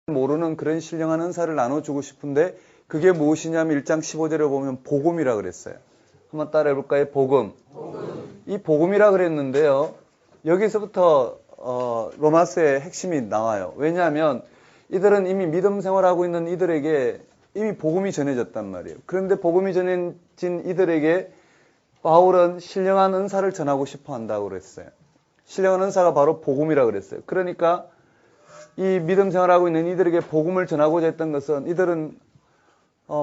모르는 그런 신령한 은사를 나눠주고 싶은데 그게 무엇이냐면 1장 15절에 보면 복음이라 그랬어요. 한번 따라해 볼까요? 복음. 이 복음이라 그랬는데요. 여기서부터 로마서의 핵심이 나와요. 왜냐하면 이들은 이미 믿음 생활하고 있는 이들에게 이미 복음이 전해졌단 말이에요. 그런데 복음이 전해진 이들에게 바울은 신령한 은사를 전하고 싶어 한다고 그랬어요. 신령한 은사가 바로 복음이라 그랬어요. 그러니까 이 믿음 생활하고 있는 이들에게 복음을 전하고자 했던 것은 이들은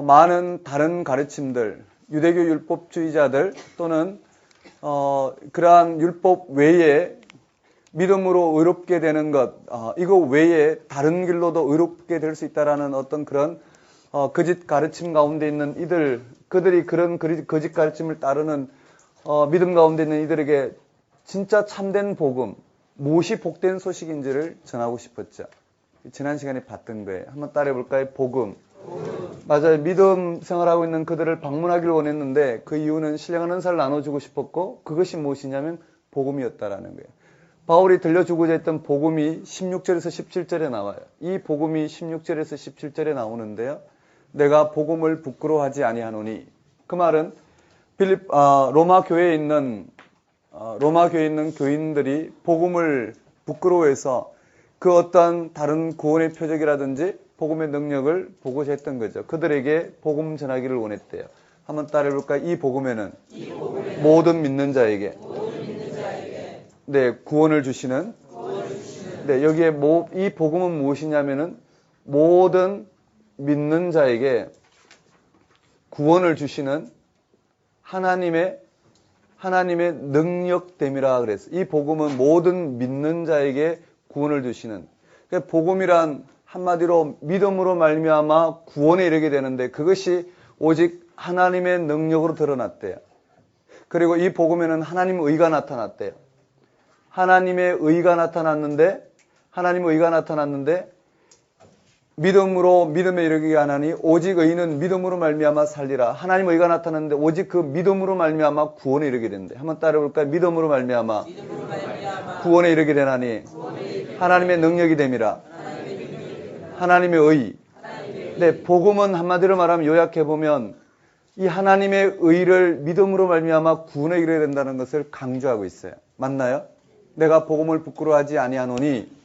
많은 다른 가르침들, 유대교 율법주의자들 또는 그러한 율법 외에 믿음으로 의롭게 되는 것, 이거 외에 다른 길로도 의롭게 될 수 있다라는 어떤 그런 거짓 가르침 가운데 있는 그들이 그런 거짓 가르침을 따르는 믿음 가운데 있는 이들에게 진짜 참된 복음, 무엇이 복된 소식인지를 전하고 싶었죠. 지난 시간에 봤던 거예요. 한번 따라해 볼까요? 복음. 맞아요. 믿음 생활하고 있는 그들을 방문하기를 원했는데 그 이유는 신령한 은사를 나눠주고 싶었고 그것이 무엇이냐면 복음이었다라는 거예요. 바울이 들려주고자 했던 복음이 16절에서 17절에 나와요. 이 복음이 16절에서 17절에 나오는데요. 내가 복음을 부끄러워하지 아니하노니, 그 말은 로마 교회에 있는 교인들이 복음을 부끄러워해서 그 어떤 다른 구원의 표적이라든지 복음의 능력을 보고자 했던 거죠. 그들에게 복음 전하기를 원했대요. 한번 따라해 볼까요? 이 복음에는 모든 믿는 자에게 네, 구원을 주시는 네, 여기에 이 복음은 무엇이냐면은 모든 믿는 자에게 구원을 주시는 하나님의 능력됨이라 그랬어요. 이 복음은 모든 믿는 자에게 구원을 주시는. 그러니까 복음이란 한마디로 믿음으로 말미암아 구원에 이르게 되는데 그것이 오직 하나님의 능력으로 드러났대요. 그리고 이 복음에는 하나님의 의가 나타났대요. 하나님의 의가 나타났는데 믿음에 이르게 하나니 오직 의인은 믿음으로 말미암아 살리라. 하나님의 의가 나타났는데 오직 그 믿음으로 말미암아 구원에 이르게 된대. 한번 따라해 볼까요? 믿음으로 말미암아 구원에 이르게 되나니 하나님의 능력이 됨이라. 하나님의 의. 네, 복음은 한마디로 말하면 요약해 보면 이 하나님의 의를 믿음으로 말미암아 구원에 이르게 된다는 것을 강조하고 있어요. 맞나요? 내가 복음을 부끄러워하지 아니하노니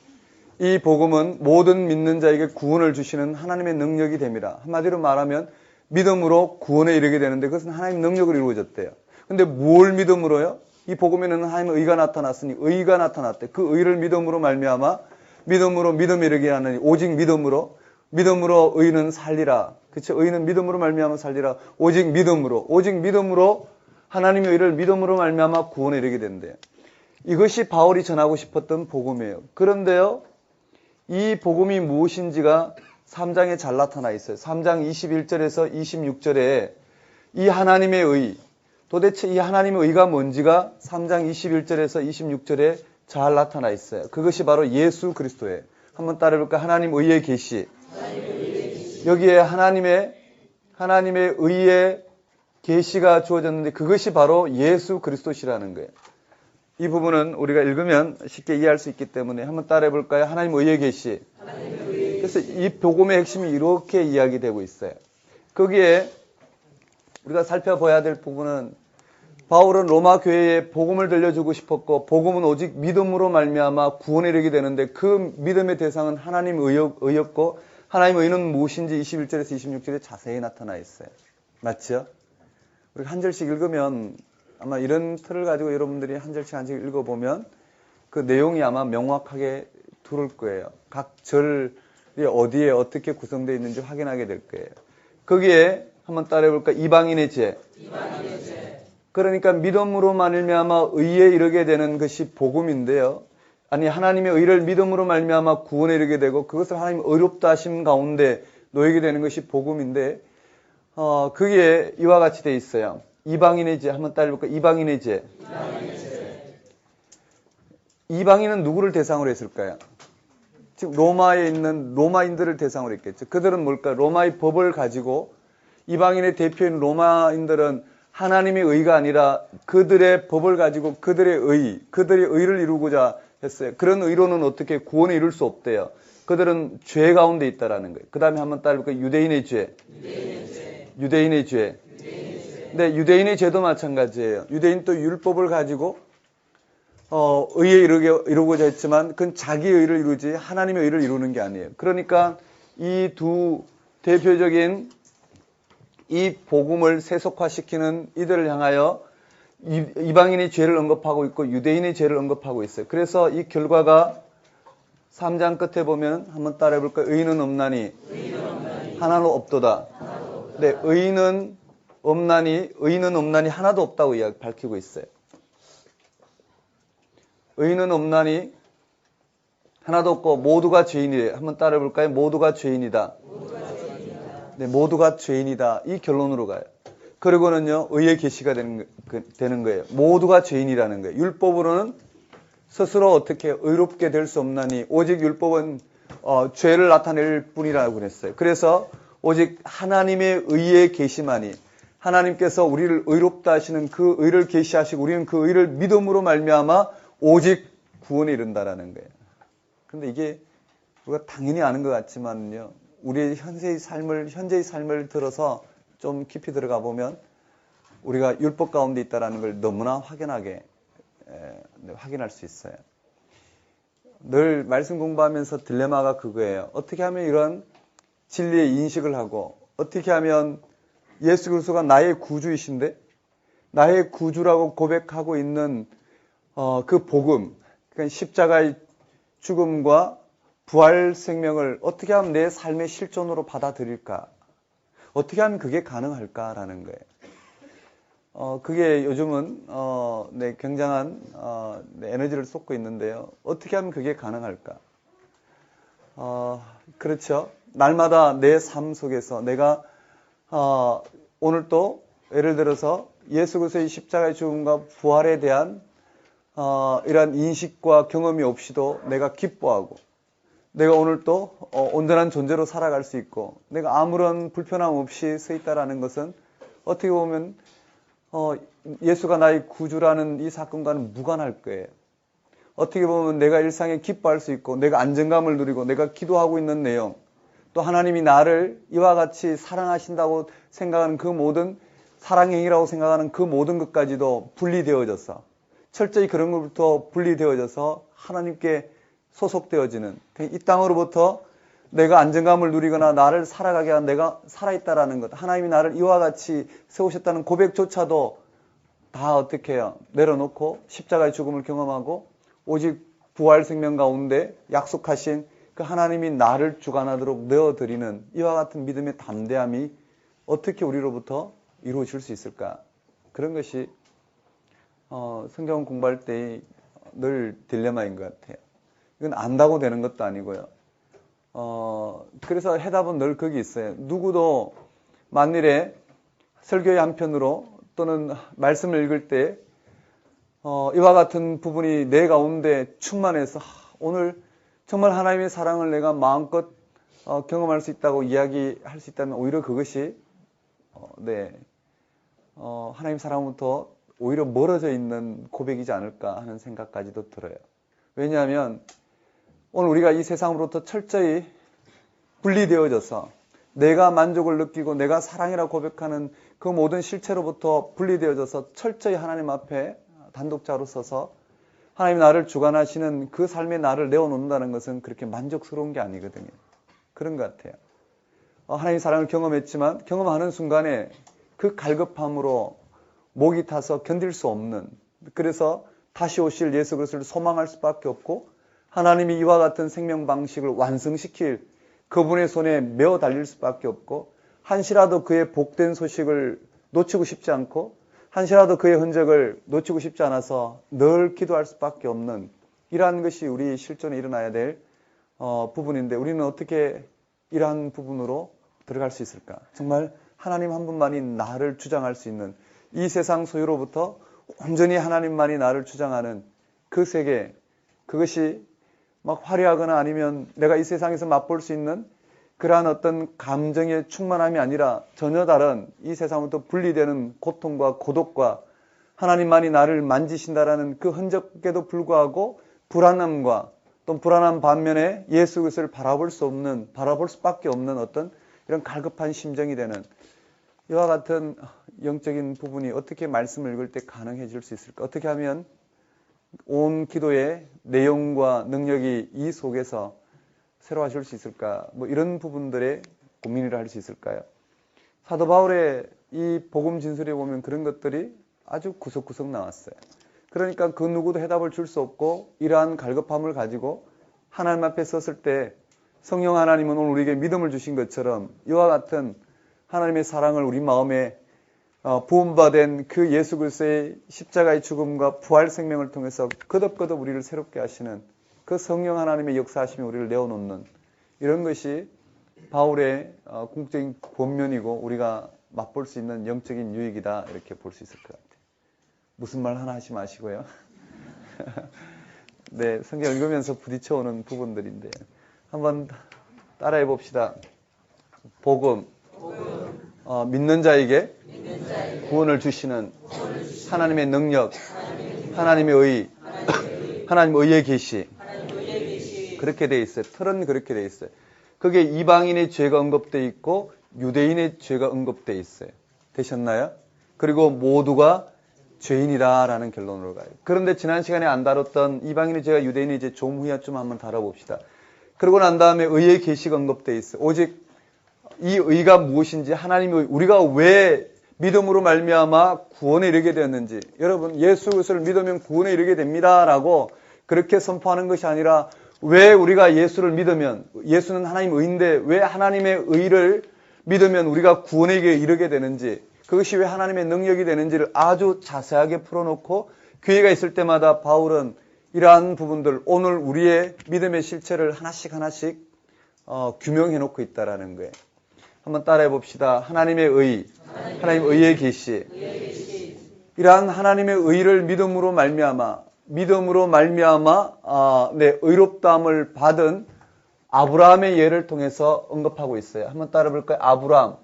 이 복음은 모든 믿는 자에게 구원을 주시는 하나님의 능력이 됨이라. 한마디로 말하면 믿음으로 구원에 이르게 되는데 그것은 하나님의 능력으로 이루어졌대요. 근데 뭘 믿음으로요? 이 복음에는 하나님의 의가 나타났으니 의가 나타났대. 그 의를 믿음으로 말미암아 믿음에 이르게 하느니 오직 믿음으로 의는 살리라. 그렇죠? 의는 믿음으로 말미암아 살리라. 오직 믿음으로 하나님의 의를 믿음으로 말미암아 구원에 이르게 된대요. 이것이 바울이 전하고 싶었던 복음이에요. 그런데요, 이 복음이 무엇인지가 3장에 잘 나타나 있어요. 3장 21절에서 26절에 이 하나님의 의, 도대체 이 하나님의 의가 뭔지가 3장 21절에서 26절에 잘 나타나 있어요. 그것이 바로 예수 그리스도예요. 한번 따라해볼까요? 하나님 의의 계시. 여기에 하나님의 의의 계시가 주어졌는데 그것이 바로 예수 그리스도시라는 거예요. 이 부분은 우리가 읽으면 쉽게 이해할 수 있기 때문에 한번 따라해 볼까요? 하나님 의의 계시. 그래서 이 복음의 핵심이 이렇게 이야기되고 있어요. 거기에 우리가 살펴봐야 될 부분은 바울은 로마 교회에 복음을 들려주고 싶었고 복음은 오직 믿음으로 말미암아 구원에 이르게 되는데 그 믿음의 대상은 하나님 의였고 하나님의 의는 무엇인지 21절에서 26절에 자세히 나타나 있어요. 맞죠? 우리가 한 절씩 읽으면 아마 이런 틀을 가지고 여러분들이 한 절씩 읽어보면 그 내용이 아마 명확하게 들을 거예요. 각 절이 어디에 어떻게 구성되어 있는지 확인하게 될 거예요. 거기에 한번 따라해 볼까? 이방인의 죄. 그러니까 믿음으로 말미암아 의에 이르게 되는 것이 복음인데요. 아니 하나님의 의를 믿음으로 말미암아 구원에 이르게 되고 그것을 하나님 의롭다 하심 가운데 놓이게 되는 것이 복음인데 거기에 이와 같이 되어 있어요. 이방인의 죄. 한번 따라해볼까요? 이방인의 죄. 이방인은 누구를 대상으로 했을까요? 지금 로마에 있는 로마인들을 대상으로 했겠죠. 그들은 뭘까요? 로마의 법을 가지고 이방인의 대표인 로마인들은 하나님의 의가 아니라 그들의 법을 가지고 그들의 의를 이루고자 했어요. 그런 의로는 어떻게 구원에 이룰 수 없대요. 그들은 죄 가운데 있다라는 거예요. 그 다음에 한번 따라볼까요? 유대인의 죄. 유대인의 죄. 근데 유대인의 죄도 마찬가지예요. 유대인 또 율법을 가지고 의에 이루고자 했지만 그건 자기 의를 이루지 하나님의 의를 이루는 게 아니에요. 그러니까 이 두 대표적인 이 복음을 세속화시키는 이들을 향하여 이방인의 죄를 언급하고 있고 유대인의 죄를 언급하고 있어요. 그래서 이 결과가 3장 끝에 보면 한번 따라해 볼까요? 의인은 없나니 하나도 없도다. 네, 의인은 없나니 하나도 없다고 밝히고 있어요. 의인은 없나니 하나도 없고 모두가 죄인이래요. 한번 따라해 볼까요? 모두가 죄인이다. 네, 모두가 죄인이다. 이 결론으로 가요. 그리고는요, 의의 계시가 되는 거예요. 모두가 죄인이라는 거예요. 율법으로는 스스로 어떻게 의롭게 될 수 없나니 오직 율법은 죄를 나타낼 뿐이라고 그랬어요. 그래서 오직 하나님의 의의 계시만이 하나님께서 우리를 의롭다 하시는 그 의를 계시하시고 우리는 그 의를 믿음으로 말미암아 오직 구원에 이른다라는 거예요. 근데 이게 우리가 당연히 아는 것 같지만요. 우리의 현재의 삶을 들어서 좀 깊이 들어가 보면 우리가 율법 가운데 있다라는 걸 너무나 확연하게 확인할 수 있어요. 늘 말씀 공부하면서 딜레마가 그거예요. 어떻게 하면 이런 진리의 인식을 하고 어떻게 하면 예수 그리스도가 나의 구주이신데 나의 구주라고 고백하고 있는 그 복음, 그러니까 십자가의 죽음과 부활 생명을 어떻게 하면 내 삶의 실존으로 받아들일까? 어떻게 하면 그게 가능할까라는 거예요. 그게 요즘은 굉장한 에너지를 쏟고 있는데요. 어떻게 하면 그게 가능할까? 그렇죠. 날마다 내 삶 속에서 내가 오늘 또 예를 들어서 예수 그리스도의 십자가의 죽음과 부활에 대한 이러한 인식과 경험이 없이도 내가 기뻐하고 내가 오늘 또 온전한 존재로 살아갈 수 있고 내가 아무런 불편함 없이 서 있다라는 것은 어떻게 보면 예수가 나의 구주라는 이 사건과는 무관할 거예요. 어떻게 보면 내가 일상에 기뻐할 수 있고 내가 안정감을 누리고 내가 기도하고 있는 내용 또 하나님이 나를 이와 같이 사랑하신다고 생각하는 그 모든 사랑행위라고 생각하는 그 모든 것까지도 분리되어져서 철저히 그런 것부터 분리되어져서 하나님께 소속되어지는 이 땅으로부터 내가 안정감을 누리거나 나를 살아가게 한 내가 살아있다라는 것 하나님이 나를 이와 같이 세우셨다는 고백조차도 다 어떻게 해요? 내려놓고 십자가의 죽음을 경험하고 오직 부활 생명 가운데 약속하신 그 하나님이 나를 주관하도록 내어드리는 이와 같은 믿음의 담대함이 어떻게 우리로부터 이루어질 수 있을까? 그런 것이 성경 공부할 때 늘 딜레마인 것 같아요. 이건 안다고 되는 것도 아니고요. 그래서 해답은 늘 거기 있어요. 누구도 만일에 설교의 한편으로 또는 말씀을 읽을 때 이와 같은 부분이 내 가운데 충만해서 오늘 정말 하나님의 사랑을 내가 마음껏 경험할 수 있다고 이야기할 수 있다면 오히려 그것이 하나님 사랑부터 오히려 멀어져 있는 고백이지 않을까 하는 생각까지도 들어요. 왜냐하면 오늘 우리가 이 세상으로부터 철저히 분리되어져서 내가 만족을 느끼고 내가 사랑이라고 고백하는 그 모든 실체로부터 분리되어져서 철저히 하나님 앞에 단독자로 서서 하나님이 나를 주관하시는 그 삶의 나를 내어놓는다는 것은 그렇게 만족스러운 게 아니거든요. 그런 것 같아요. 하나님의 사랑을 경험했지만 경험하는 순간에 그 갈급함으로 목이 타서 견딜 수 없는 그래서 다시 오실 예수 그리스도를 소망할 수밖에 없고 하나님이 이와 같은 생명 방식을 완성시킬 그분의 손에 메어 달릴 수밖에 없고 한시라도 그의 복된 소식을 놓치고 싶지 않고 한시라도 그의 흔적을 놓치고 싶지 않아서 늘 기도할 수밖에 없는 이러한 것이 우리 실존에 일어나야 될 부분인데 우리는 어떻게 이러한 부분으로 들어갈 수 있을까? 정말 하나님 한 분만이 나를 주장할 수 있는 이 세상 소유로부터 온전히 하나님만이 나를 주장하는 그 세계 그것이 막 화려하거나 아니면 내가 이 세상에서 맛볼 수 있는 그러한 어떤 감정의 충만함이 아니라 전혀 다른 이 세상부터 분리되는 고통과 고독과 하나님만이 나를 만지신다라는 그 흔적에도 불구하고 불안함과 또 불안한 반면에 예수 그리스도를 바라볼 수밖에 없는 어떤 이런 갈급한 심정이 되는 이와 같은 영적인 부분이 어떻게 말씀을 읽을 때 가능해질 수 있을까? 어떻게 하면 온 기도의 내용과 능력이 이 속에서 새로워질 수 있을까? 뭐 이런 부분들에 고민을 할 수 있을까요? 사도 바울의 이 복음 진술에 보면 그런 것들이 아주 구석구석 나왔어요. 그러니까 그 누구도 해답을 줄 수 없고 이러한 갈급함을 가지고 하나님 앞에 섰을 때 성령 하나님은 오늘 우리에게 믿음을 주신 것처럼 이와 같은 하나님의 사랑을 우리 마음에 부음받은 그 예수 그리스도의 십자가의 죽음과 부활 생명을 통해서 거듭거듭 우리를 새롭게 하시는 그 성령 하나님의 역사하심이 우리를 내어놓는 이런 것이 바울의 궁극적인 권면이고 우리가 맛볼 수 있는 영적인 유익이다 이렇게 볼 수 있을 것 같아요. 무슨 말 하나 하지 마시고요. 네, 성경 읽으면서 부딪혀오는 부분들인데 한번 따라해 봅시다. 복음. 믿는 자에게 구원을 주시는 하나님의 능력, 하나님의 의, 하나님의 의의 계시. 그렇게 돼 있어요. 틀은 그렇게 돼 있어요. 그게 이방인의 죄가 언급돼 있고 유대인의 죄가 언급돼 있어요. 되셨나요? 그리고 모두가 죄인이다라는 결론으로 가요. 그런데 지난 시간에 안 다뤘던 이방인의 죄와 유대인의 죄 좀 후에 좀 한번 다뤄봅시다. 그러고 난 다음에 의의 계시가 언급돼 있어요. 오직 이 의가 무엇인지 하나님의 의, 우리가 왜 믿음으로 말미암아 구원에 이르게 되었는지 여러분 예수 그리스도를 믿으면 구원에 이르게 됩니다라고 그렇게 선포하는 것이 아니라 왜 우리가 예수를 믿으면 예수는 하나님의 의인데 왜 하나님의 의를 믿으면 우리가 구원에 이르게 되는지 그것이 왜 하나님의 능력이 되는지를 아주 자세하게 풀어놓고 기회가 있을 때마다 바울은 이러한 부분들 오늘 우리의 믿음의 실체를 하나씩 규명해놓고 있다라는 거예요. 한번 따라해 봅시다. 하나님의 의, 하나님의 의의 계시. 이러한 하나님의 의를 믿음으로 말미암아 의롭다함을 받은 아브라함의 예를 통해서 언급하고 있어요. 한번 따라 볼까요? 아브라함.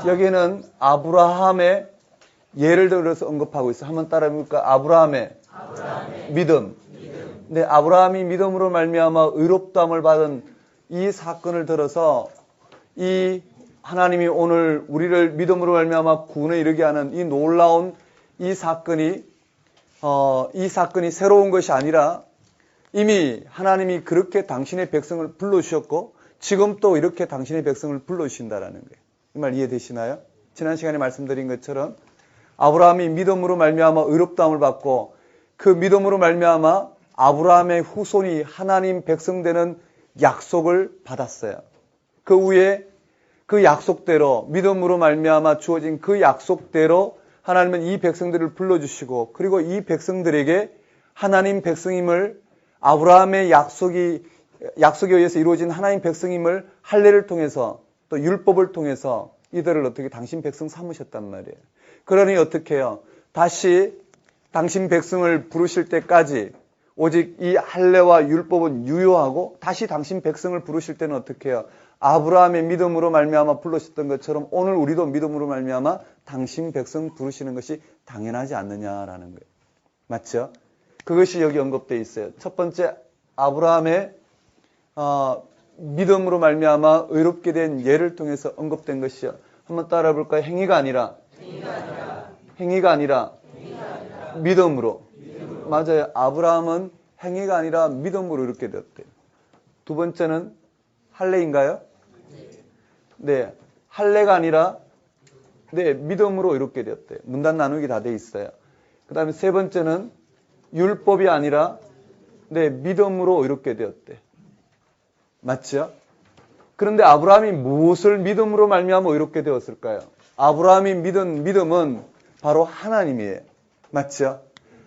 여기는 아브라함의 예를 들어서 언급하고 있어요. 한번 따라 볼까요? 아브라함의 믿음. 네, 아브라함이 믿음으로 말미암아 의롭다함을 받은 이 사건을 들어서 이 하나님이 오늘 우리를 믿음으로 말미암아 구원에 이르게 하는 이 놀라운 이 사건이 새로운 것이 아니라 이미 하나님이 그렇게 당신의 백성을 불러주셨고 지금 또 이렇게 당신의 백성을 불러주신다라는 거예요. 이 말 이해되시나요? 지난 시간에 말씀드린 것처럼 아브라함이 믿음으로 말미암아 의롭다함을 받고 그 믿음으로 말미암아 아브라함의 후손이 하나님 백성 되는 약속을 받았어요. 그 후에 그 약속대로 믿음으로 말미암아 주어진 그 약속대로 하나님은 이 백성들을 불러주시고 그리고 이 백성들에게 하나님 백성임을 아브라함의 약속에 의해서 이루어진 하나님 백성임을 할례를 통해서 또 율법을 통해서 이들을 어떻게 당신 백성 삼으셨단 말이에요. 그러니 어떻게 해요? 다시 당신 백성을 부르실 때까지 오직 이 할례와 율법은 유효하고 다시 당신 백성을 부르실 때는 어떻게 해요? 아브라함의 믿음으로 말미암아 불러셨던 것처럼 오늘 우리도 믿음으로 말미암아 당신 백성 부르시는 것이 당연하지 않느냐라는 거예요. 맞죠? 그것이 여기 언급되어 있어요. 첫 번째 아브라함의 믿음으로 말미암아 의롭게 된 예를 통해서 언급된 것이요. 한번 따라 볼까요? 행위가 아니라 믿음으로. 맞아요. 아브라함은 행위가 아니라 믿음으로 이렇게 되었대요. 두 번째는 할례인가요? 네. 할례가 아니라 믿음으로 이렇게 되었대요. 문단 나누기 다 돼 있어요. 그 다음에 세 번째는 율법이 아니라 믿음으로 이렇게 되었대요. 맞죠? 그런데 아브라함이 무엇을 믿음으로 말미암아 이렇게 되었을까요? 아브라함이 믿은 믿음은 바로 하나님이에요. 맞죠?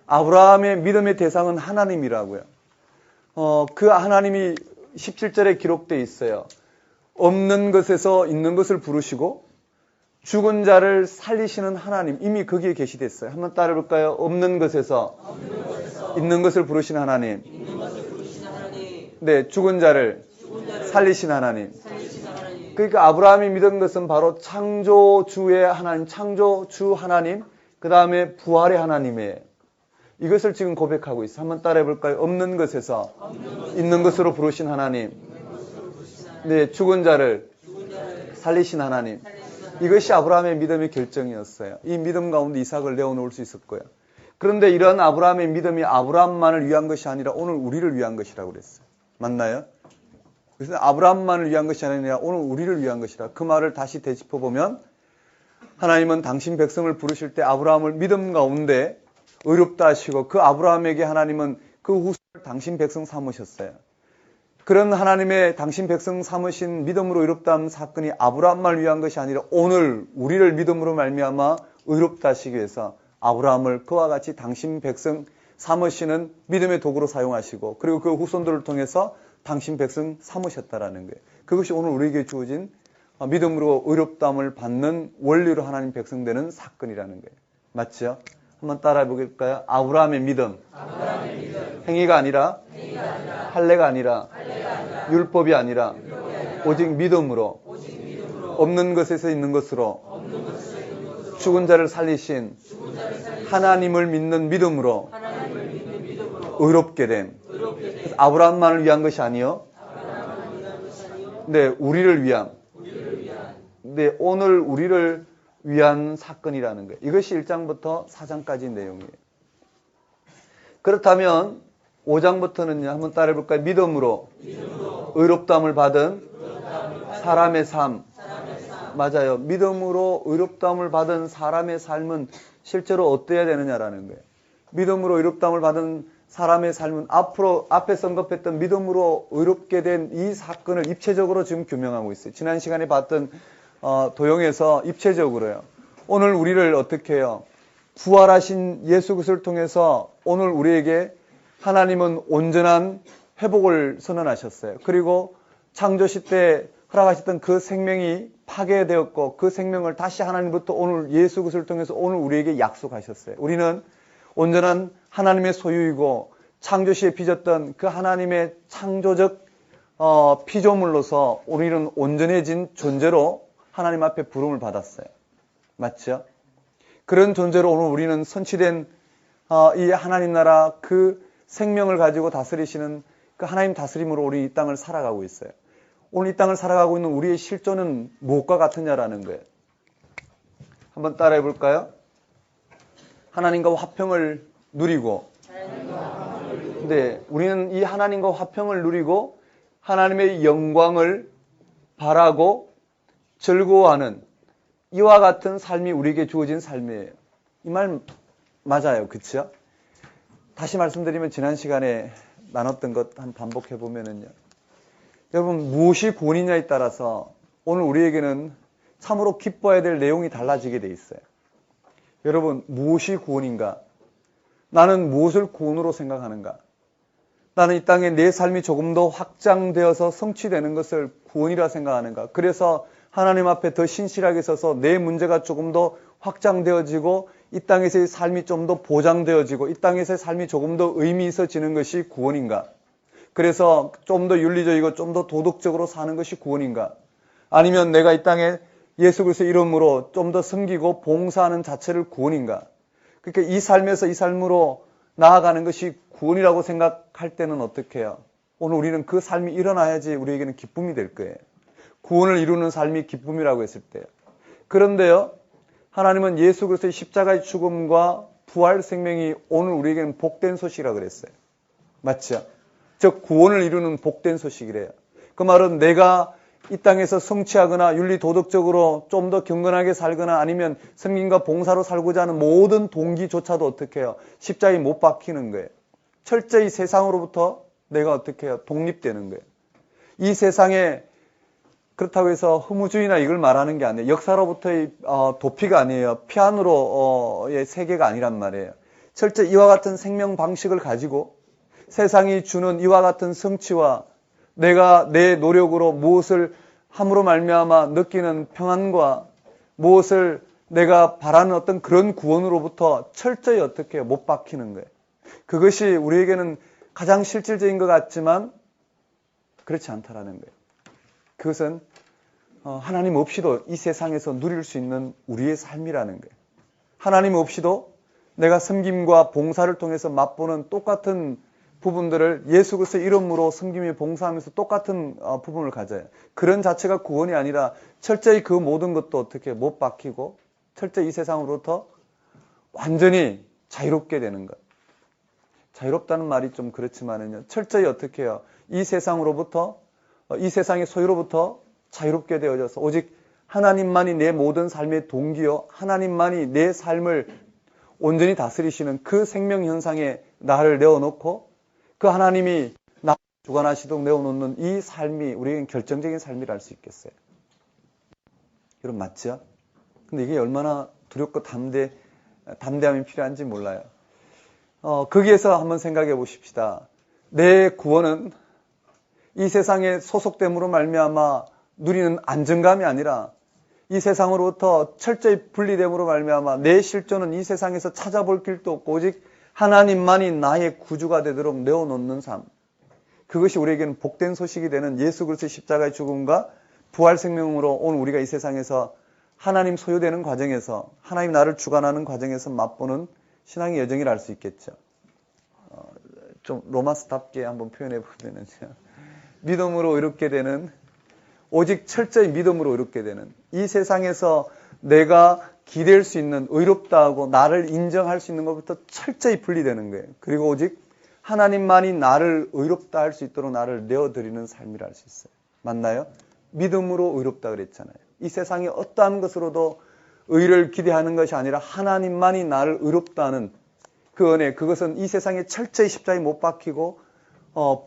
아브라함의 믿음의 대상은 하나님이라고요. 그 하나님이 17절에 기록되어 있어요. 없는 것에서 있는 것을 부르시고 죽은 자를 살리시는 하나님. 이미 거기에 계시됐어요. 한번 따라볼까요? 없는 것에서 있는 것을 부르시는 하나님. 네, 죽은 자를 살리신 하나님. 그러니까 아브라함이 믿은 것은 바로 창조주의 하나님, 창조주 하나님, 그 다음에 부활의 하나님이에요. 이것을 지금 고백하고 있어요. 한번 따라해 볼까요? 없는 것에서 있는 것으로 부르신 하나님. 네, 죽은 자를 살리신 하나님. 이것이 아브라함의 믿음의 결정이었어요. 이 믿음 가운데 이삭을 내어놓을 수 있을 거예요. 그런데 이런 아브라함의 믿음이 아브라함만을 위한 것이 아니라 오늘 우리를 위한 것이라고 그랬어요. 맞나요? 그래서 아브라함만을 위한 것이 아니라 오늘 우리를 위한 것이라. 그 말을 다시 되짚어보면 하나님은 당신 백성을 부르실 때 아브라함을 믿음 가운데 의롭다 하시고 그 아브라함에게 하나님은 그 후손을 당신 백성 삼으셨어요. 그런 하나님의 당신 백성 삼으신 믿음으로 의롭다 하는 사건이 아브라함만을 위한 것이 아니라 오늘 우리를 믿음으로 말미암아 의롭다 하시기 위해서 아브라함을 그와 같이 당신 백성 삼으시는 믿음의 도구로 사용하시고 그리고 그 후손들을 통해서 당신 백성 삼으셨다라는 거예요. 그것이 오늘 우리에게 주어진 믿음으로 의롭다함을 받는 원리로 하나님 백성 되는 사건이라는 거예요. 맞죠? 한번 따라해 보실까요? 아브라함의 믿음. 행위가 아니라, 할례가 아니라, 율법이 아니라, 오직 믿음으로, 없는 것에서 있는 것으로, 죽은 자를 살리신 하나님을 믿는 믿음으로 의롭게 됨. 아브라함만을 위한 것이 아니요. 네, 우리를 위한. 네, 오늘 우리를 위한 사건이라는 거예요. 이것이 1장부터 4장까지 내용이에요. 그렇다면 5장부터는요. 한번 따라해 볼까요? 믿음으로 의롭다함을 받은 사람의 삶. 맞아요. 믿음으로 의롭다함을 받은 사람의 삶은 실제로 어때야 되느냐라는 거예요. 믿음으로 의롭다함을 받은 사람의 삶은 앞에 언급했던 믿음으로 의롭게 된 이 사건을 입체적으로 지금 규명하고 있어요. 지난 시간에 봤던 도용에서 입체적으로요. 오늘 우리를 어떻게 해요? 부활하신 예수 그리스도를 통해서 오늘 우리에게 하나님은 온전한 회복을 선언하셨어요. 그리고 창조시 때 허락하셨던 그 생명이 파괴되었고 그 생명을 다시 하나님부터 오늘 예수 그리스도를 통해서 오늘 우리에게 약속하셨어요. 우리는 온전한 하나님의 소유이고 창조시에 빚었던 그 하나님의 창조적 피조물로서 우리는 온전해진 존재로 하나님 앞에 부름을 받았어요. 맞죠? 그런 존재로 오늘 우리는 선취된 이 하나님 나라 그 생명을 가지고 다스리시는 그 하나님 다스림으로 우리 이 땅을 살아가고 있어요. 오늘 이 땅을 살아가고 있는 우리의 실존은 무엇과 같으냐라는 거예요. 한번 따라해 볼까요? 하나님과 화평을 누리고 네, 우리는 이 하나님과 화평을 누리고 하나님의 영광을 바라고 즐거워하는 이와 같은 삶이 우리에게 주어진 삶이에요. 이 말 맞아요. 그렇죠? 다시 말씀드리면 지난 시간에 나눴던 것 한 반복해 보면은요. 여러분 무엇이 구원이냐에 따라서 오늘 우리에게는 참으로 기뻐해야 될 내용이 달라지게 돼 있어요. 여러분 무엇이 구원인가? 나는 무엇을 구원으로 생각하는가? 나는 이 땅에 내 삶이 조금 더 확장되어서 성취되는 것을 구원이라 생각하는가? 그래서 하나님 앞에 더 신실하게 서서 내 문제가 조금 더 확장되어지고 이 땅에서의 삶이 좀 더 보장되어지고 이 땅에서의 삶이 조금 더 의미 있어지는 것이 구원인가? 그래서 좀 더 윤리적이고 좀 더 도덕적으로 사는 것이 구원인가? 아니면 내가 이 땅에 예수 그리스도의 이름으로 좀 더 섬기고 봉사하는 자체를 구원인가? 그러니까 이 삶에서 이 삶으로 나아가는 것이 구원이라고 생각할 때는 어떻게 해요? 오늘 우리는 그 삶이 일어나야지 우리에게는 기쁨이 될 거예요. 구원을 이루는 삶이 기쁨이라고 했을 때요. 그런데요, 하나님은 예수 그리스도의 십자가의 죽음과 부활 생명이 오늘 우리에게는 복된 소식이라고 그랬어요. 맞죠? 즉 구원을 이루는 복된 소식이래요. 그 말은 내가 이 땅에서 성취하거나 윤리 도덕적으로 좀 더 경건하게 살거나 아니면 성김과 봉사로 살고자 하는 모든 동기조차도 어떻게 해요? 십자가에 못 박히는 거예요. 철저히 세상으로부터 내가 어떻게 해요? 독립되는 거예요. 이 세상에 그렇다고 해서 허무주의나 이걸 말하는 게 아니에요. 역사로부터의 도피가 아니에요. 피안으로의 세계가 아니란 말이에요. 철저히 이와 같은 생명 방식을 가지고 세상이 주는 이와 같은 성취와 내가 내 노력으로 무엇을 함으로 말미암아 느끼는 평안과 무엇을 내가 바라는 어떤 그런 구원으로부터 철저히 어떻게 해요? 못 박히는 거예요. 그것이 우리에게는 가장 실질적인 것 같지만 그렇지 않다라는 거예요. 그것은 하나님 없이도 이 세상에서 누릴 수 있는 우리의 삶이라는 거예요. 하나님 없이도 내가 섬김과 봉사를 통해서 맛보는 똑같은 부분들을 예수 그리스도의 이름으로 섬김에 봉사하면서 똑같은 부분을 가져요. 그런 자체가 구원이 아니라 철저히 그 모든 것도 어떻게 못 박히고 철저히 이 세상으로부터 완전히 자유롭게 되는 것. 자유롭다는 말이 좀 그렇지만은요. 철저히 어떻게 해요? 이 세상으로부터 이 세상의 소유로부터 자유롭게 되어져서 오직 하나님만이 내 모든 삶의 동기요. 하나님만이 내 삶을 온전히 다스리시는 그 생명 현상에 나를 내어놓고 그 하나님이 나를 주관하시도록 내어놓는 이 삶이 우리에겐 결정적인 삶이라 할 수 있겠어요. 여러분 맞죠? 근데 이게 얼마나 두렵고 담대함이 필요한지 몰라요. 거기에서 한번 생각해 보십시다. 내 구원은 이 세상에 소속됨으로 말미암아 누리는 안정감이 아니라 이 세상으로부터 철저히 분리됨으로 말미암아 내 실존은 이 세상에서 찾아볼 길도 없고 오직 하나님만이 나의 구주가 되도록 내어놓는 삶. 그것이 우리에게는 복된 소식이 되는 예수 그리스도의 십자가의 죽음과 부활 생명으로 오늘 우리가 이 세상에서 하나님 소유되는 과정에서 하나님 나를 주관하는 과정에서 맛보는 신앙의 여정이라 할 수 있겠죠. 좀 로마스답게 한번 표현해 보면은 믿음으로 의롭게 되는 오직 철저히 믿음으로 의롭게 되는 이 세상에서 내가 기댈 수 있는 의롭다 하고 나를 인정할 수 있는 것부터 철저히 분리되는 거예요. 그리고 오직 하나님만이 나를 의롭다 할 수 있도록 나를 내어드리는 삶이라 할 수 있어요. 맞나요? 믿음으로 의롭다 그랬잖아요. 이 세상의 어떠한 것으로도 의를 기대하는 것이 아니라 하나님만이 나를 의롭다 하는 그 은혜, 그것은 이 세상에 철저히 십자가에 못 박히고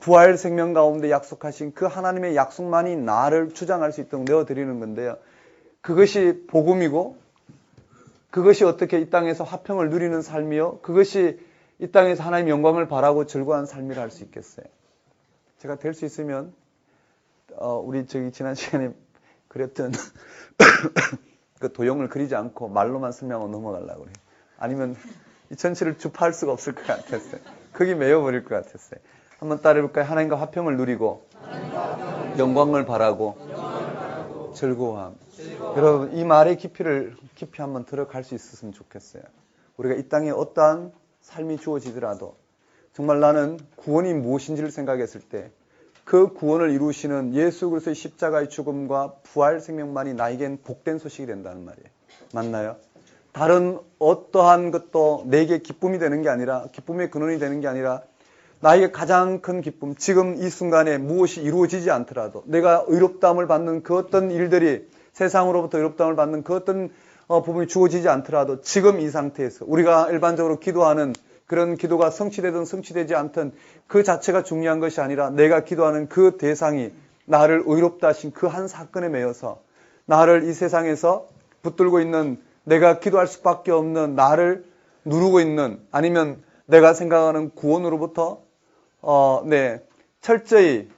부활 생명 가운데 약속하신 그 하나님의 약속만이 나를 주장할 수 있도록 내어드리는 건데요. 그것이 복음이고 그것이 어떻게 이 땅에서 화평을 누리는 삶이요. 그것이 이 땅에서 하나님의 영광을 바라고 즐거워하는 삶이라 할 수 있겠어요. 제가 될 수 있으면 우리 지난 시간에 그렸던 그 도형을 그리지 않고 말로만 설명하고 넘어가려고 그래요. 아니면 이 전체를 주파할 수가 없을 것 같았어요. 거기 메워버릴 것 같았어요. 한번 따라해볼까요? 하나님과 화평을 누리고 영광을 바라고 즐거워함. 여러분 이 말의 깊이 한번 들어갈 수 있었으면 좋겠어요. 우리가 이 땅에 어떠한 삶이 주어지더라도 정말 나는 구원이 무엇인지를 생각했을 때 그 구원을 이루시는 예수 그리스도의 십자가의 죽음과 부활 생명만이 나에겐 복된 소식이 된다는 말이에요. 맞나요? 다른 어떠한 것도 내게 기쁨이 되는 게 아니라 기쁨의 근원이 되는 게 아니라 나에게 가장 큰 기쁨, 지금 이 순간에 무엇이 이루어지지 않더라도 내가 의롭다함을 받는 그 어떤 일들이 세상으로부터 의롭다함을 받는 그 어떤 부분이 주어지지 않더라도 지금 이 상태에서 우리가 일반적으로 기도하는 그런 기도가 성취되든 성취되지 않든 그 자체가 중요한 것이 아니라 내가 기도하는 그 대상이 나를 의롭다 하신 그 한 사건에 매여서 나를 이 세상에서 붙들고 있는 내가 기도할 수밖에 없는 나를 누르고 있는 아니면 내가 생각하는 구원으로부터 철저히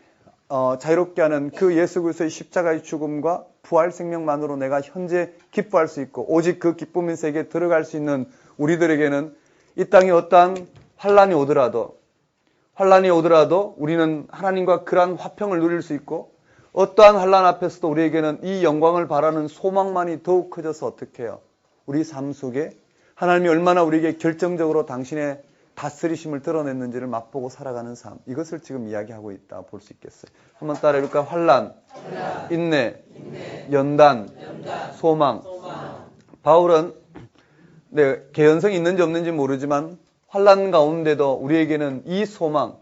자유롭게 하는 그 예수 그리스도의 십자가의 죽음과 부활 생명만으로 내가 현재 기뻐할 수 있고 오직 그 기쁨의 세계에 들어갈 수 있는 우리들에게는 이 땅에 어떠한 환란이 오더라도 우리는 하나님과 그러한 화평을 누릴 수 있고 어떠한 환란 앞에서도 우리에게는 이 영광을 바라는 소망만이 더욱 커져서 어떻게 해요? 우리 삶 속에 하나님이 얼마나 우리에게 결정적으로 당신의 다스리심을 드러냈는지를 맛보고 살아가는 삶. 이것을 지금 이야기하고 있다 볼 수 있겠어요. 한번 따라해볼까요? 환란, 인내, 연단, 소망. 바울은 개연성이 있는지 없는지 모르지만 환란 가운데도 우리에게는 이 소망,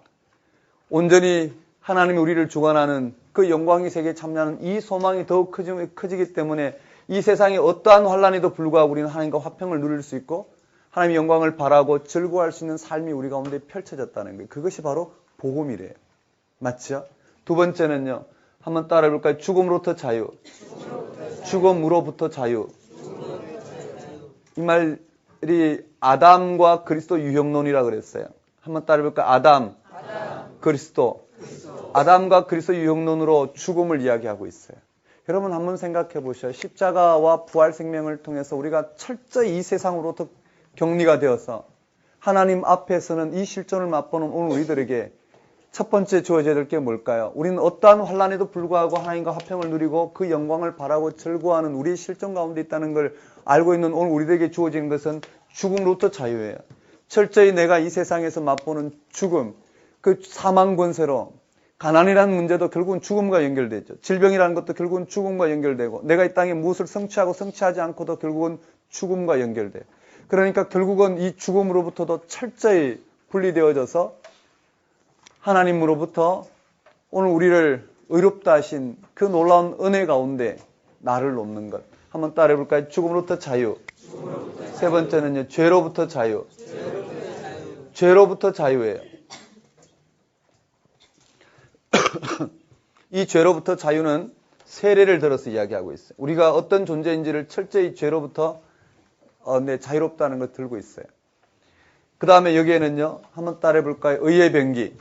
온전히 하나님이 우리를 주관하는 그 영광의 세계에 참여하는 이 소망이 더욱 커지기 때문에 이 세상에 어떠한 환란에도 불구하고 우리는 하나님과 화평을 누릴 수 있고 하나님의 영광을 바라고 즐거워할 수 있는 삶이 우리 가운데 펼쳐졌다는 거예요. 그것이 바로 복음이래요. 맞죠? 두 번째는요. 한번 따라해볼까요? 죽음으로부터 자유. 죽음으로부터 자유. 이 말이 아담과 그리스도 유형론이라 그랬어요. 한번 따라해볼까요? 아담, 그리스도. 아담과 그리스도 유형론으로 죽음을 이야기하고 있어요. 여러분 한번 생각해 보셔요. 십자가와 부활 생명을 통해서 우리가 철저히 이 세상으로부터 격리가 되어서 하나님 앞에서는 이 실존을 맛보는 오늘 우리들에게 첫 번째 주어져야 될 게 뭘까요? 우리는 어떠한 환난에도 불구하고 하나님과 화평을 누리고 그 영광을 바라고 즐거워하는 우리의 실존 가운데 있다는 걸 알고 있는 오늘 우리에게 주어진 것은 죽음으로부터 자유예요. 철저히 내가 이 세상에서 맛보는 죽음, 그 사망 권세로 가난이라는 문제도 결국은 죽음과 연결되죠. 질병이라는 것도 결국은 죽음과 연결되고 내가 이 땅에 무엇을 성취하고 성취하지 않고도 결국은 죽음과 연결돼요. 그러니까 결국은 이 죽음으로부터도 철저히 분리되어져서 하나님으로부터 오늘 우리를 의롭다 하신 그 놀라운 은혜 가운데 나를 놓는 것. 한번 따라해 볼까요? 죽음으로부터 자유. 세 번째는요, 죄로부터 자유. 죄로부터 자유예요. 이 죄로부터 자유는 세례를 들어서 이야기하고 있어요. 우리가 어떤 존재인지를 철저히 죄로부터 자유롭다는 걸 들고 있어요. 그 다음에 여기에는요, 한번 따라해 볼까요? 의의 병기,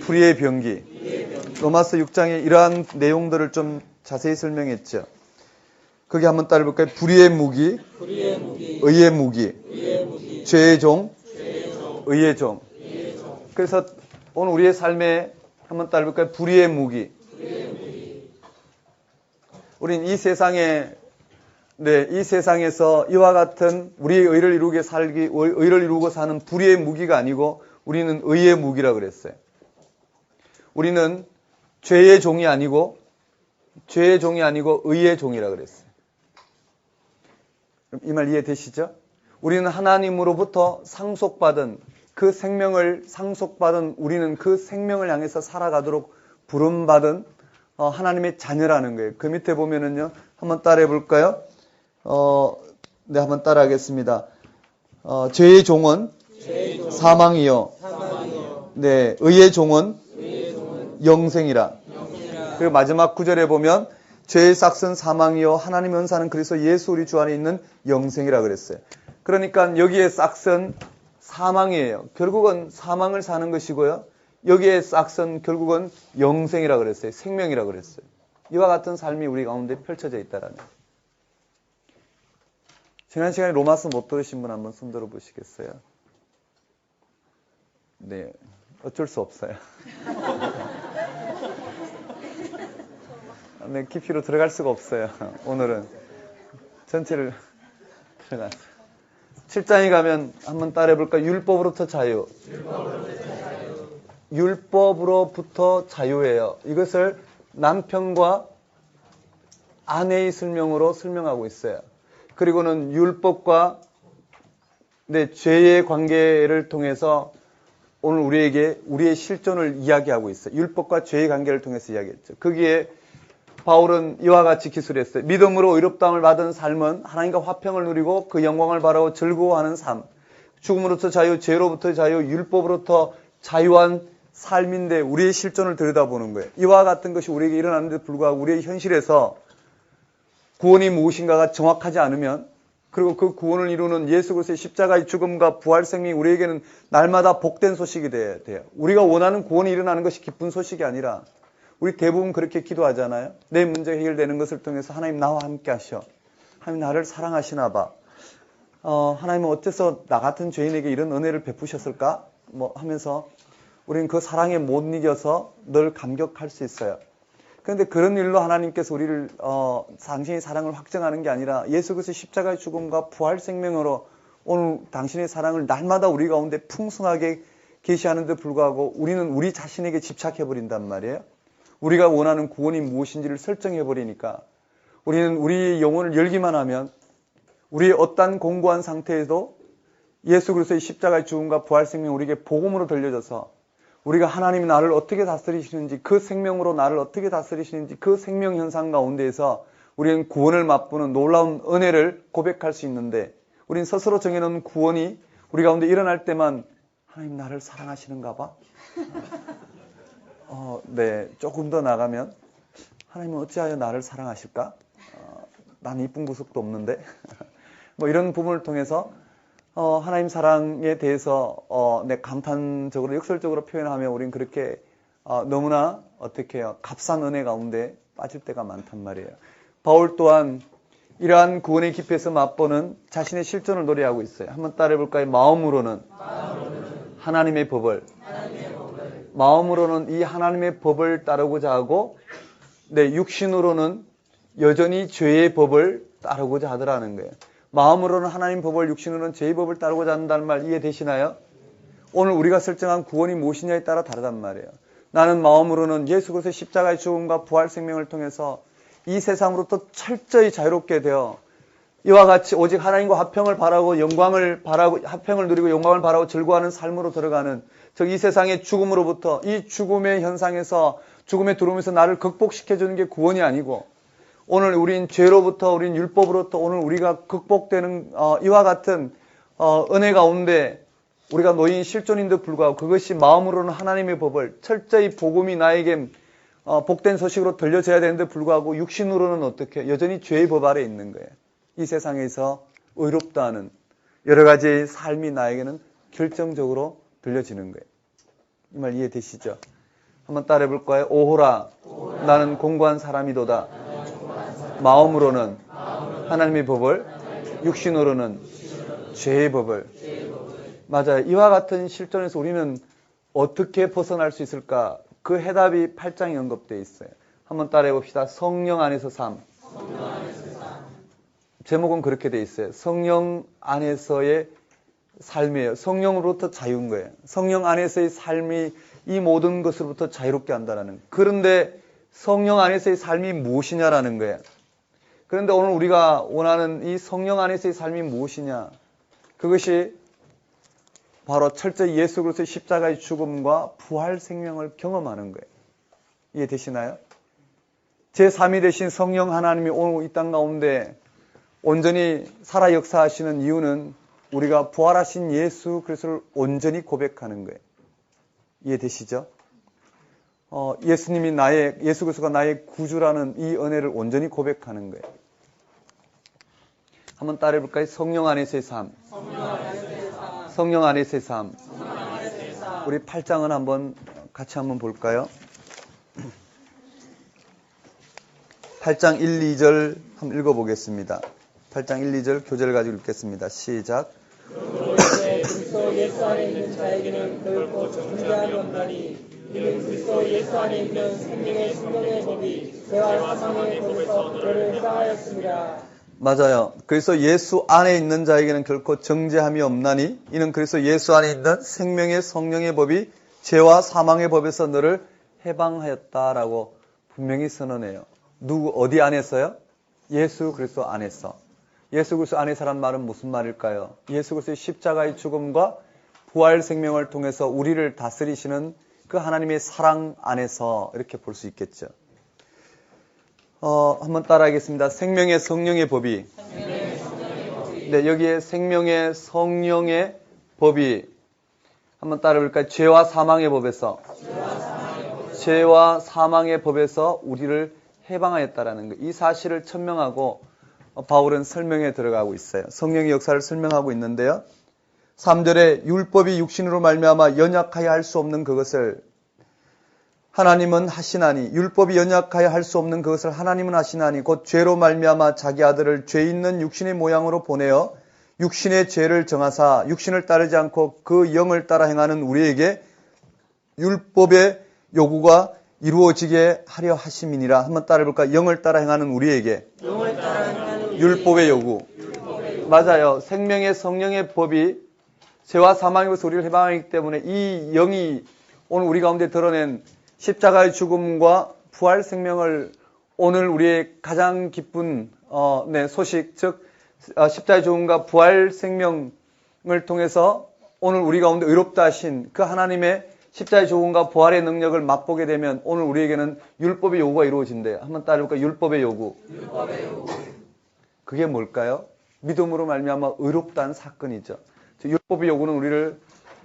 불의의 병기. 로마서 6장에 이러한 내용들을 좀 자세히 설명했죠. 거기 한번 따라해 볼까요? 불의의 무기, 의의 무기, 죄의 종, 의의 종. 그래서 오늘 우리의 삶에 한번 따라해 볼까요? 불의의 무기. 우린 이 세상에서 이와 같은 우리의 의를 이루고 사는 불의의 무기가 아니고 우리는 의의 무기라 그랬어요. 우리는 죄의 종이 아니고 의의 종이라 그랬어요. 이 말 이해되시죠? 우리는 하나님으로부터 상속받은 우리는 그 생명을 향해서 살아가도록 부름받은 하나님의 자녀라는 거예요. 그 밑에 보면은요, 한번 따라해 볼까요? 네, 한번 따라하겠습니다. 죄의 종은 사망이요. 네, 의의 종은 영생이라. 그리고 마지막 구절에 보면 죄의 삭은 사망이요 하나님의 은사는 그리스도 예수 우리 주 안에 있는 영생이라 그랬어요. 그러니까 여기에 삭은 사망이에요. 결국은 사망을 사는 것이고요. 여기에 삭은 결국은 영생이라 그랬어요. 생명이라 그랬어요. 이와 같은 삶이 우리 가운데 펼쳐져 있다라는. 지난 시간에 로마서 못 들으신 분 한번 손 들어 보시겠어요? 네, 어쩔 수 없어요. 네, 깊이로 들어갈 수가 없어요. 오늘은 전체를 들어갔어요. 7장에 가면 한번 따라해 볼까요? 율법으로부터 자유. 율법으로부터 자유예요. 이것을 남편과 아내의 설명으로 설명하고 있어요. 그리고는 율법과 죄의 관계를 통해서 오늘 우리에게 우리의 실존을 이야기하고 있어요. 율법과 죄의 관계를 통해서 이야기했죠. 거기에 바울은 이와 같이 기술했어요. 믿음으로 의롭다함을 받은 삶은 하나님과 화평을 누리고 그 영광을 바라고 즐거워하는 삶. 죽음으로부터 자유, 죄로부터 자유, 율법으로부터 자유한 삶인데 우리의 실존을 들여다보는 거예요. 이와 같은 것이 우리에게 일어나는데 불구하고 우리의 현실에서 구원이 무엇인가가 정확하지 않으면, 그리고 그 구원을 이루는 예수 그리스도의 십자가의 죽음과 부활 생명이 우리에게는 날마다 복된 소식이 돼야 돼요. 우리가 원하는 구원이 일어나는 것이 기쁜 소식이 아니라, 우리 대부분 그렇게 기도하잖아요. 내 문제가 해결되는 것을 통해서 하나님 나와 함께 하셔. 하나님 나를 사랑하시나 봐. 하나님은 어째서 나 같은 죄인에게 이런 은혜를 베푸셨을까? 하면서 우리는 그 사랑에 못 이겨서 늘 감격할 수 있어요. 그런데 그런 일로 하나님께서 우리를 당신의 사랑을 확증하는 게 아니라 예수 그리스도의 십자가의 죽음과 부활 생명으로 오늘 당신의 사랑을 날마다 우리 가운데 풍성하게 계시하는데 불구하고 우리는 우리 자신에게 집착해버린단 말이에요. 우리가 원하는 구원이 무엇인지를 설정해버리니까 우리는 우리의 영혼을 열기만 하면 우리의 어떠한 공고한 상태에도 예수 그리스도의 십자가의 죽음과 부활 생명이 우리에게 복음으로 들려져서 우리가 하나님이 나를 어떻게 다스리시는지, 그 생명으로 나를 어떻게 다스리시는지 그 생명 현상 가운데에서 우리는 구원을 맛보는 놀라운 은혜를 고백할 수 있는데, 우리는 스스로 정해놓은 구원이 우리 가운데 일어날 때만 하나님 나를 사랑하시는가 봐. 네, 조금 더 나가면 하나님은 어찌하여 나를 사랑하실까? 난 이쁜 구석도 없는데. 이런 부분을 통해서 하나님 사랑에 대해서 감탄적으로 역설적으로 표현하면 우리는 그렇게 너무나 어떻게 해요? 값싼 은혜 가운데 빠질 때가 많단 말이에요. 바울 또한 이러한 구원의 깊이에서 맛보는 자신의 실존을 노래하고 있어요. 한번 따라해 볼까요? 마음으로는 하나님의 법을 마음으로는 이 하나님의 법을 따르고자 하고 내 육신으로는 여전히 죄의 법을 따르고자 하더라는 거예요. 마음으로는 하나님 법을, 육신으로는 죄의 법을 따르고자 한다는 말 이해되시나요? 오늘 우리가 설정한 구원이 무엇이냐에 따라 다르단 말이에요. 나는 마음으로는 예수 그리스도의 십자가의 죽음과 부활 생명을 통해서 이 세상으로부터 철저히 자유롭게 되어 이와 같이 오직 하나님과 화평을 바라고 영광을 바라고 화평을 누리고 영광을 바라고 즐거워하는 삶으로 들어가는 즉 이 세상의 죽음으로부터 이 죽음의 현상에서 죽음에 들어오면서 나를 극복시켜주는 게 구원이 아니고 오늘 우린 죄로부터 우린 율법으로부터 오늘 우리가 극복되는 이와 같은 은혜 가운데 우리가 놓인 실존인도 불구하고 그것이 마음으로는 하나님의 법을 철저히 복음이 나에게 복된 소식으로 들려져야 되는데 불구하고 육신으로는 어떻게 여전히 죄의 법 아래 있는 거예요. 이 세상에서 의롭다 하는 여러 가지의 삶이 나에게는 결정적으로 들려지는 거예요. 이 말 이해되시죠? 한번 따라해 볼까요? 오호라 나는 공고한 사람이도다. 마음으로는 하나님의 법을 육신으로는 죄의 법을 맞아요. 이와 같은 실존에서 우리는 어떻게 벗어날 수 있을까? 그 해답이 8장에 언급되어 있어요. 한번 따라해 봅시다. 성령 안에서 삶. 제목은 그렇게 되어 있어요. 성령 안에서의 삶이에요. 성령으로부터 자유인 거예요. 성령 안에서의 삶이 이 모든 것으로부터 자유롭게 한다는. 그런데 성령 안에서의 삶이 무엇이냐라는 거예요. 그런데 오늘 우리가 원하는 이 성령 안에서의 삶이 무엇이냐? 그것이 바로 철저히 예수 그리스도의 십자가의 죽음과 부활 생명을 경험하는 거예요. 이해되시나요? 제3위 되신 성령 하나님이 오늘 이 땅 가운데 온전히 살아 역사하시는 이유는 우리가 부활하신 예수 그리스도를 온전히 고백하는 거예요. 이해되시죠? 예수님이 예수 그리스도가 나의 구주라는 이 은혜를 온전히 고백하는 거예요. 한번 따라해 볼까요? 성령 안에서의 삶. 성령 안에서의 삶. 우리 8장은 한번 같이 한번 볼까요? 8장 1, 2절 한번 읽어보겠습니다. 8장 1, 2절 교재를 가지고 읽겠습니다. 시작. 그러므로 이제 그리스도 예수 안에 있는 자에게는 결코 존재함이 없나니 이는 그리스도 예수 안에 있는 생명의 성령의 법이 죄와 사망의 법에서 그를 해방하였습니다. 맞아요. 그래서 예수 안에 있는 자에게는 결코 정죄함이 없나니 이는 그래서 예수 안에 있는 생명의 성령의 법이 죄와 사망의 법에서 너를 해방하였다라고 분명히 선언해요. 어디 안에서요? 예수 그리스도 안에서. 예수 그리스도 안에서란 말은 무슨 말일까요? 예수 그리스도의 십자가의 죽음과 부활 생명을 통해서 우리를 다스리시는 그 하나님의 사랑 안에서 이렇게 볼 수 있겠죠. 한번 따라하겠습니다. 생명의 성령의 법이. 네, 여기에 생명의 성령의 법이 한번 따라볼까요? 죄와 사망의 법에서. 죄와 사망의 법에서 우리를 해방하였다라는 것. 이 사실을 천명하고 바울은 설명에 들어가고 있어요. 성령의 역사를 설명하고 있는데요. 3절에 율법이 육신으로 말미암아 연약하여 할 수 없는 그것을 하나님은 하시나니 율법이 연약하여 할 수 없는 그것을 하나님은 하시나니 곧 죄로 말미암아 자기 아들을 죄 있는 육신의 모양으로 보내어 육신의 죄를 정하사 육신을 따르지 않고 그 영을 따라 행하는 우리에게 율법의 요구가 이루어지게 하려 하심이니라. 한번 따라해볼까? 영을 따라 행하는 우리에게 율법의 요구. 맞아요. 생명의 성령의 법이 죄와 사망의 것을 우리를 해방하기 때문에 이 영이 오늘 우리 가운데 드러낸 십자가의 죽음과 부활 생명을 오늘 우리의 가장 기쁜 소식, 즉 십자가의 죽음과 부활 생명을 통해서 오늘 우리 가운데 의롭다 하신 그 하나님의 십자가의 죽음과 부활의 능력을 맛보게 되면 오늘 우리에게는 율법의 요구가 이루어진대요. 한번 따라해볼까요? 율법의 요구. 그게 뭘까요? 믿음으로 말미암아 의롭다는 사건이죠. 율법의 요구는 우리를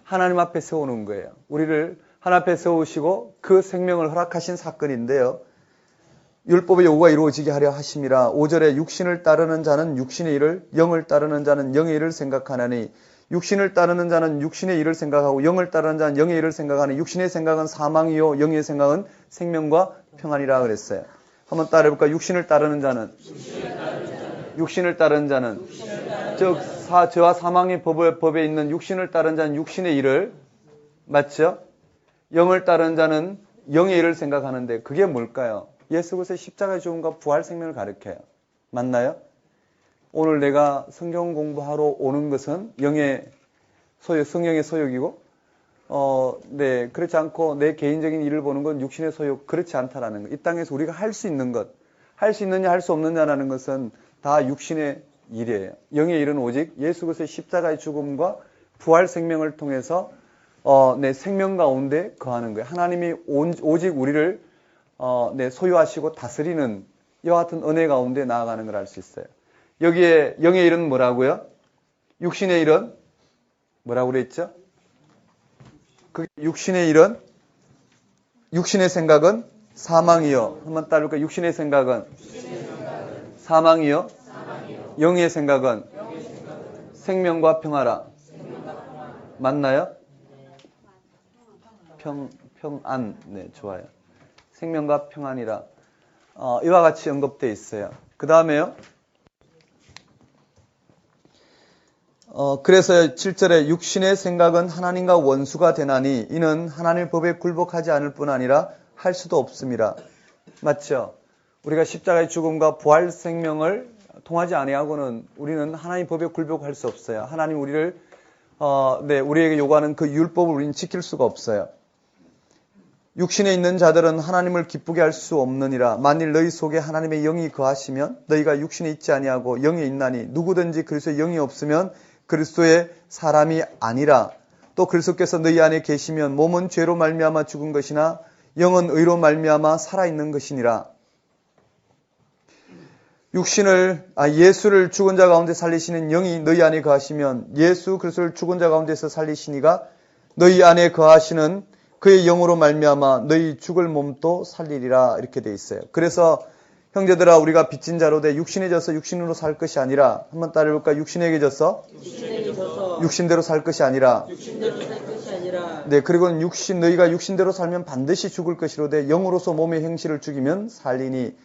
하나님 앞에 세우는 거예요. 우리를 하나님 앞에 세우시고 그 생명을 허락하신 사건인데요. 율법의 요구가 이루어지게 하려 하심이라. 5절에 육신을 따르는 자는 육신의 일을, 영을 따르는 자는 영의 일을 생각하나니 육신을 따르는 자는 육신의 일을 생각하고 영을 따르는 자는 영의 일을 생각하니 육신의 생각은 사망이요 영의 생각은 생명과 평안이라 그랬어요. 한번 따라해볼까? 육신을 따르는 자는 즉 죄와 사망의 법에 있는 육신을 따르는 자는 육신의 일을 맞죠? 영을 따르는 자는 영의 일을 생각하는데 그게 뭘까요? 예수 그리스도의 십자가의 죽음과 부활 생명을 가리켜요. 맞나요? 오늘 내가 성경 공부하러 오는 것은 영의 소욕, 성령의 소욕이고 네, 그렇지 않고 내 개인적인 일을 보는 건 육신의 소욕, 그렇지 않다라는 것. 이 땅에서 우리가 할 수 있는 것, 할 수 있느냐 할 수 없느냐라는 것은 다 육신의 일이에요. 영의 일은 오직 예수 그리스도의 십자가의 죽음과 부활 생명을 통해서 내 생명 가운데 거하는 거예요. 하나님이 오직 우리를 내 소유하시고 다스리는 이와 같은 은혜 가운데 나아가는 걸 알 수 있어요. 여기에 영의 일은 뭐라고요? 육신의 일은 뭐라고 그랬죠? 그 육신의 일은 육신의 생각은 사망이요. 한번 따를까? 육신의 생각은 사망이요. 영의 생각은 생명과 평화라. 맞나요? 평안. 네, 좋아요. 생명과 평안이라. 이와 같이 언급되어 있어요. 그 다음에요. 그래서 7절에 육신의 생각은 하나님과 원수가 되나니 이는 하나님의 법에 굴복하지 않을 뿐 아니라 할 수도 없습니다. 맞죠? 우리가 십자가의 죽음과 부활 생명을 통하지 아니하고는 우리는 하나님 법에 굴복할 수 없어요. 하나님 우리를 우리에게 요구하는 그 율법을 우리는 지킬 수가 없어요. 육신에 있는 자들은 하나님을 기쁘게 할 수 없느니라. 만일 너희 속에 하나님의 영이 거하시면 너희가 육신에 있지 아니하고 영에 있나니 누구든지 그리스도의 영이 없으면 그리스도의 사람이 아니라. 또 그리스도께서 너희 안에 계시면 몸은 죄로 말미암아 죽은 것이나 영은 의로 말미암아 살아있는 것이니라. 예수를 죽은 자 가운데 살리시는 영이 너희 안에 거하시면 예수 그리스도를 죽은 자 가운데서 살리시니가 너희 안에 거하시는 그의 영으로 말미암아 너희 죽을 몸도 살리리라. 이렇게 돼 있어요. 그래서 형제들아 우리가 빚진 자로 돼 육신에 져서 육신으로 살 것이 아니라 한번 따라해볼까? 육신에게 져서 육신대로 살 것이 아니라. 네, 그리고 너희가 육신대로 살면 반드시 죽을 것이로되 영으로서 몸의 행실을 죽이면 살리니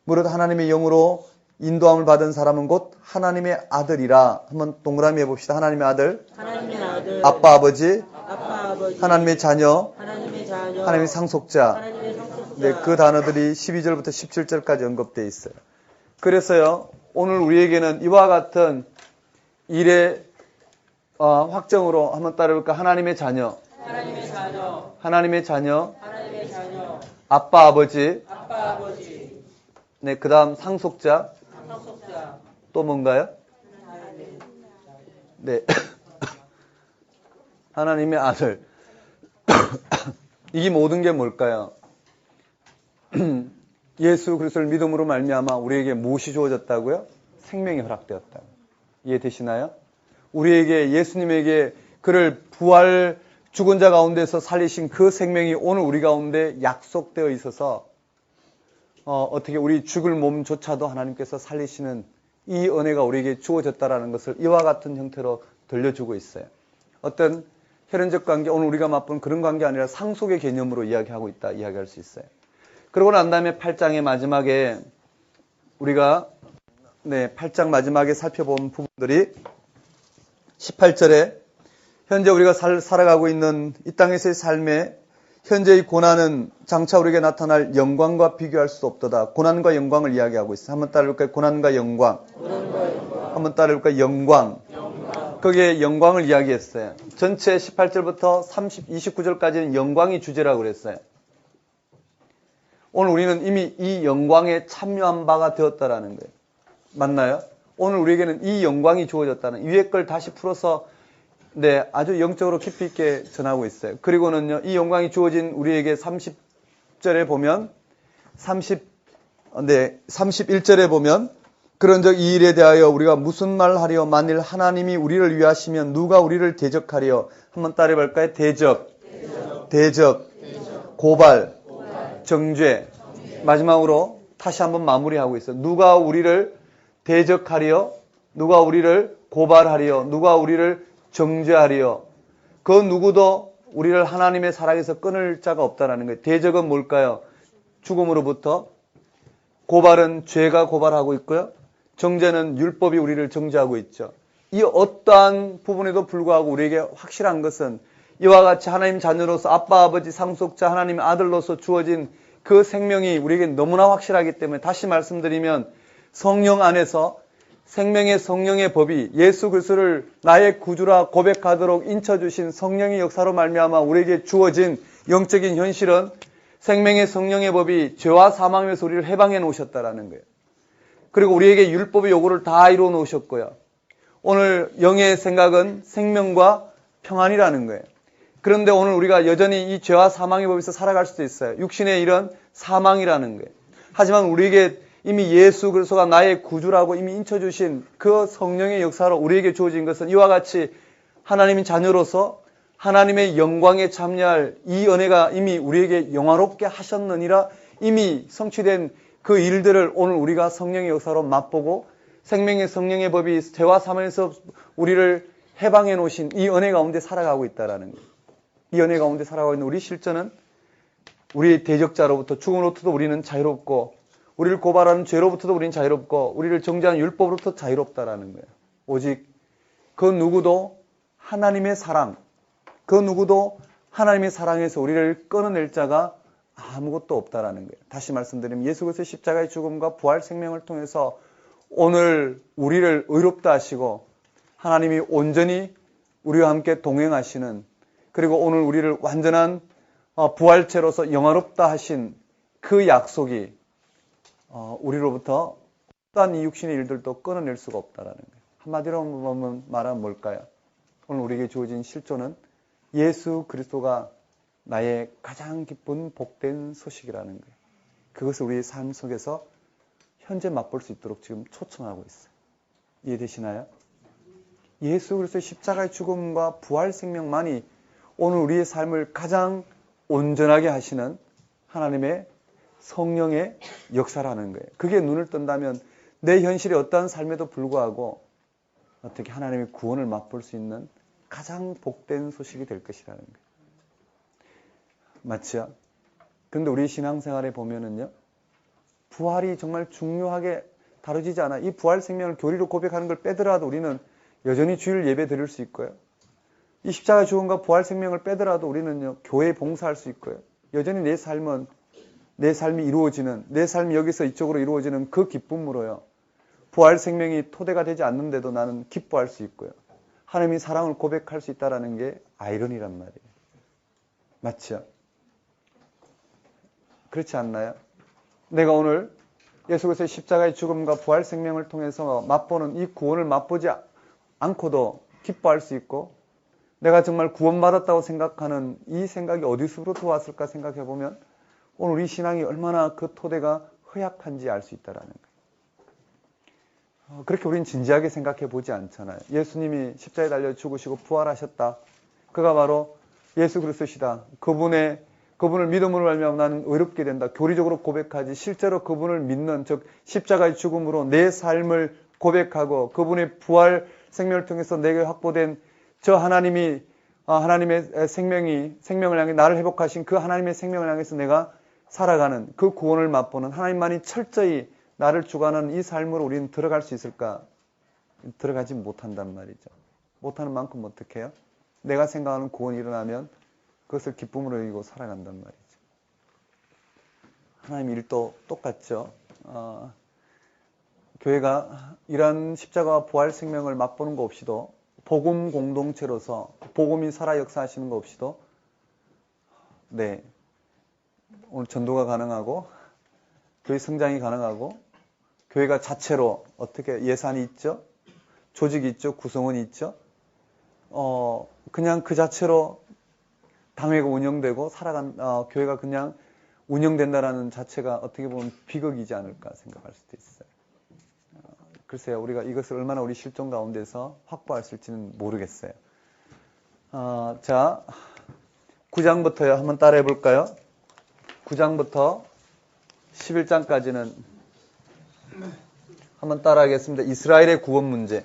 무릇 하나님의 영으로 인도함을 받은 사람은 곧 하나님의 아들이라. 한번 동그라미 해봅시다. 하나님의 아들, 아빠 아버지, 하나님의 자녀, 하나님의 상속자. 네, 그 단어들이 12절부터 17절까지 언급되어 있어요. 그래서요, 오늘 우리에게는 이와 같은 일의 확정으로 한번 따라볼까? 하나님의 자녀, 하나님의 자녀, 아빠 아버지, 네, 그 다음 상속자, 또 뭔가요? 네, 하나님의 아들. 이 모든 게 뭘까요? 예수 그리스도를 믿음으로 말미암아 우리에게 무엇이 주어졌다고요? 생명이 허락되었다. 이해되시나요? 우리에게 예수님에게 그를 부활 죽은 자 가운데서 살리신 그 생명이 오늘 우리 가운데 약속되어 있어서 어떻게 우리 죽을 몸조차도 하나님께서 살리시는 이 은혜가 우리에게 주어졌다라는 것을 이와 같은 형태로 들려주고 있어요. 어떤 혈연적 관계, 오늘 우리가 맛본 그런 관계 아니라 상속의 개념으로 이야기하고 있다, 이야기할 수 있어요. 그러고 난 다음에 8장의 마지막에 우리가 8장 마지막에 살펴본 부분들이 18절에 현재 우리가 살아가고 있는 이 땅에서의 삶에 현재의 고난은 장차 우리에게 나타날 영광과 비교할 수 없도다. 고난과 영광을 이야기하고 있어요. 한번 따라해볼까요? 고난과 영광. 한번 따라해볼까요? 영광. 거기에 영광을 이야기했어요. 전체 18절부터 29절까지는 영광이 주제라고 그랬어요. 오늘 우리는 이미 이 영광에 참여한 바가 되었다라는 거예요. 맞나요? 오늘 우리에게는 이 영광이 주어졌다는, 위의 걸 다시 풀어서 아주 영적으로 깊이 있게 전하고 있어요. 그리고는요, 이 영광이 주어진 우리에게 30절에 보면 31절에 보면 그런즉 이 일에 대하여 우리가 무슨 말 하리요? 만일 하나님이 우리를 위하시면 누가 우리를 대적하리요? 한번 따라해볼까요? 대적, 고발, 정죄. 마지막으로 다시 한번 마무리하고 있어요. 누가 우리를 대적하리요? 누가 우리를 고발하리요? 누가 우리를 정죄하리요? 그 누구도 우리를 하나님의 사랑에서 끊을 자가 없다라는 거예요. 대적은 뭘까요? 죽음으로부터. 고발은 죄가 고발하고 있고요. 정죄는 율법이 우리를 정죄하고 있죠. 이 어떠한 부분에도 불구하고 우리에게 확실한 것은 이와 같이 하나님 자녀로서 아빠, 아버지, 상속자, 하나님의 아들로서 주어진 그 생명이 우리에게 너무나 확실하기 때문에 다시 말씀드리면 성령 안에서 생명의 성령의 법이 예수 그리스도를 나의 구주라 고백하도록 인쳐주신 성령의 역사로 말미암아 우리에게 주어진 영적인 현실은 생명의 성령의 법이 죄와 사망에서 우리를 해방해 놓으셨다라는 거예요. 그리고 우리에게 율법의 요구를 다 이루어 놓으셨고요. 오늘 영의 생각은 생명과 평안이라는 거예요. 그런데 오늘 우리가 여전히 이 죄와 사망의 법에서 살아갈 수도 있어요. 육신의 일은 사망이라는 거예요. 하지만 우리에게 이미 예수 그리스도가 나의 구주라고 이미 인쳐주신 그 성령의 역사로 우리에게 주어진 것은 이와 같이 하나님의 자녀로서 하나님의 영광에 참여할 이 은혜가 이미 우리에게 영화롭게 하셨느니라 이미 성취된 그 일들을 오늘 우리가 성령의 역사로 맛보고 생명의 성령의 법이 죄와 사망에서 우리를 해방해 놓으신 이 은혜 가운데 살아가고 있다라는 거예요. 이 은혜 가운데 살아가고 있는 우리 실전은 우리의 대적자로부터 죽음으로부터도 우리는 자유롭고 우리를 고발하는 죄로부터도 우리는 자유롭고 우리를 정죄하는 율법으로부터 자유롭다라는 거예요. 오직 그 누구도 하나님의 사랑, 그 누구도 하나님의 사랑에서 우리를 끊어낼 자가 아무것도 없다라는 거예요. 다시 말씀드리면 예수 그리스도의 십자가의 죽음과 부활 생명을 통해서 오늘 우리를 의롭다 하시고 하나님이 온전히 우리와 함께 동행하시는 그리고 오늘 우리를 완전한 부활체로서 영화롭다 하신 그 약속이 우리로부터 어떠한 이 육신의 일들도 끊어낼 수가 없다라는 거예요. 한마디로 말하면 뭘까요? 오늘 우리에게 주어진 실존은 예수 그리스도가 나의 가장 기쁜 복된 소식이라는 거예요. 그것을 우리의 삶 속에서 현재 맛볼 수 있도록 지금 초청하고 있어요. 이해되시나요? 예수 그리스도의 십자가의 죽음과 부활 생명만이 오늘 우리의 삶을 가장 온전하게 하시는 하나님의 성령의 역사라는 거예요. 그게 눈을 뜬다면 내 현실의 어떠한 삶에도 불구하고 어떻게 하나님의 구원을 맛볼 수 있는 가장 복된 소식이 될 것이라는 거예요. 맞죠? 그런데 우리 신앙생활에 보면은요, 부활이 정말 중요하게 다뤄지지 않아. 이 부활 생명을 교리로 고백하는 걸 빼더라도 우리는 여전히 주일 예배 드릴 수 있고요. 이 십자가 죽음과 부활 생명을 빼더라도 우리는요, 교회에 봉사할 수 있고요. 여전히 내 삶이 이루어지는, 내 삶이 여기서 이쪽으로 이루어지는 그 기쁨으로요. 부활 생명이 토대가 되지 않는데도 나는 기뻐할 수 있고요. 하나님의 사랑을 고백할 수 있다는 게 아이러니란 말이에요. 맞죠? 그렇지 않나요? 내가 오늘 예수 그리스도의 십자가의 죽음과 부활 생명을 통해서 맛보는 이 구원을 맛보지 않고도 기뻐할 수 있고 내가 정말 구원받았다고 생각하는 이 생각이 어디서부터 왔을까 생각해 보면 오늘 우리 신앙이 얼마나 그 토대가 허약한지 알 수 있다는 거예요. 그렇게 우리는 진지하게 생각해 보지 않잖아요. 예수님이 십자가에 달려 죽으시고 부활하셨다. 그가 바로 예수 그리스도시다. 그분을 믿음으로 말미암아 나는 의롭게 된다. 교리적으로 고백하지 실제로 그분을 믿는 즉 십자가의 죽음으로 내 삶을 고백하고 그분의 부활 생명을 통해서 내게 확보된 저 하나님의 생명을 향해 나를 회복하신 그 하나님의 생명을 향해서 내가 살아가는 그 구원을 맛보는 하나님만이 철저히 나를 주관하는 이 삶으로 우리는 들어갈 수 있을까? 들어가지 못한단 말이죠. 못하는 만큼 어떻게 해요? 내가 생각하는 구원이 일어나면 그것을 기쁨으로 여기고 살아간단 말이죠. 하나님 일도 똑같죠. 교회가 이런 십자가와 부활 생명을 맛보는 것 없이도 복음 공동체로서 복음이 살아 역사하시는 것 없이도 오늘 전도가 가능하고 교회 성장이 가능하고 교회가 자체로 어떻게 예산이 있죠? 조직이 있죠? 구성원이 있죠? 그냥 그 자체로 당회가 운영되고 교회가 그냥 운영된다라는 자체가 어떻게 보면 비극이지 않을까 생각할 수도 있어요. 글쎄요, 우리가 이것을 얼마나 우리 실존 가운데서 확보할 수 있을지는 모르겠어요. 자, 9장부터요. 한번 따라해 볼까요? 9장부터 11장까지는 한번 따라하겠습니다. 이스라엘의 구원 문제.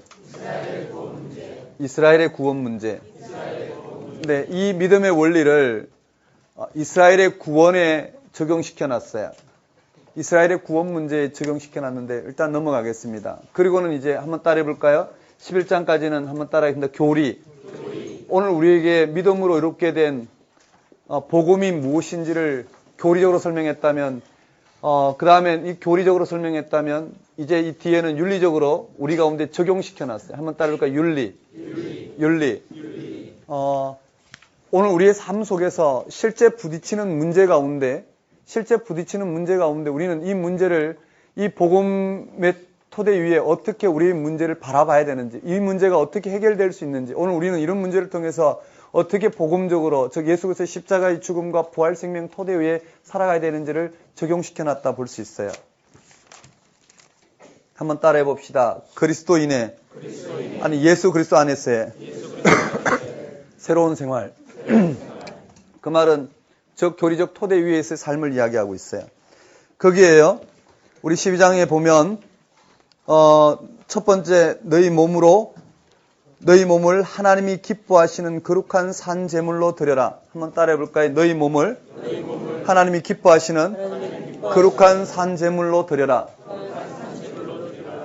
이스라엘의 구원 문제. 네, 이 믿음의 원리를 이스라엘의 구원에 적용시켜 놨어요. 이스라엘의 구원 문제에 적용시켜 놨는데 일단 넘어가겠습니다. 그리고는 이제 한번 따라해 볼까요? 11장까지는 한번 따라하겠습니다. 교리. 오늘 우리에게 믿음으로 의롭게 된 복음이 무엇인지를 교리적으로 설명했다면, 그 다음에 이 교리적으로 설명했다면, 이제 이 뒤에는 윤리적으로 우리 가운데 적용시켜놨어요. 한번 따라볼까요? 윤리. 오늘 우리의 삶 속에서 실제 부딪히는 문제 가운데 우리는 이 문제를 이 복음의 토대 위에 어떻게 우리의 문제를 바라봐야 되는지, 이 문제가 어떻게 해결될 수 있는지, 오늘 우리는 이런 문제를 통해서 어떻게 복음적으로, 즉 예수 그리스도의 십자가의 죽음과 부활 생명 토대 위에 살아가야 되는지를 적용시켜놨다 볼 수 있어요. 한번 따라해 봅시다. 예수 그리스도 안에서의 새로운 생활. 그 말은 즉 교리적 토대 위에서의 삶을 이야기하고 있어요. 거기에요. 우리 12장에 보면 첫 번째 너희 몸을 하나님이 기뻐하시는 거룩한 산 제물로 드려라. 한번 따라해 볼까요? 너희 몸을 하나님이 기뻐하시는 거룩한 산 제물로 드려라.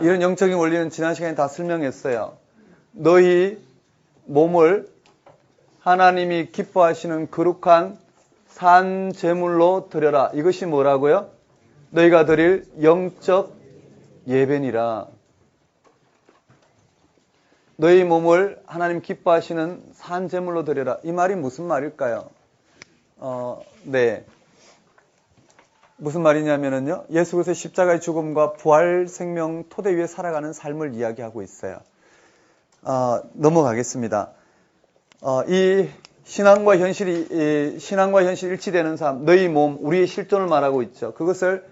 이런 영적인 원리는 지난 시간에 다 설명했어요. 너희 몸을 하나님이 기뻐하시는 거룩한 산 제물로 드려라. 이것이 뭐라고요? 너희가 드릴 영적 예배니라. 너희 몸을 하나님 기뻐하시는 산 제물로 드려라. 이 말이 무슨 말일까요? 무슨 말이냐면요. 예수 그리스도의 십자가의 죽음과 부활 생명 토대 위에 살아가는 삶을 이야기하고 있어요. 넘어가겠습니다. 이 신앙과 현실이 일치되는 삶, 너희 몸, 우리의 실존을 말하고 있죠. 그것을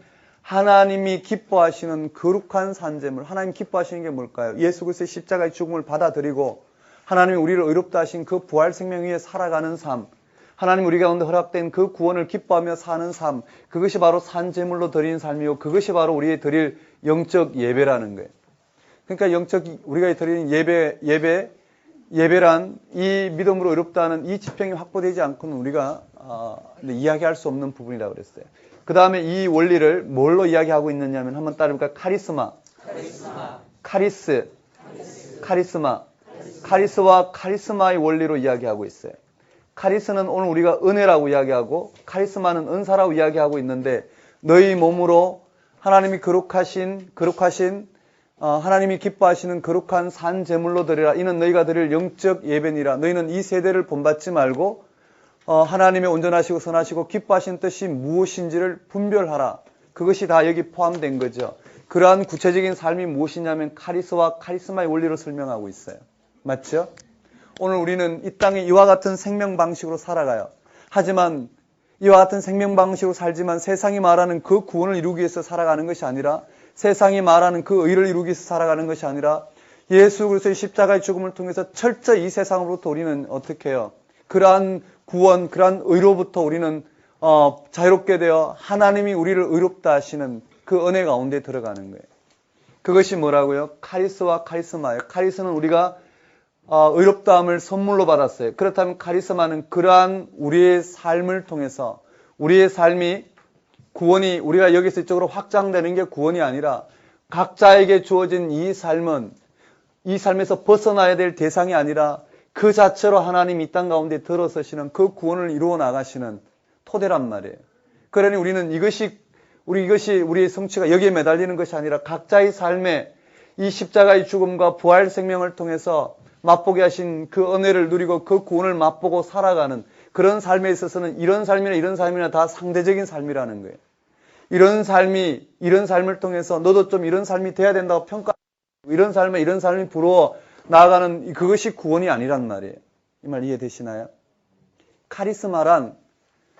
하나님이 기뻐하시는 거룩한 산제물, 하나님 기뻐하시는 게 뭘까요? 예수 그리스도의 십자가의 죽음을 받아들이고 하나님이 우리를 의롭다 하신 그 부활 생명 위에 살아가는 삶, 하나님 우리 가운데 허락된 그 구원을 기뻐하며 사는 삶, 그것이 바로 산제물로 드리는 삶이요, 그것이 바로 우리의 드릴 영적 예배라는 거예요. 그러니까 우리가 드리는 예배란 이 믿음으로 의롭다는 이 지평이 확보되지 않고는 우리가 이야기할 수 없는 부분이라고 그랬어요. 그 다음에 이 원리를 뭘로 이야기하고 있느냐면 한번 따라해볼까요? 카리스와 카리스마의 원리로 이야기하고 있어요. 카리스는 오늘 우리가 은혜라고 이야기하고 카리스마는 은사라고 이야기하고 있는데, 너희 몸으로 하나님이 거룩하신 하나님이 기뻐하시는 거룩한 산 제물로 드리라. 이는 너희가 드릴 영적 예배니라. 너희는 이 세대를 본받지 말고 하나님의 온전하시고 선하시고 기뻐하시는 뜻이 무엇인지를 분별하라. 그것이 다 여기 포함된 거죠. 그러한 구체적인 삶이 무엇이냐면 카리스와 카리스마의 원리로 설명하고 있어요. 맞죠? 오늘 우리는 이 땅에 이와 같은 생명 방식으로 살아가요. 하지만 이와 같은 생명 방식으로 살지만 세상이 말하는 그 구원을 이루기 위해서 살아가는 것이 아니라, 세상이 말하는 그 의를 이루기 위해서 살아가는 것이 아니라, 예수 그리스도의 십자가의 죽음을 통해서 철저히 이 세상으로부터 우리는 어떻게 해요? 그러한 구원, 그러한 의로부터 우리는 자유롭게 되어 하나님이 우리를 의롭다 하시는 그 은혜 가운데 들어가는 거예요. 그것이 뭐라고요? 카리스와 카리스마예요. 카리스는 우리가 의롭다함을 선물로 받았어요. 그렇다면 카리스마는 그러한 우리의 삶을 통해서 우리의 삶이 구원이 우리가 여기서 이쪽으로 확장되는 게 구원이 아니라, 각자에게 주어진 이 삶은 이 삶에서 벗어나야 될 대상이 아니라 그 자체로 하나님 이 땅 가운데 들어서시는 그 구원을 이루어 나가시는 토대란 말이에요. 그러니 우리는 이것이 우리의 성취가 여기에 매달리는 것이 아니라 각자의 삶에 이 십자가의 죽음과 부활 생명을 통해서 맛보게 하신 그 은혜를 누리고 그 구원을 맛보고 살아가는 그런 삶에 있어서는 이런 삶이나 다 상대적인 삶이라는 거예요. 이런 삶을 통해서 너도 좀 이런 삶이 돼야 된다고 평가하고, 이런 삶이 부러워 나아가는 그것이 구원이 아니란 말이에요. 이 말 이해되시나요? 카리스마란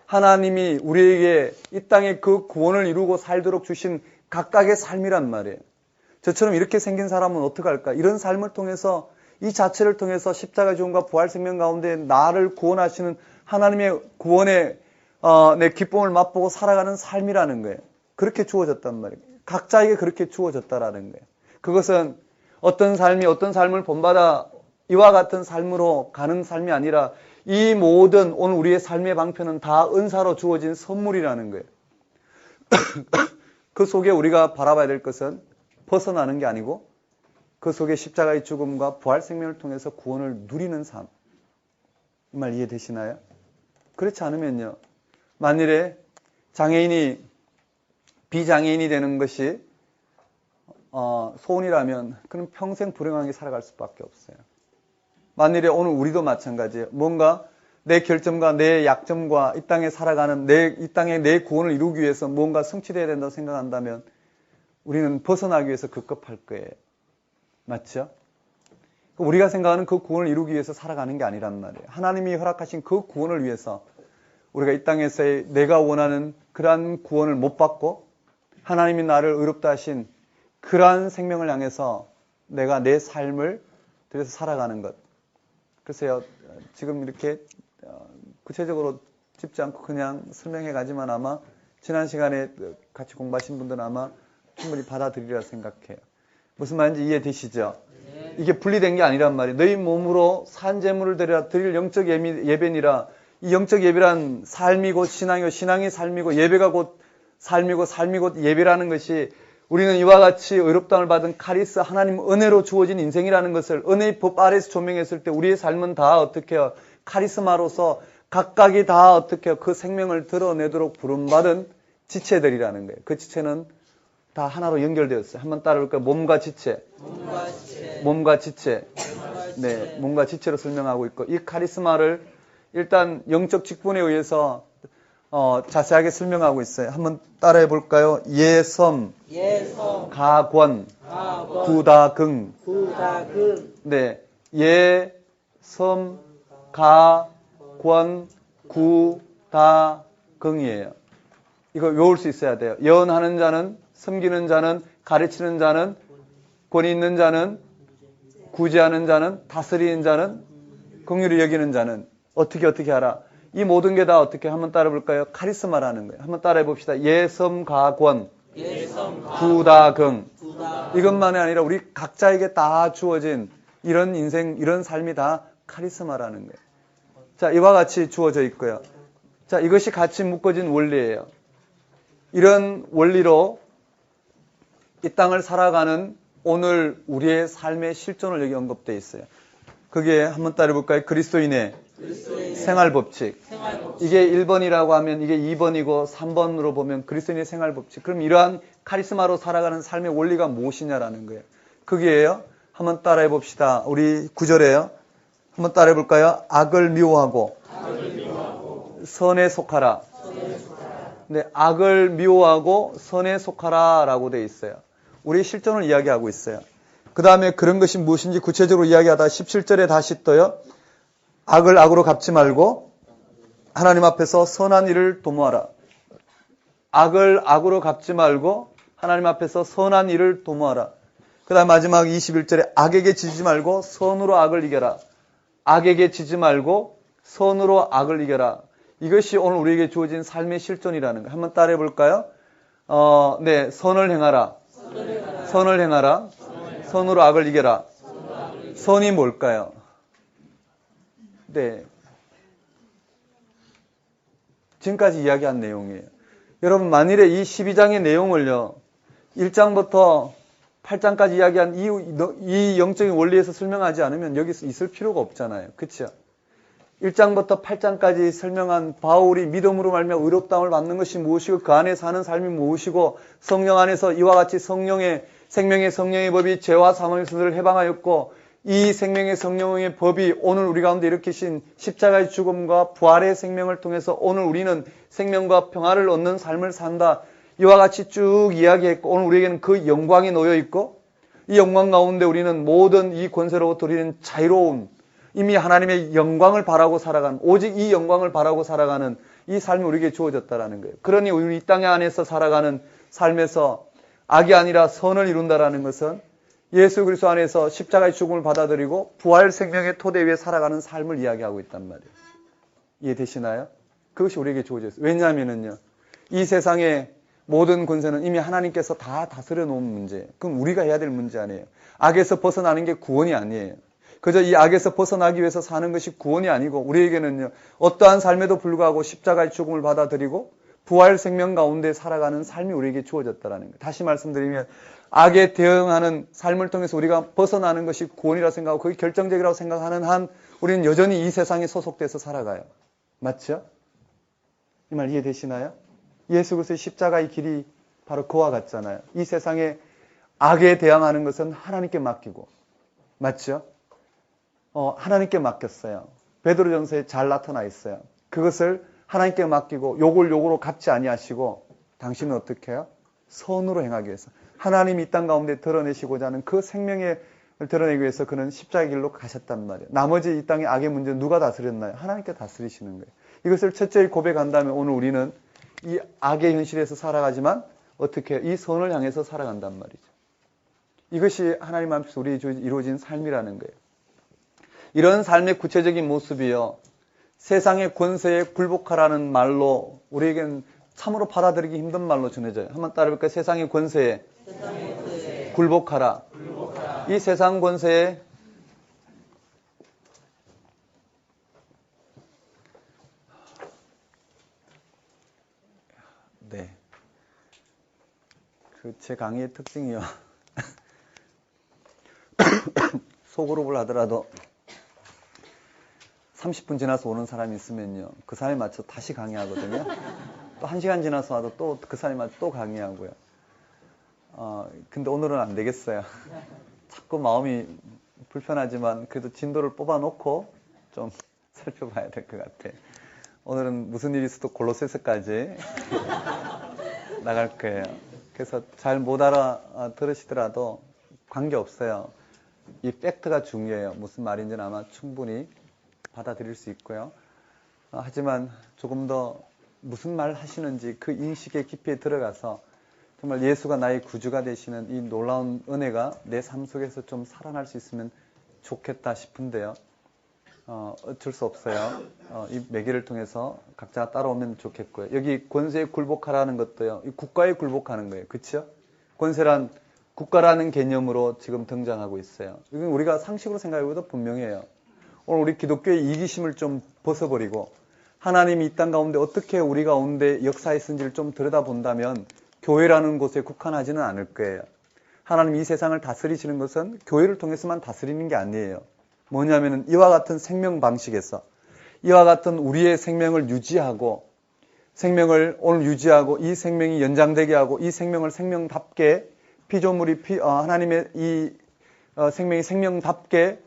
하나님이 우리에게 이 땅에 그 구원을 이루고 살도록 주신 각각의 삶이란 말이에요. 저처럼 이렇게 생긴 사람은 어떡할까? 이런 삶을 통해서, 이 자체를 통해서 십자가 죽음과 부활 생명 가운데 나를 구원하시는 하나님의 구원의 내 기쁨을 맛보고 살아가는 삶이라는 거예요. 그렇게 주어졌단 말이에요. 각자에게 그렇게 주어졌다라는 거예요. 그것은 어떤 삶을 본받아 이와 같은 삶으로 가는 삶이 아니라, 이 모든 오늘 우리의 삶의 방편은 다 은사로 주어진 선물이라는 거예요. 그 속에 우리가 바라봐야 될 것은 벗어나는 게 아니고, 그 속에 십자가의 죽음과 부활 생명을 통해서 구원을 누리는 삶. 이 말 이해되시나요? 그렇지 않으면요. 만일에 장애인이 비장애인이 되는 것이 소원이라면 그럼 평생 불행하게 살아갈 수밖에 없어요. 만일에 오늘 우리도 마찬가지예요. 뭔가 내 결점과 내 약점과 이 땅에 살아가는 이 땅에 내 구원을 이루기 위해서 뭔가 성취되어야 된다고 생각한다면 우리는 벗어나기 위해서 급급할 거예요. 맞죠? 우리가 생각하는 그 구원을 이루기 위해서 살아가는 게 아니란 말이에요. 하나님이 허락하신 그 구원을 위해서 우리가 이 땅에서의 내가 원하는 그러한 구원을 못 받고 하나님이 나를 의롭다 하신 그러한 생명을 향해서 내가 내 삶을 들여서 살아가는 것. 글쎄요, 지금 이렇게 구체적으로 짚지 않고 그냥 설명해 가지만 아마 지난 시간에 같이 공부하신 분들은 아마 충분히 받아들이리라 생각해요. 무슨 말인지 이해되시죠? 이게 분리된 게 아니란 말이에요. 너희 몸으로 산제물을 드릴 영적 예배니라. 이 영적 예배란 삶이 곧 신앙이고 신앙이 삶이고 예배가 곧 삶이고 삶이 곧 예배라는 것이 우리는 이와 같이 의롭다함을 받은 카리스 하나님 은혜로 주어진 인생이라는 것을 은혜의 법 아래에서 조명했을 때 우리의 삶은 다 어떻게 해요? 카리스마로서 각각이 다 어떻게 해요? 그 생명을 드러내도록 부름받은 지체들이라는 거예요. 그 지체는 다 하나로 연결되었어요. 한번 따라볼까요? 몸과 지체. 몸과 지체. 네, 몸과 지체로 설명하고 있고 이 카리스마를 일단 영적 직분에 의해서 자세하게 설명하고 있어요. 한번 따라해 볼까요? 예섬, 가권, 구다긍. 네, 예섬, 가권, 구다긍이에요. 이거 외울 수 있어야 돼요. 예언하는 자는, 섬기는 자는, 가르치는 자는, 권위 있는 자는, 구제하는 자는, 다스리는 자는, 긍휼히 여기는 자는 어떻게 하라? 이 모든 게 다 어떻게 한번 따라 볼까요? 카리스마라는 거예요. 한번 따라해 봅시다. 예섬가권, 구다긍. 이것만이 아니라 우리 각자에게 다 주어진 이런 인생, 이런 삶이 다 카리스마라는 거예요. 자, 이와 같이 주어져 있고요. 자, 이것이 같이 묶어진 원리예요. 이런 원리로 이 땅을 살아가는 오늘 우리의 삶의 실존을 여기 언급되어 있어요. 그게 한번 따라 볼까요? 그리스도인의 생활법칙. 이게 1번이라고 하면 이게 2번이고 3번으로 보면 그리스도인의 생활법칙. 그럼 이러한 카리스마로 살아가는 삶의 원리가 무엇이냐라는 거예요. 그게예요. 한번 따라해 봅시다. 우리 9절에요. 한번 따라해 볼까요? 악을 미워하고 선에 속하라. 네, 악을 미워하고 선에 속하라 라고 되어 있어요. 우리 실존을 이야기하고 있어요. 그 다음에 그런 것이 무엇인지 구체적으로 이야기하다 17절에 다시 떠요. 악을 악으로 갚지 말고 하나님 앞에서 선한 일을 도모하라. 악을 악으로 갚지 말고 하나님 앞에서 선한 일을 도모하라. 그 다음 마지막 21절에 악에게 지지 말고 선으로 악을 이겨라. 악에게 지지 말고 선으로 악을 이겨라. 이것이 오늘 우리에게 주어진 삶의 실존이라는 거예요. 한번 따라해 볼까요? 네, 선을 행하라. 선을 행하라. 선으로 악을 이겨라. 선이 뭘까요? 네. 지금까지 이야기한 내용이에요. 여러분, 만일에 이 12장의 내용을요, 1장부터 8장까지 이야기한 이 영적인 원리에서 설명하지 않으면 여기서 있을 필요가 없잖아요. 그렇죠? 1장부터 8장까지 설명한 바울이 믿음으로 말미암아 의롭다함을 받는 것이 무엇이고 그 안에 사는 삶이 무엇이고 성령 안에서 이와 같이 생명의 성령의 법이 죄와 사망의 순서를 해방하였고 이 생명의 성령의 법이 오늘 우리 가운데 일으키신 십자가의 죽음과 부활의 생명을 통해서 오늘 우리는 생명과 평화를 얻는 삶을 산다. 이와 같이 쭉 이야기했고 오늘 우리에게는 그 영광이 놓여 있고 이 영광 가운데 우리는 모든 이 권세로부터 우리는 자유로운 이미 하나님의 영광을 바라고 살아가는 오직 이 영광을 바라고 살아가는 이 삶이 우리에게 주어졌다라는 거예요. 그러니 우리 이 땅 안에서 살아가는 삶에서 악이 아니라 선을 이룬다라는 것은 예수 그리스도 안에서 십자가의 죽음을 받아들이고 부활 생명의 토대 위에 살아가는 삶을 이야기하고 있단 말이에요. 이해되시나요? 그것이 우리에게 주어졌어요. 왜냐하면요, 이 세상의 모든 권세는 이미 하나님께서 다 다스려 놓은 문제예요. 그럼 우리가 해야 될 문제 아니에요. 악에서 벗어나는 게 구원이 아니에요. 그저 이 악에서 벗어나기 위해서 사는 것이 구원이 아니고 우리에게는요, 어떠한 삶에도 불구하고 십자가의 죽음을 받아들이고 부활 생명 가운데 살아가는 삶이 우리에게 주어졌다는 거예요. 다시 말씀드리면 악에 대응하는 삶을 통해서 우리가 벗어나는 것이 구원이라고 생각하고 그게 결정적이라고 생각하는 한 우리는 여전히 이 세상에 소속돼서 살아가요. 맞죠? 이 말 이해되시나요? 예수 그리스도의 십자가의 길이 바로 그와 같잖아요. 이 세상에 악에 대항하는 것은 하나님께 맡기고, 맞죠? 하나님께 맡겼어요. 베드로전서에 잘 나타나 있어요. 그것을 하나님께 맡기고 욕을 욕으로 갚지 아니하시고 당신은 어떻게 해요? 선으로 행하기 위해서 하나님이 이 땅 가운데 드러내시고자 하는 그 생명을 드러내기 위해서 그는 십자가의 길로 가셨단 말이에요. 나머지 이 땅의 악의 문제는 누가 다스렸나요? 하나님께 다스리시는 거예요. 이것을 철저히 고백한다면 오늘 우리는 이 악의 현실에서 살아가지만 어떻게 해요? 이 선을 향해서 살아간단 말이죠. 이것이 하나님 마음속에서 우리 이루어진 삶이라는 거예요. 이런 삶의 구체적인 모습이요. 세상의 권세에 굴복하라는 말로 우리에겐 참으로 받아들이기 힘든 말로 전해져요. 한번 따라해볼까요? 세상의 권세에 굴복하라. 이 세상 권세에 네. 제 강의의 특징이요. 소그룹을 하더라도 30분 지나서 오는 사람이 있으면요. 그 사람에 맞춰 다시 강의하거든요. 또 1시간 지나서 와도 또 그 사람에 맞춰 또 강의하고요. 근데 오늘은 안 되겠어요. 자꾸 마음이 불편하지만 그래도 진도를 뽑아놓고 좀 살펴봐야 될 것 같아요. 오늘은 무슨 일이 있어도 골로새서까지 나갈 거예요. 그래서 잘 못 알아들으시더라도 관계없어요. 이 팩트가 중요해요. 무슨 말인지는 아마 충분히 받아들일 수 있고요. 하지만 조금 더 무슨 말 하시는지 그 인식의 깊이에 들어가서 정말 예수가 나의 구주가 되시는 이 놀라운 은혜가 내 삶 속에서 좀 살아날 수 있으면 좋겠다 싶은데요. 어쩔 수 없어요. 이 매개를 통해서 각자가 따라오면 좋겠고요. 여기 권세에 굴복하라는 것도요. 이 국가에 굴복하는 거예요. 그렇죠? 권세란 국가라는 개념으로 지금 등장하고 있어요. 이건 우리가 상식으로 생각해도 분명해요. 오늘 우리 기독교의 이기심을 좀 벗어버리고 하나님이 이 땅 가운데 어떻게 우리 가운데 역사했는지를 좀 들여다본다면 교회라는 곳에 국한하지는 않을 거예요. 하나님 이 세상을 다스리시는 것은 교회를 통해서만 다스리는 게 아니에요. 뭐냐면은 이와 같은 생명 방식에서 이와 같은 우리의 생명을 유지하고 생명을 오늘 유지하고 이 생명이 연장되게 하고 이 생명을 생명답게 피조물이 하나님의 이 생명이 생명답게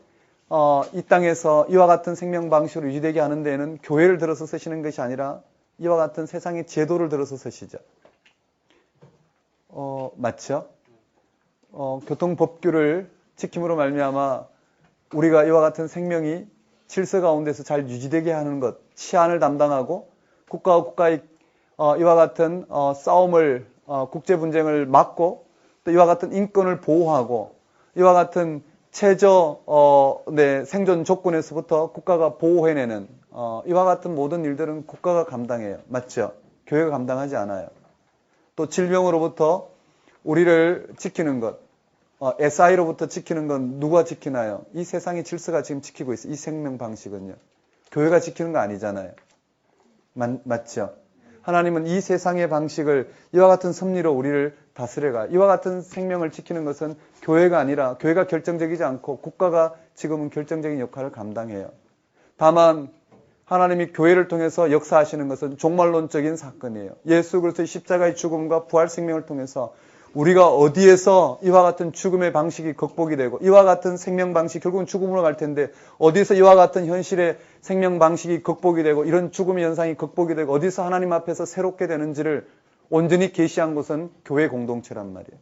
이 땅에서 이와 같은 생명 방식으로 유지되게 하는 데에는 교회를 들어서 쓰시는 것이 아니라 이와 같은 세상의 제도를 들어서 쓰시죠. 맞죠? 교통법규를 지킴으로 말미암아 우리가 이와 같은 생명이 질서 가운데서 잘 유지되게 하는 것, 치안을 담당하고 국가와 국가의 이와 같은 싸움을 국제 분쟁을 막고 또 이와 같은 인권을 보호하고 이와 같은 최저 생존 조건에서부터 국가가 보호해내는 이와 같은 모든 일들은 국가가 감당해요. 맞죠? 교회가 감당하지 않아요. 또 질병으로부터 우리를 지키는 것, SI로부터 지키는 건 누가 지키나요? 이 세상의 질서가 지금 지키고 있어요. 이 생명 방식은요. 교회가 지키는 거 아니잖아요. 맞죠? 하나님은 이 세상의 방식을 이와 같은 섭리로 우리를 다스려가 이와 같은 생명을 지키는 것은 교회가 아니라 교회가 결정적이지 않고 국가가 지금은 결정적인 역할을 감당해요. 다만 하나님이 교회를 통해서 역사하시는 것은 종말론적인 사건이에요. 예수 그리스도의 십자가의 죽음과 부활 생명을 통해서 우리가 어디에서 이와 같은 죽음의 방식이 극복이 되고 이와 같은 생명 방식 결국은 죽음으로 갈 텐데 어디서 이와 같은 현실의 생명 방식이 극복이 되고 이런 죽음의 현상이 극복이 되고 어디서 하나님 앞에서 새롭게 되는지를 온전히 계시한 것은 교회 공동체란 말이에요.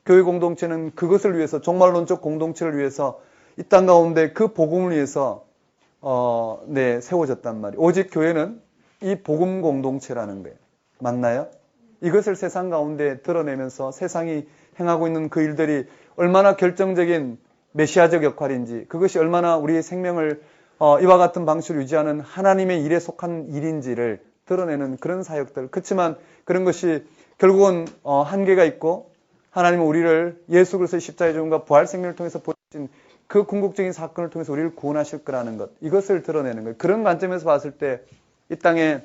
교회 공동체는 그것을 위해서 종말론적 공동체를 위해서 이 땅 가운데 그 복음을 위해서 세워졌단 말이에요. 오직 교회는 이 복음 공동체라는 거예요. 맞나요? 이것을 세상 가운데 드러내면서 세상이 행하고 있는 그 일들이 얼마나 결정적인 메시아적 역할인지 그것이 얼마나 우리의 생명을 이와 같은 방식으로 유지하는 하나님의 일에 속한 일인지를 드러내는 그런 사역들. 그렇지만 그런 것이 결국은 한계가 있고 하나님은 우리를 예수 그리스도의 십자가의 죽음과 부활 생명을 통해서 보여주신 그 궁극적인 사건을 통해서 우리를 구원하실 거라는 것. 이것을 드러내는 거예요. 그런 관점에서 봤을 때 이 땅에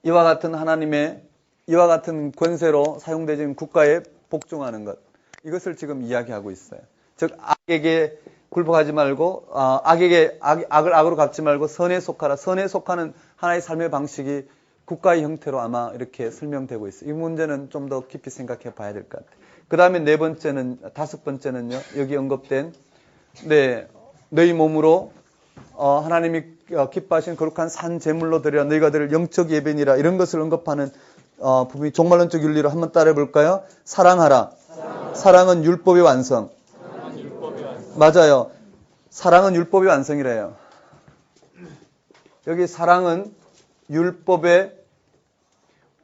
이와 같은 하나님의 이와 같은 권세로 사용되는 국가에 복종하는 것. 이것을 지금 이야기하고 있어요. 즉 악에게 굴복하지 말고 악을 악으로 갚지 말고 선에 속하라. 선에 속하는 하나의 삶의 방식이 국가의 형태로 아마 이렇게 설명되고 있어요. 이 문제는 좀 더 깊이 생각해 봐야 될 것 같아요. 그 다음에 다섯 번째는요. 여기 언급된 너희 몸으로 하나님이 기뻐하신 거룩한 산 제물로 드려 너희가 드릴 영적 예배니라 이런 것을 언급하는 부분이 종말론적 윤리로 한번 따라해 볼까요? 사랑하라. 사랑은 율법의 완성. 맞아요. 사랑은 율법의 완성이래요. 여기 사랑은 율법의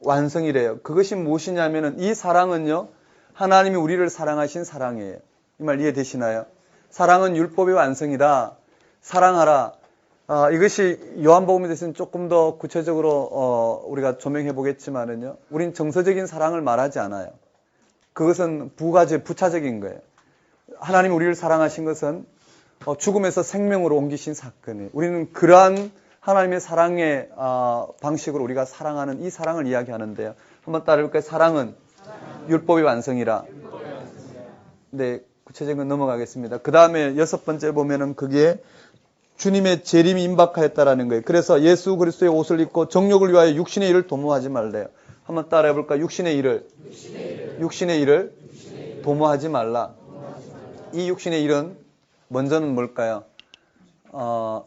완성이래요. 그것이 무엇이냐면은 이 사랑은요. 하나님이 우리를 사랑하신 사랑이에요. 이 말 이해되시나요? 사랑은 율법의 완성이다. 사랑하라. 이것이 요한복음에 대해서는 조금 더 구체적으로 우리가 조명해 보겠지만은요. 우린 정서적인 사랑을 말하지 않아요. 그것은 부차적인 거예요. 하나님이 우리를 사랑하신 것은 죽음에서 생명으로 옮기신 사건이에요. 우리는 그러한 하나님의 사랑의 방식으로 우리가 사랑하는 이 사랑을 이야기하는데요. 한번 따라해볼까요? 사랑은 율법의 완성이라. 네, 구체적인 건 넘어가겠습니다. 그 다음에 여섯 번째 보면은 그게 주님의 재림이 임박하였다라는 거예요. 그래서 예수 그리스도의 옷을 입고 정욕을 위하여 육신의 일을 도모하지 말래요. 한번 따라해볼까요? 육신의 일을 도모하지 말라. 이 육신의 일은 먼저는 뭘까요?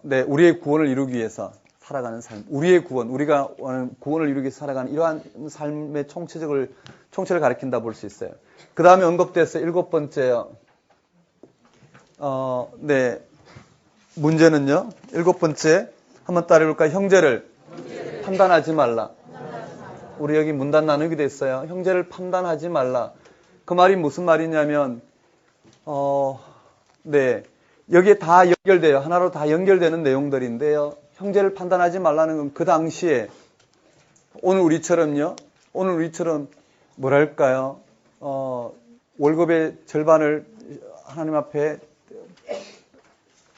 우리의 구원을 이루기 위해서 살아가는 삶. 우리의 구원, 우리가 원하는 구원을 이루기 위해서 살아가는 이러한 삶의 총체를 가리킨다 볼 수 있어요. 그 다음에 언급돼서 일곱 번째요. 문제는요. 일곱 번째. 한번 따라해볼까요? 형제를 판단하지 말라. 우리 여기 문단 나누게 됐어요. 형제를 판단하지 말라. 그 말이 무슨 말이냐면, 여기에 다 연결돼요. 하나로 다 연결되는 내용들인데요. 형제를 판단하지 말라는 건 그 당시에 오늘 우리처럼 뭐랄까요? 월급의 절반을 하나님 앞에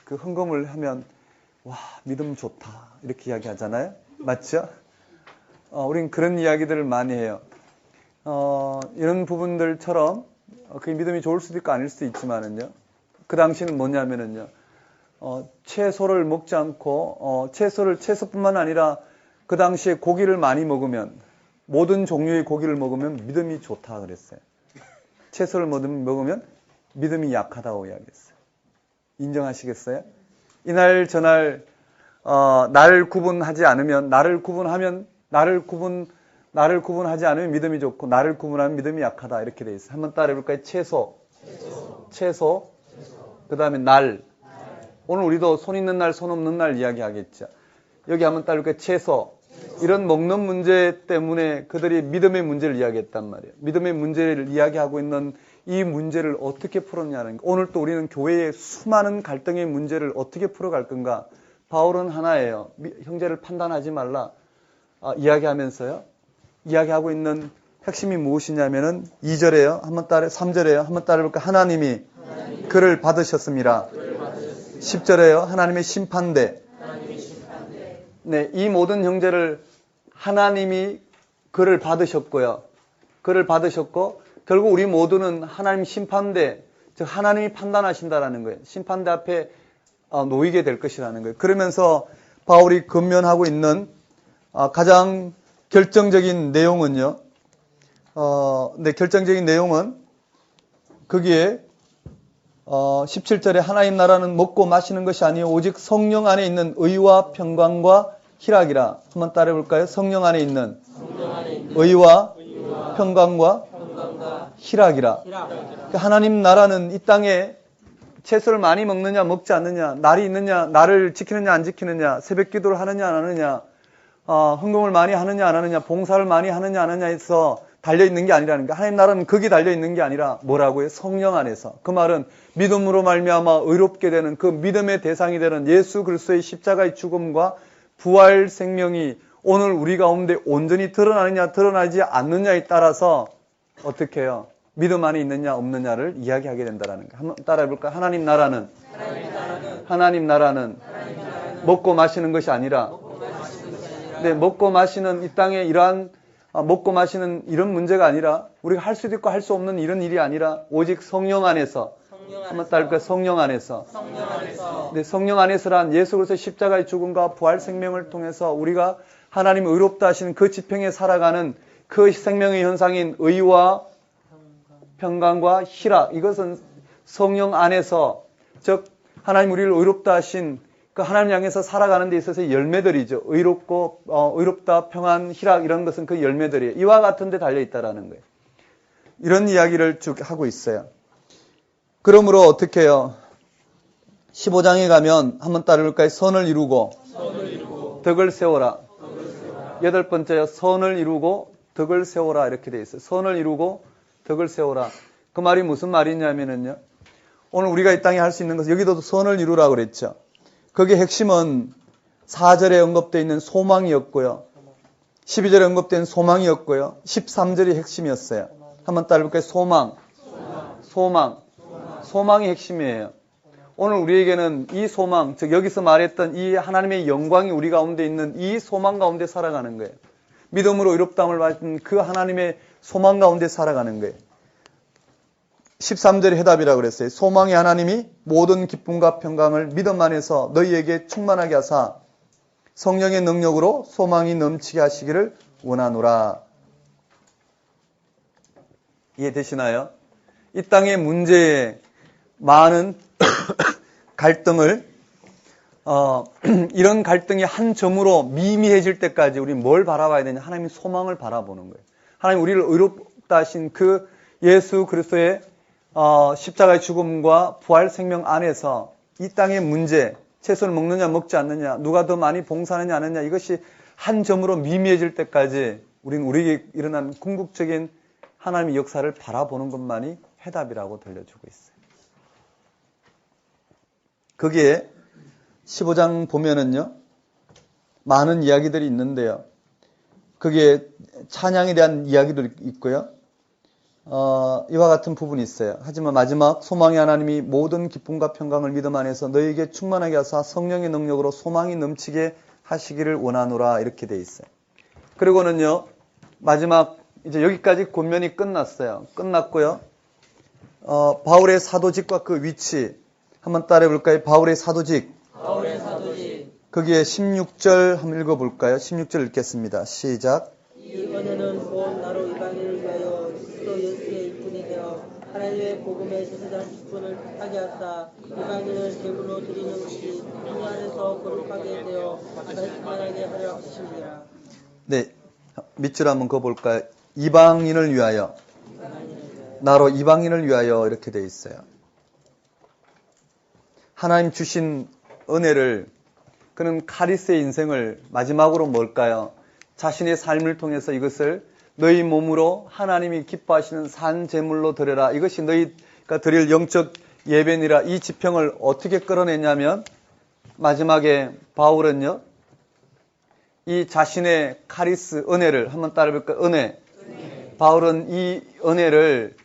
그 헌금을 하면 와 믿음 좋다 이렇게 이야기하잖아요. 맞죠? 우린 그런 이야기들을 많이 해요. 이런 부분들처럼 그 믿음이 좋을 수도 있고 아닐 수도 있지만은요. 그 당시는 뭐냐면은요. 채소를 먹지 않고 채소뿐만 아니라 그 당시에 고기를 많이 먹으면 모든 종류의 고기를 먹으면 믿음이 좋다 그랬어요. 채소를 먹으면 믿음이 약하다고 이야기했어요. 인정하시겠어요? 이날 저날 나를 구분하지 않으면 나를 구분하지 않으면 믿음이 좋고 나를 구분하면 믿음이 약하다 이렇게 돼 있어요. 한번 따라해 볼까요? 채소. 그다음에 날. 오늘 우리도 손 있는 날, 손 없는 날 이야기하겠죠. 여기 한번 따라해 볼까요? 채소. 이런 먹는 문제 때문에 그들이 믿음의 문제를 이야기했단 말이에요. 믿음의 문제를 이야기하고 있는 이 문제를 어떻게 풀었냐는 거. 오늘 또 우리는 교회의 수많은 갈등의 문제를 어떻게 풀어갈 건가. 바울은 하나예요. 형제를 판단하지 말라. 이야기하면서요. 이야기하고 있는 핵심이 무엇이냐면은 2절에요. 3절에요. 한번 따라해볼까? 하나님이 그를 받으셨습니다. 10절에요. 하나님의 심판대. 네, 이 모든 형제를 하나님이 그를 받으셨고요. 그를 받으셨고 결국 우리 모두는 하나님 심판대, 즉 하나님이 판단하신다라는 거예요. 심판대 앞에 놓이게 될 것이라는 거예요. 그러면서 바울이 권면하고 있는 가장 결정적인 내용은요. 결정적인 내용은 거기에 17절에 하나님 나라는 먹고 마시는 것이 아니요 오직 성령 안에 있는 의와 평강과 희락이라. 한번 따라해 볼까요? 성령 안에 있는 의와 평강과 희락이라. 하나님 나라는 이 땅에 채소를 많이 먹느냐 먹지 않느냐, 날이 있느냐, 날을 지키느냐 안 지키느냐, 새벽 기도를 하느냐 안 하느냐, 헌금을 많이 하느냐 안 하느냐, 봉사를 많이 하느냐 안 하느냐에서 달려있는 게 아니라는 게, 하나님 나라는 거기 달려있는 게 아니라 뭐라고요? 성령 안에서. 그 말은 믿음으로 말미암아 의롭게 되는 그 믿음의 대상이 되는 예수 그리스도의 십자가의 죽음과 부활 생명이 오늘 우리 가운데 온전히 드러나느냐 드러나지 않느냐에 따라서 어떻게 해요? 믿음 안에 있느냐 없느냐를 이야기하게 된다는 거. 한번 따라해볼까요? 하나님 나라는 먹고 마시는 것이 아니라, 먹고 마시는 이 땅에 이러한 먹고 마시는 이런 문제가 아니라 우리가 할 수도 있고 할 수 없는 이런 일이 아니라 오직 성령 안에서 한번 따를까요? 성령 안에서. 성령 안에서. 네, 성령 안에서란 예수 그리스도 십자가의 죽음과 부활 생명을 통해서 우리가 하나님의 의롭다 하시는 그 지평에 살아가는 그 생명의 현상인 의와 평강과 희락, 이것은 성령 안에서, 즉 하나님 우리를 의롭다 하신 그 하나님 향해서 살아가는 데 있어서 열매들이죠. 의롭다, 평안, 희락 이런 것은 그 열매들이에요. 이와 같은 데 달려있다라는 거예요. 이런 이야기를 쭉 하고 있어요. 그러므로 어떻게 해요? 15장에 가면 한번 따를까요? 선을 이루고 덕을 세워라. 여덟 번째요. 선을 이루고 덕을 세워라 이렇게 돼 있어요. 선을 이루고 덕을 세워라. 그 말이 무슨 말이냐면은요. 오늘 우리가 이 땅에 할 수 있는 것은 여기도 선을 이루라고 그랬죠. 거기에 핵심은 4절에 언급되어 있는 소망이었고요. 12절에 언급된 소망이었고요. 13절이 핵심이었어요. 한번 따라볼까요? 소망이 핵심이에요. 오늘 우리에게는 이 소망, 즉 여기서 말했던 이 하나님의 영광이 우리 가운데 있는 이 소망 가운데 살아가는 거예요. 믿음으로 의롭다함을 받은 그 하나님의 소망 가운데 살아가는 거예요. 13절의 해답이라고 그랬어요. 소망의 하나님이 모든 기쁨과 평강을 믿음 안에서 너희에게 충만하게 하사 성령의 능력으로 소망이 넘치게 하시기를 원하노라. 이해되시나요? 이 땅의 문제에 많은 갈등을 이런 갈등이 한 점으로 미미해질 때까지 우리는 뭘 바라봐야 되냐? 하나님의 소망을 바라보는 거예요. 하나님 우리를 의롭다 하신 그 예수 그리스도의 십자가의 죽음과 부활 생명 안에서 이 땅의 문제, 채소를 먹느냐 먹지 않느냐, 누가 더 많이 봉사하느냐 안 하느냐, 이것이 한 점으로 미미해질 때까지 우리는 우리에게 일어난 궁극적인 하나님의 역사를 바라보는 것만이 해답이라고 들려주고 있어요. 거기에 15장 보면은요, 많은 이야기들이 있는데요. 거기에 찬양에 대한 이야기도 있고요. 이와 같은 부분이 있어요. 하지만 마지막 소망의 하나님이 모든 기쁨과 평강을 믿음 안에서 너희에게 충만하게 하사 성령의 능력으로 소망이 넘치게 하시기를 원하노라 이렇게 돼 있어요. 그리고는요, 마지막 이제 여기까지 권면이 끝났고요. 바울의 사도직과 그 위치 한번 따라해 볼까요? 바울의 사도직. 거기에 16절 한번 읽어볼까요? 16절 읽겠습니다. 시작. 이 은혜는 곧 나로 이방인을 위하여 그리스도 예수의 일꾼이 되어 하나님의 복음의 제사장 직분을 하게 하사 이방인을 제물로 드리는 것이 이 안에서 거룩하게 되어 충만하게 하려 하심이라. 네, 밑줄 한번 그어볼까요? 이방인을 위하여. 나로 이방인을 위하여 이렇게 돼 있어요. 하나님 주신 은혜를, 그는 카리스의 인생을 마지막으로 뭘까요? 자신의 삶을 통해서 이것을 너희 몸으로 하나님이 기뻐하시는 산 제물로 드려라. 이것이 너희가 드릴 영적 예배니라. 이 지평을 어떻게 끌어내냐면 마지막에 바울은요, 이 자신의 카리스 은혜를 한번 따라볼까요? 은혜. 바울은 이 은혜를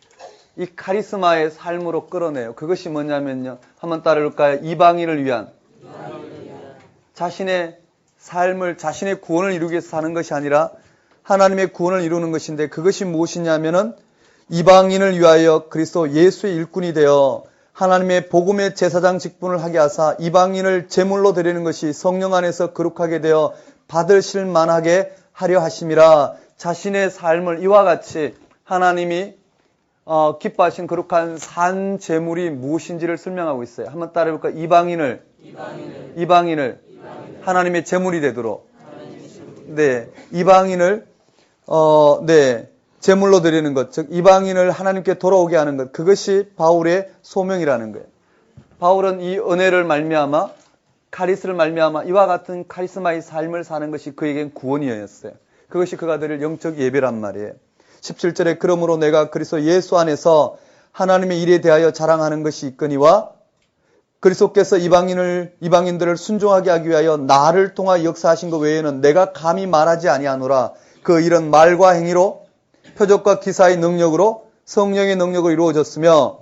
이 카리스마의 삶으로 끌어내요. 그것이 뭐냐면요, 한번 따라볼까요? 이방인을 위한, 자신의 삶을, 자신의 구원을 이루기 위해서 사는 것이 아니라 하나님의 구원을 이루는 것인데, 그것이 무엇이냐면은 이방인을 위하여 그리스도 예수의 일꾼이 되어 하나님의 복음의 제사장 직분을 하게 하사 이방인을 제물로 드리는 것이 성령 안에서 거룩하게 되어 받으실 만하게 하려 하심이라. 자신의 삶을 이와 같이 하나님이 기뻐하신 거룩한 산 제물이 무엇인지를 설명하고 있어요. 한번 따라해볼까요? 이방인을 하나님의 제물이 되도록, 네, 이방인을 제물로 드리는 것, 즉 이방인을 하나님께 돌아오게 하는 것, 그것이 바울의 소명이라는 거예요. 바울은 이 은혜를 말미암아, 카리스를 말미암아 이와 같은 카리스마의 삶을 사는 것이 그에겐 구원이었어요. 그것이 그가 드릴 영적 예배란 말이에요. 17절에 그러므로 내가 그리스도 예수 안에서 하나님의 일에 대하여 자랑하는 것이 있거니와 그리스도께서 이방인들을 순종하게 하기 위하여 나를 통하여 역사하신 것 외에는 내가 감히 말하지 아니하노라. 그 일은 말과 행위로 표적과 기사의 능력으로 성령의 능력으로 이루어졌으며,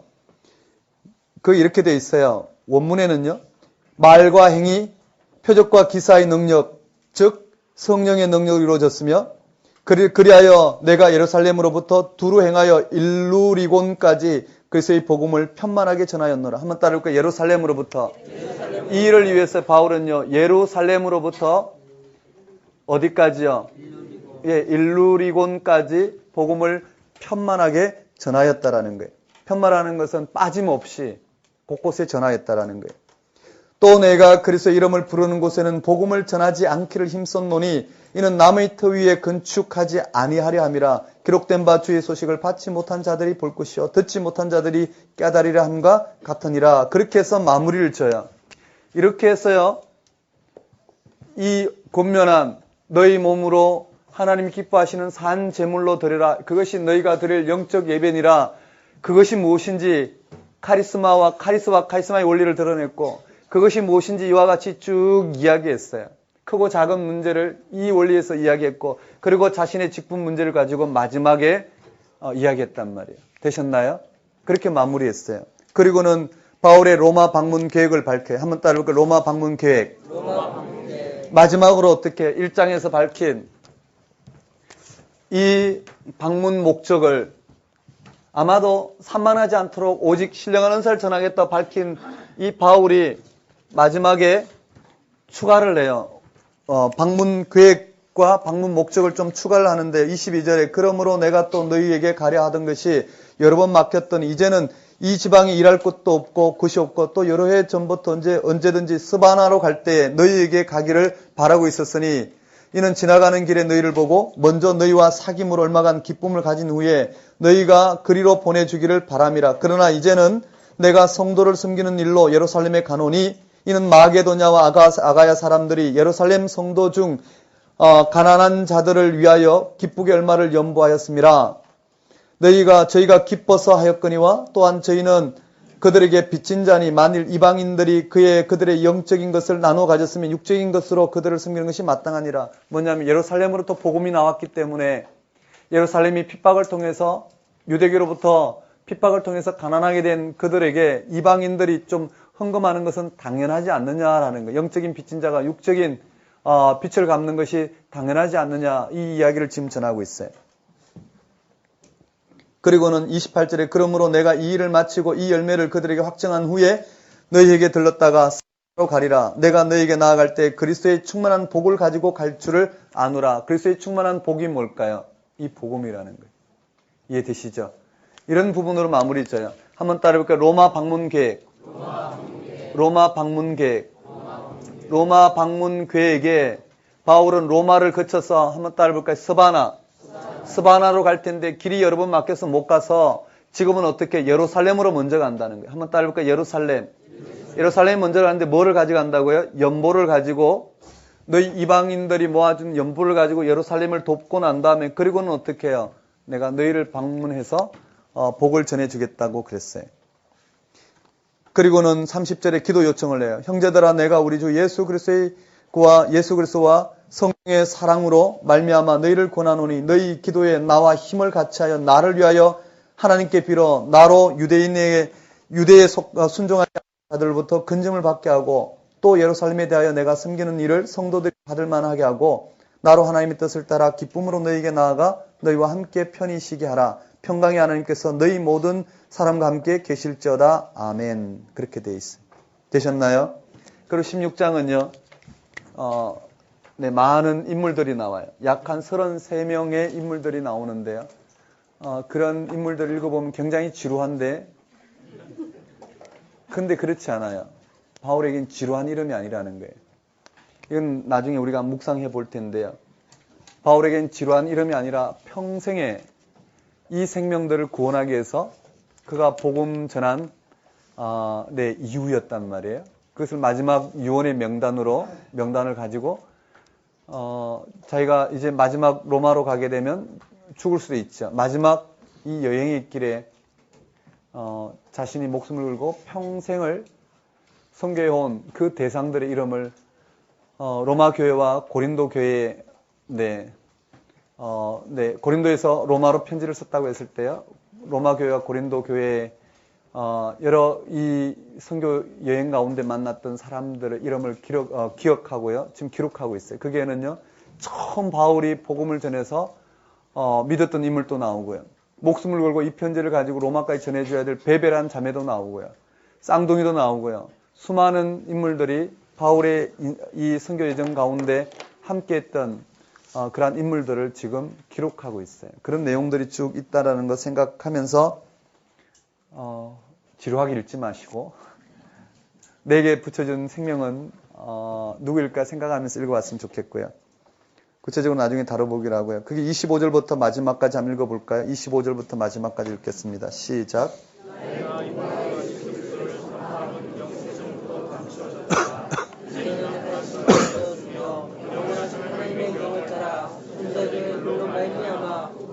그 이렇게 돼 있어요. 원문에는요, 말과 행위, 표적과 기사의 능력, 즉 성령의 능력으로 이루어졌으며, 그리하여 내가 예루살렘으로부터 두루 행하여 일루리곤까지 그래서 이 복음을 편만하게 전하였노라. 한번 따라볼까요? 예루살렘으로부터. 이 일을 위해서 바울은요, 예루살렘으로부터 어디까지요? 예, 일루리곤까지 복음을 편만하게 전하였다라는 거예요. 편만하는 것은 빠짐없이 곳곳에 전하였다라는 거예요. 또 내가 그리스도의 이름을 부르는 곳에는 복음을 전하지 않기를 힘썼노니 이는 남의 터 위에 건축하지 아니하려 함이라. 기록된 바 주의 소식을 받지 못한 자들이 볼 것이요 듣지 못한 자들이 깨달으려 함과 같으니라. 그렇게 해서 마무리를 져요. 이렇게 해서요, 이 권면한 너희 몸으로 하나님이 기뻐하시는 산 제물로 드려라. 그것이 너희가 드릴 영적 예배니라. 그것이 무엇인지 카리스마의 원리를 드러냈고, 그것이 무엇인지 이와 같이 쭉 이야기했어요. 크고 작은 문제를 이 원리에서 이야기했고, 그리고 자신의 직분 문제를 가지고 마지막에 이야기했단 말이에요. 되셨나요? 그렇게 마무리했어요. 그리고는 바울의 로마 방문 계획을 밝혀요. 한번 따라볼까요? 로마 방문 계획. 마지막으로 어떻게 1장에서 밝힌 이 방문 목적을 아마도 산만하지 않도록 오직 신령한 은사를 전하겠다 밝힌 이 바울이 마지막에 추가를 해요. 방문 계획과 방문 목적을 좀 추가를 하는데 22절에 그러므로 내가 또 너희에게 가려 하던 것이 여러 번 막혔더니 이제는 이 지방에 일할 곳도 없고 곳이 없고 또 여러 해 전부터 언제든지 스바나로 갈 때에 너희에게 가기를 바라고 있었으니 이는 지나가는 길에 너희를 보고 먼저 너희와 사귐으로 얼마간 기쁨을 가진 후에 너희가 그리로 보내주기를 바람이라. 그러나 이제는 내가 성도를 섬기는 일로 예루살렘에 가노니 이는 마게도냐와 아가야 사람들이 예루살렘 성도 중 가난한 자들을 위하여 기쁘게 얼마를 연보하였음이라. 저희가 기뻐서 하였거니와 또한 저희는 그들에게 빚진 자니 만일 이방인들이 그들의 영적인 것을 나눠 가졌으면 육적인 것으로 그들을 섬기는 것이 마땅하니라. 뭐냐면 예루살렘으로부터 복음이 나왔기 때문에 예루살렘이 핍박을 통해서 유대교로부터 핍박을 통해서 가난하게 된 그들에게 이방인들이 좀 헌금하는 것은 당연하지 않느냐라는 거. 영적인 빚진 자가 육적인 빚을 갚는 것이 당연하지 않느냐, 이 이야기를 지금 전하고 있어요. 그리고는 28절에 그러므로 내가 이 일을 마치고 이 열매를 그들에게 확정한 후에 너희에게 들렀다가 사로 가리라. 내가 너희에게 나아갈 때 그리스도의 충만한 복을 가지고 갈 줄을 아노라. 그리스도의 충만한 복이 뭘까요? 이 복음이라는 거예요. 이해되시죠? 이런 부분으로 마무리 져요. 한번 따라해볼까요? 로마 방문 계획. 로마 방문 계획에 바울은 로마를 거쳐서 한번 따라해볼까요? 스바나로 갈 텐데 길이 여러 번 막혀서 못 가서 지금은 어떻게 예루살렘으로 먼저 간다는 거예요. 한번 따라해볼까요? 예루살렘 먼저 가는데 뭐를 가져간다고요? 연보를 가지고 너희 이방인들이 모아준 연보를 가지고 예루살렘을 돕고 난 다음에 그리고는 어떻게 해요? 내가 너희를 방문해서 복을 전해주겠다고 그랬어요. 그리고는 30절에 기도 요청을 해요. 형제들아 내가 우리 주 예수 그리스도와 성령의 사랑으로 말미암아 너희를 권하노니 너희 기도에 나와 힘을 같이하여 나를 위하여 하나님께 빌어 나로 유대에 순종하지 않는 자들로부터 근심을 받게 하고 또 예루살렘에 대하여 내가 섬기는 일을 성도들이 받을 만하게 하고 나로 하나님의 뜻을 따라 기쁨으로 너희에게 나아가 너희와 함께 편히 쉬게 하라. 평강의 하나님께서 너희 모든 사람과 함께 계실지어다. 아멘. 그렇게 돼 있어요. 되셨나요? 그리고 16장은요. 많은 인물들이 나와요. 약 한 33명의 인물들이 나오는데요. 그런 인물들을 읽어보면 굉장히 지루한데 근데 그렇지 않아요. 바울에겐 지루한 이름이 아니라는 거예요. 이건 나중에 우리가 묵상해 볼 텐데요. 바울에겐 지루한 이름이 아니라 평생에 이 생명들을 구원하기 위해서 그가 복음 전한 이유였단 말이에요. 그것을 마지막 유언의 명단을 가지고 자기가 이제 마지막 로마로 가게 되면 죽을 수도 있죠. 마지막 이 여행의 길에 자신이 목숨을 걸고 평생을 선교해온 그 대상들의 이름을 로마 교회와 고린도 교회에 고린도에서 로마로 편지를 썼다고 했을 때요. 로마 교회와 고린도 교회에 여러 이 선교 여행 가운데 만났던 사람들의 이름을 기억하고요. 지금 기록하고 있어요. 거기에는요. 처음 바울이 복음을 전해서 믿었던 인물도 나오고요. 목숨을 걸고 이 편지를 가지고 로마까지 전해줘야 될 베베란 자매도 나오고요. 쌍둥이도 나오고요. 수많은 인물들이 바울의 이 선교 여정 가운데 함께했던 그러한 인물들을 지금 기록하고 있어요. 그런 내용들이 쭉 있다라는 거 생각하면서 지루하게 읽지 마시고 내게 붙여준 생명은 누구일까 생각하면서 읽어봤으면 좋겠고요. 구체적으로 나중에 다뤄보기로 하고요. 그게 25절부터 마지막까지 한번 읽어볼까요? 25절부터 마지막까지 읽겠습니다. 시작.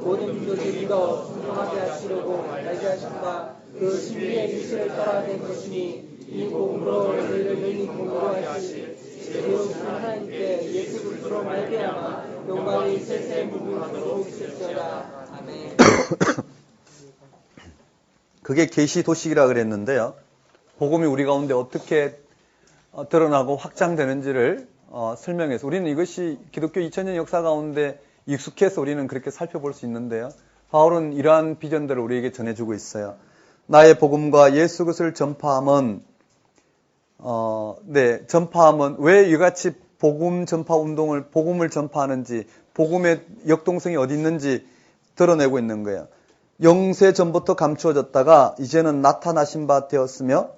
모든 민족이 믿어 순종하게 하시려고 알게 하신다. 그 신비의 계시를 따라 된 것이니 이 복음으로 너희를 능히 공부로 하실 지혜로우신 하나님께 예수 그리스도로 말미암아 영광이 세세 무궁하도록 있을지어다. 아멘. 그게 계시 도식이라 그랬는데요. 복음이 우리 가운데 어떻게 드러나고 확장되는지를 설명해서 우리는 이것이 기독교 2000년 역사 가운데 익숙해서 우리는 그렇게 살펴볼 수 있는데요. 바울은 이러한 비전들을 우리에게 전해주고 있어요. 나의 복음과 예수 그리스도를 전파함은 전파함은 왜 이같이 복음 전파 운동을 복음을 전파하는지 복음의 역동성이 어디 있는지 드러내고 있는 거예요. 영세 전부터 감추어졌다가 이제는 나타나신 바 되었으며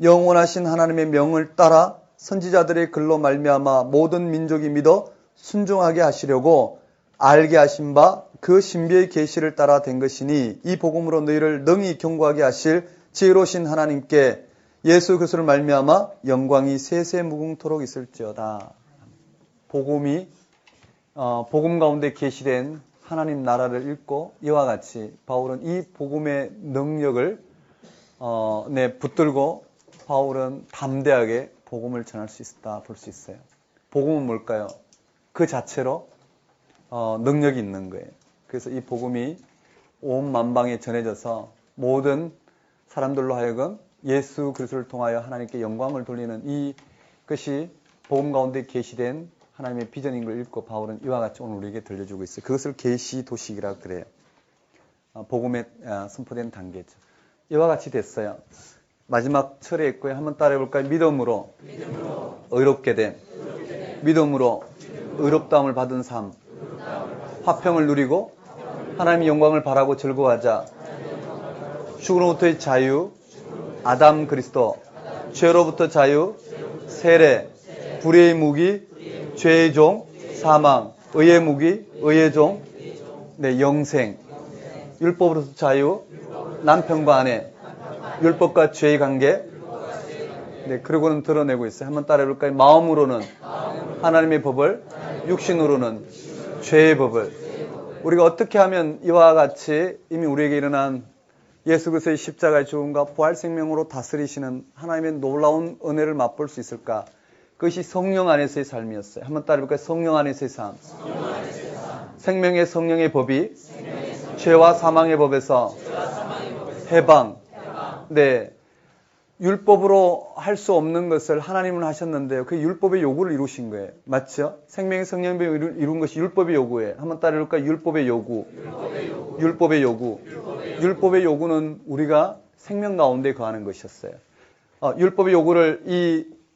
영원하신 하나님의 명을 따라 선지자들의 글로 말미암아 모든 민족이 믿어 순종하게 하시려고 알게 하신 바 그 신비의 계시를 따라 된 것이니 이 복음으로 너희를 능히 경고하게 하실 지혜로우신 하나님께 예수 그리스도를 말미암아 영광이 세세 무궁토록 있을지어다. 복음이 복음 가운데 계시된 하나님 나라를 읽고 이와 같이 바울은 이 복음의 능력을 붙들고 바울은 담대하게 복음을 전할 수 있다 볼 수 있어요. 복음은 뭘까요? 그 자체로 능력이 있는 거예요. 그래서 이 복음이 온 만방에 전해져서 모든 사람들로 하여금 예수 그리스도를 통하여 하나님께 영광을 돌리는 이것이 복음 가운데 계시된 하나님의 비전인 걸 읽고 바울은 이와 같이 오늘 우리에게 들려주고 있어요. 그것을 계시 도식이라 그래요. 복음에 선포된 단계죠. 이와 같이 됐어요. 마지막 철에 있고요. 한번 따라해볼까요? 믿음으로 의롭게 됨. 믿음으로 의롭다함을 받은 삶. 화평을 누리고 하나님의 영광을 바라고 즐거워하자. 죽음으로부터의 자유, 아담 그리스도, 죄로부터 자유, 세례, 불의의 무기, 죄의 종, 사망, 의의 무기, 의의 종, 영생, 율법으로부터 자유, 남편과 아내, 율법과 죄의 관계, 그리고는 드러내고 있어요. 한번 따라해볼까요? 마음으로는 하나님의 법을, 육신으로는 죄의 법을. 우리가 어떻게 하면 이와 같이 이미 우리에게 일어난 예수 그리스도의 십자가의 죽음과 부활 생명으로 다스리시는 하나님의 놀라운 은혜를 맛볼 수 있을까? 그것이 성령 안에서의 삶이었어요. 한번 따라해볼까요? 성령 안에서의 삶. 생명의 성령의 법이 죄와 사망의 법에서 해방. 율법으로 할 수 없는 것을 하나님은 하셨는데요. 그 율법의 요구를 이루신 거예요. 맞죠? 생명의 성령의 법을 이룬 것이 율법의 요구예요. 한번 따라해볼까요? 율법의 요구. 율법의 요구. 율법의 요구는 우리가 생명 가운데 거하는 것이었어요. 율법의 요구를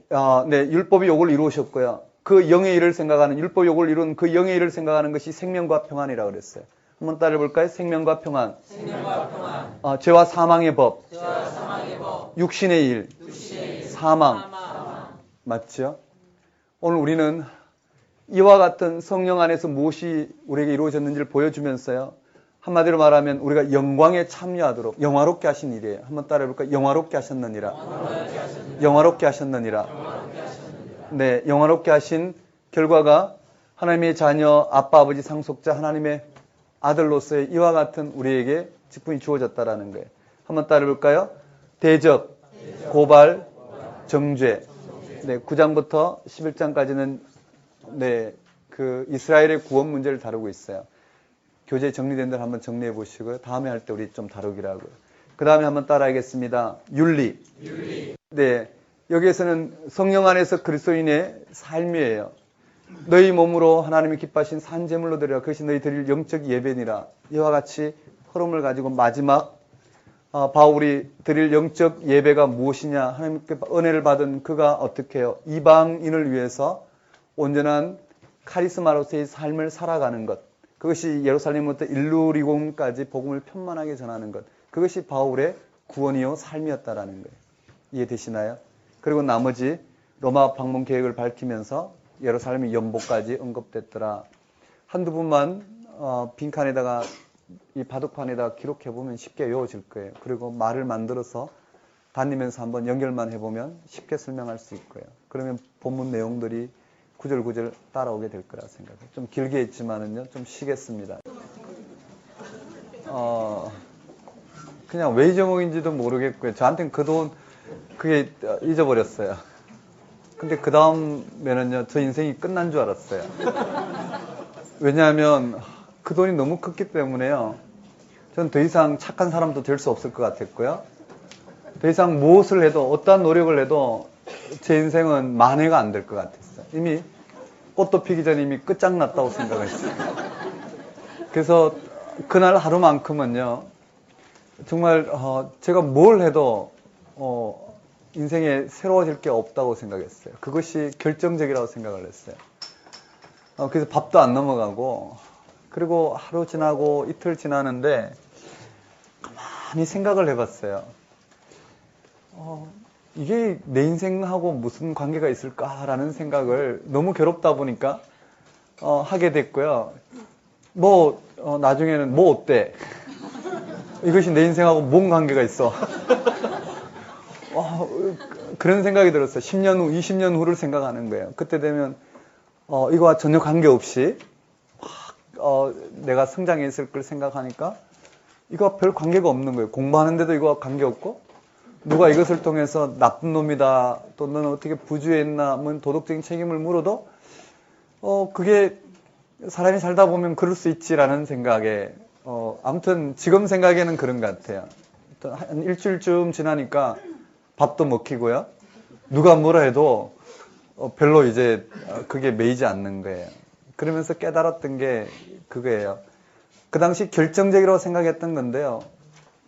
율법의 요구를 이루셨고요. 그 영의 일을 생각하는 율법 요구를 이룬 그 영의 일을 생각하는 것이 생명과 평안이라고 그랬어요. 한번 따라해볼까요? 생명과 평안. 죄와 사망의 법. 육신의 일. 사망. 맞죠? 오늘 우리는 이와 같은 성령 안에서 무엇이 우리에게 이루어졌는지를 보여주면서요. 한마디로 말하면 우리가 영광에 참여하도록 영화롭게 하신 일이에요. 한번 따라해볼까요? 영화롭게 하셨느니라. 영화롭게 하셨느니라. 네, 영화롭게 하신 결과가 하나님의 자녀, 아빠, 아버지, 상속자, 하나님의 아들로서의 이와 같은 우리에게 직분이 주어졌다라는 거예요. 한번 따라해볼까요? 대적, 고발, 정죄. 9장부터 11장까지는 그 이스라엘의 구원 문제를 다루고 있어요. 교재 정리된 대로 한번 정리해 보시고요. 다음에 할 때 우리 좀 다루기로 하고요. 그 다음에 한번 따라하겠습니다. 윤리. 여기에서는 성령 안에서 그리스도인의 삶이에요. 너희 몸으로 하나님이 기뻐하신 산 제물로 드리라. 그것이 너희 드릴 영적 예배니라. 이와 같이 흐름을 가지고 마지막 바울이 드릴 영적 예배가 무엇이냐? 하나님께 은혜를 받은 그가 어떻게 해요? 이방인을 위해서 온전한 카리스마로서의 삶을 살아가는 것. 그것이 예루살렘부터 일루리곤까지 복음을 편만하게 전하는 것. 그것이 바울의 구원이요 삶이었다라는 거예요. 이해되시나요? 그리고 나머지 로마 방문 계획을 밝히면서 예루살렘의 연복까지 언급됐더라. 한두 분만 빈칸에다가 이 바둑판에다가 기록해보면 쉽게 외워질 거예요. 그리고 말을 만들어서 다니면서 한번 연결만 해보면 쉽게 설명할 수 있고요. 그러면 본문 내용들이 구절구절 따라오게 될 거라 생각해요. 좀 길게 했지만은요, 좀 쉬겠습니다. 그냥 왜 잊어먹인지도 모르겠고요. 저한테는 그 돈, 그게 잊어버렸어요. 근데 그 다음에는요, 저 인생이 끝난 줄 알았어요. 왜냐하면 그 돈이 너무 컸기 때문에요. 전 더 이상 착한 사람도 될 수 없을 것 같았고요. 더 이상 무엇을 해도, 어떠한 노력을 해도 제 인생은 만회가 안 될 것 같았어요. 이미 꽃도 피기 전에 이미 끝장났다고 생각했어요. 그래서 그날 하루만큼은요, 정말 제가 뭘 해도 인생에 새로워질 게 없다고 생각했어요. 그것이 결정적이라고 생각을 했어요. 그래서 밥도 안 넘어가고, 그리고 하루 지나고 이틀 지나는데 가만히 생각을 해봤어요. 이게 내 인생하고 무슨 관계가 있을까라는 생각을 너무 괴롭다 보니까 하게 됐고요. 나중에는 뭐 어때? 이것이 내 인생하고 뭔 관계가 있어? 그런 생각이 들었어요. 10년 후, 20년 후를 생각하는 거예요. 그때 되면 이거와 전혀 관계없이 내가 성장했을 걸 생각하니까 이거와 별 관계가 없는 거예요. 공부하는데도 이거와 관계없고, 누가 이것을 통해서 나쁜 놈이다, 또 너는 어떻게 부주의했나, 뭐 도덕적인 책임을 물어도 그게 사람이 살다 보면 그럴 수 있지라는 생각에 아무튼 지금 생각에는 그런 것 같아요. 한 일주일쯤 지나니까 밥도 먹히고요. 누가 뭐라 해도 별로 이제 그게 매이지 않는 거예요. 그러면서 깨달았던 게 그거예요. 그 당시 결정적이라고 생각했던 건데요.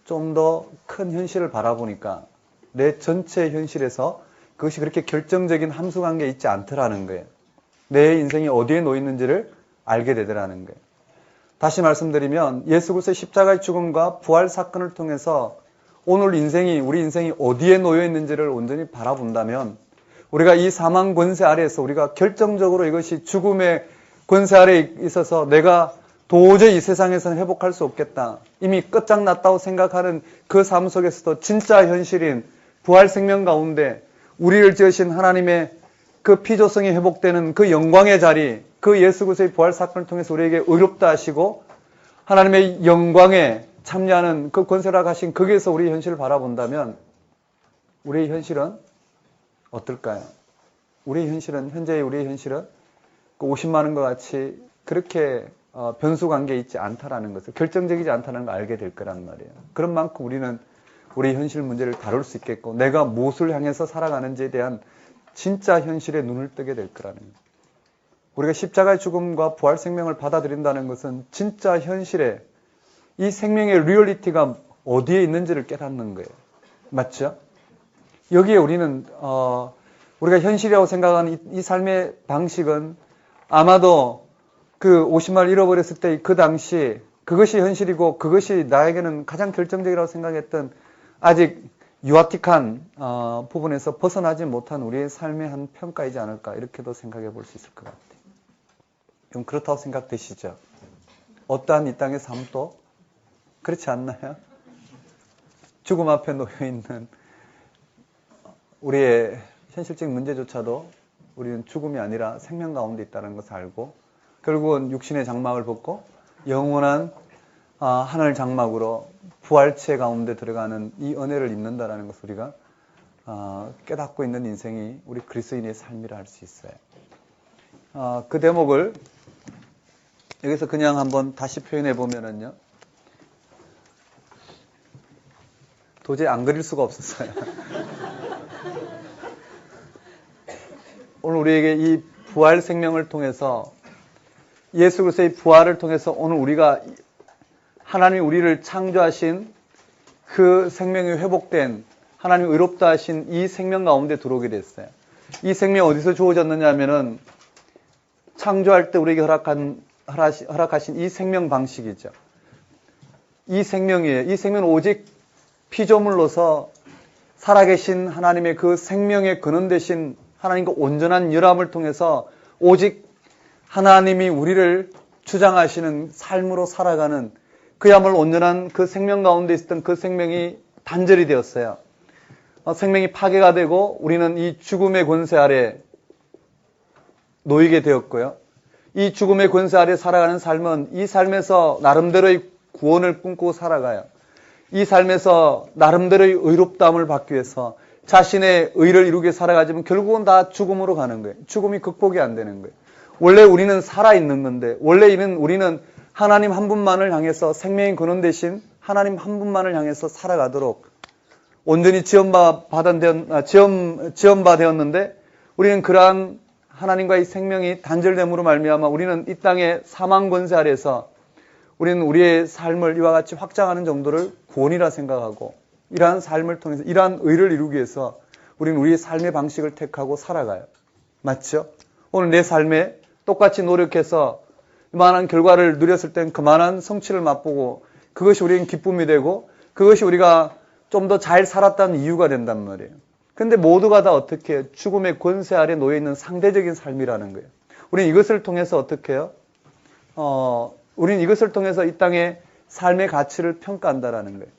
좀 더 큰 현실을 바라보니까 내 전체 현실에서 그것이 그렇게 결정적인 함수관계에 있지 않더라는 거예요. 내 인생이 어디에 놓여 있는지를 알게 되더라는 거예요. 다시 말씀드리면 예수 그리스도의 십자가의 죽음과 부활 사건을 통해서 오늘 우리 인생이 어디에 놓여 있는지를 온전히 바라본다면 우리가 이 사망 권세 아래에서 우리가 결정적으로 이것이 죽음의 권세 아래에 있어서 내가 도저히 이 세상에서는 회복할 수 없겠다. 이미 끝장났다고 생각하는 그 삶 속에서도 진짜 현실인 부활 생명 가운데 우리를 지으신 하나님의 그 피조성이 회복되는 그 영광의 자리, 그 예수 그리스도의 부활 사건을 통해서 우리에게 의롭다 하시고 하나님의 영광에 참여하는 그 권세라 하신 거기에서 우리 현실을 바라본다면 우리의 현실은 어떨까요? 현재의 우리의 현실은 그 50만 원과 같이 그렇게 변수 관계에 있지 않다라는 것을, 결정적이지 않다는 걸 알게 될 거란 말이에요. 그런 만큼 우리는 우리 현실 문제를 다룰 수 있겠고 내가 무엇을 향해서 살아가는지에 대한 진짜 현실에 눈을 뜨게 될 거라는 거예요. 우리가 십자가의 죽음과 부활 생명을 받아들인다는 것은 진짜 현실에 이 생명의 리얼리티가 어디에 있는지를 깨닫는 거예요. 맞죠? 여기에 우리는 우리가 현실이라고 생각하는 이 삶의 방식은 아마도 그 50마를 잃어버렸을 때 그 당시 그것이 현실이고 그것이 나에게는 가장 결정적이라고 생각했던 아직 유아틱한 부분에서 벗어나지 못한 우리의 삶의 한 평가이지 않을까 이렇게도 생각해 볼 수 있을 것 같아요. 좀 그렇다고 생각되시죠? 어떠한 이 땅의 삶도 그렇지 않나요? 죽음 앞에 놓여있는 우리의 현실적인 문제조차도 우리는 죽음이 아니라 생명 가운데 있다는 것을 알고 결국은 육신의 장막을 벗고 영원한 하늘 장막으로 부활체 가운데 들어가는 이 은혜를 입는다는 것을 우리가 깨닫고 있는 인생이 우리 그리스도인의 삶이라 할 수 있어요. 그 대목을 여기서 그냥 한번 다시 표현해 보면은요. 도저히 안 그릴 수가 없었어요. 오늘 우리에게 이 부활 생명을 통해서 예수 그리스도의 부활을 통해서 오늘 우리가 하나님이 우리를 창조하신 그 생명이 회복된 하나님이 의롭다 하신 이 생명 가운데 들어오게 됐어요. 이 생명이 어디서 주어졌느냐 하면은 창조할 때 우리에게 허락하신 이 생명 방식이죠. 이 생명이에요. 이 생명은 오직 피조물로서 살아계신 하나님의 그 생명의 근원 되신 하나님과 온전한 열합을 통해서 오직 하나님이 우리를 주장하시는 삶으로 살아가는 그야말로 온전한 그 생명 가운데 있었던 그 생명이 단절이 되었어요. 생명이 파괴가 되고 우리는 이 죽음의 권세 아래 놓이게 되었고요. 이 죽음의 권세 아래 살아가는 삶은 이 삶에서 나름대로의 구원을 꿈꾸고 살아가요. 이 삶에서 나름대로의 의롭다함을 받기 위해서 자신의 의를 이루기 위해 살아가지만 결국은 다 죽음으로 가는 거예요. 죽음이 극복이 안 되는 거예요. 원래 우리는 살아있는 건데 원래 우리는 하나님 한 분만을 향해서 생명의 근원 되신 하나님 한 분만을 향해서 살아가도록 온전히 지연바 되었는데 우리는 그러한 하나님과의 생명이 단절됨으로 말미암아 우리는 이 땅의 사망 권세 아래서 우리는 우리의 삶을 이와 같이 확장하는 정도를 구원이라 생각하고 이러한 삶을 통해서 이러한 의를 이루기 위해서 우리는 우리의 삶의 방식을 택하고 살아가요. 맞죠? 오늘 내 삶에 똑같이 노력해서 그만한 결과를 누렸을 땐 그만한 성취를 맛보고 그것이 우리에겐 기쁨이 되고 그것이 우리가 좀 더 잘 살았다는 이유가 된단 말이에요. 근데 모두가 다 어떻게 해요? 죽음의 권세 아래 놓여있는 상대적인 삶이라는 거예요. 우리는 이것을 통해서 어떻게 해요? 우리는 이것을 통해서 이 땅의 삶의 가치를 평가한다라는 거예요.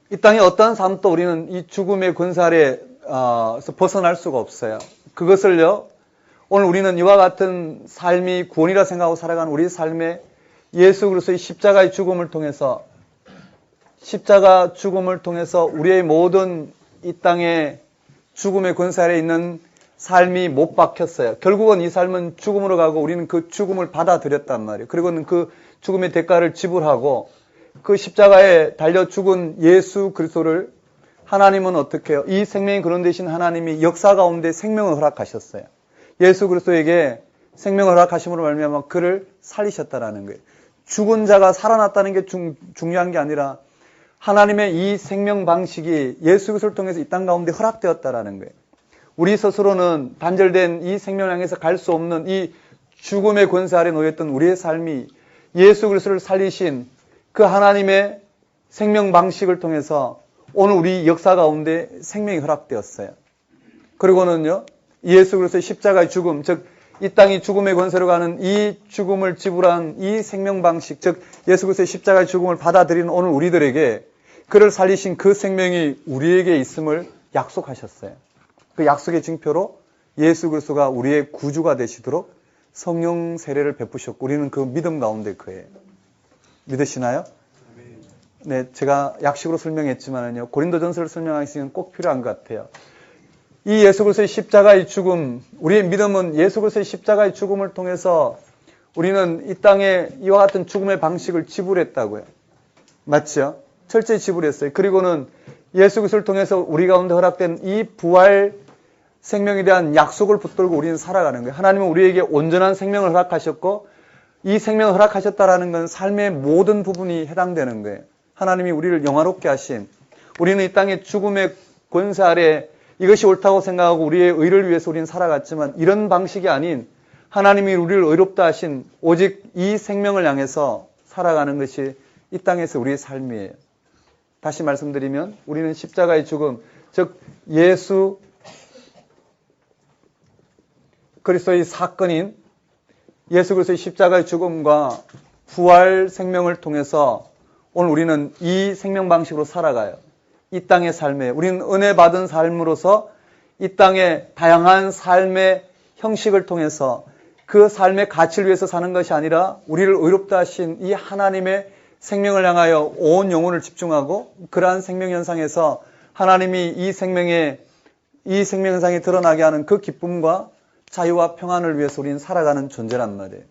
이 땅의 어떠한 삶도 우리는 이 죽음의 권세 아래에서 벗어날 수가 없어요. 그것을요, 오늘 우리는 이와 같은 삶이 구원이라 생각하고 살아가는 우리 삶에 예수 그리스도의 십자가의 죽음을 통해서 우리의 모든 이 땅의 죽음의 권세 아래에 있는 삶이 못 박혔어요. 결국은 이 삶은 죽음으로 가고 우리는 그 죽음을 받아들였단 말이에요. 그리고는 그 죽음의 대가를 지불하고 그 십자가에 달려 죽은 예수 그리스도를 하나님은 어떻게 해요? 이 생명이 근원 되신 하나님이 역사 가운데 생명을 허락하셨어요. 예수 그리스도에게 생명을 허락하심으로 말미암아 그를 살리셨다라는 거예요. 죽은 자가 살아났다는 게 중요한 게 아니라 하나님의 이 생명 방식이 예수 그리스도를 통해서 이 땅 가운데 허락되었다라는 거예요. 우리 스스로는 단절된 이 생명을 향해서 갈 수 없는 이 죽음의 권세 아래 놓였던 우리의 삶이 예수 그리스도를 살리신 그 하나님의 생명 방식을 통해서 오늘 우리 역사 가운데 생명이 허락되었어요. 그리고는요, 예수 그리스도의 십자가의 죽음, 즉 이 땅이 죽음의 권세로 가는 이 죽음을 지불한 이 생명 방식, 즉 예수 그리스도의 십자가의 죽음을 받아들이는 오늘 우리들에게 그를 살리신 그 생명이 우리에게 있음을 약속하셨어요. 그 약속의 징표로 예수 그리스도가 우리의 구주가 되시도록 성령 세례를 베푸셨고 우리는 그 믿음 가운데 그예요. 믿으시나요? 네, 제가 약식으로 설명했지만요. 고린도전서를 설명하기 시간 꼭 필요한 것 같아요. 이 예수 그리스도의 십자가의 죽음, 우리의 믿음은 예수 그리스도의 십자가의 죽음을 통해서 우리는 이 땅에 이와 같은 죽음의 방식을 지불했다고요. 맞죠? 철저히 지불했어요. 그리고는 예수 그리스도를 통해서 우리 가운데 허락된 이 부활 생명에 대한 약속을 붙들고 우리는 살아가는 거예요. 하나님은 우리에게 온전한 생명을 허락하셨고 이 생명을 허락하셨다라는 건 삶의 모든 부분이 해당되는 거예요. 하나님이 우리를 영화롭게 하신, 우리는 이 땅의 죽음의 권세 아래 이것이 옳다고 생각하고 우리의 의를 위해서 우리는 살아갔지만 이런 방식이 아닌 하나님이 우리를 의롭다 하신 오직 이 생명을 향해서 살아가는 것이 이 땅에서 우리의 삶이에요. 다시 말씀드리면 우리는 십자가의 죽음, 즉 예수 그리스도의 사건인 예수 그리스도의 십자가의 죽음과 부활 생명을 통해서 오늘 우리는 이 생명 방식으로 살아가요. 이 땅의 삶에 우리는 은혜 받은 삶으로서 이 땅의 다양한 삶의 형식을 통해서 그 삶의 가치를 위해서 사는 것이 아니라 우리를 의롭다 하신 이 하나님의 생명을 향하여 온 영혼을 집중하고 그러한 생명 현상에서 하나님이 이 생명 현상이 드러나게 하는 그 기쁨과 자유와 평안을 위해서 우리는 살아가는 존재란 말이에요.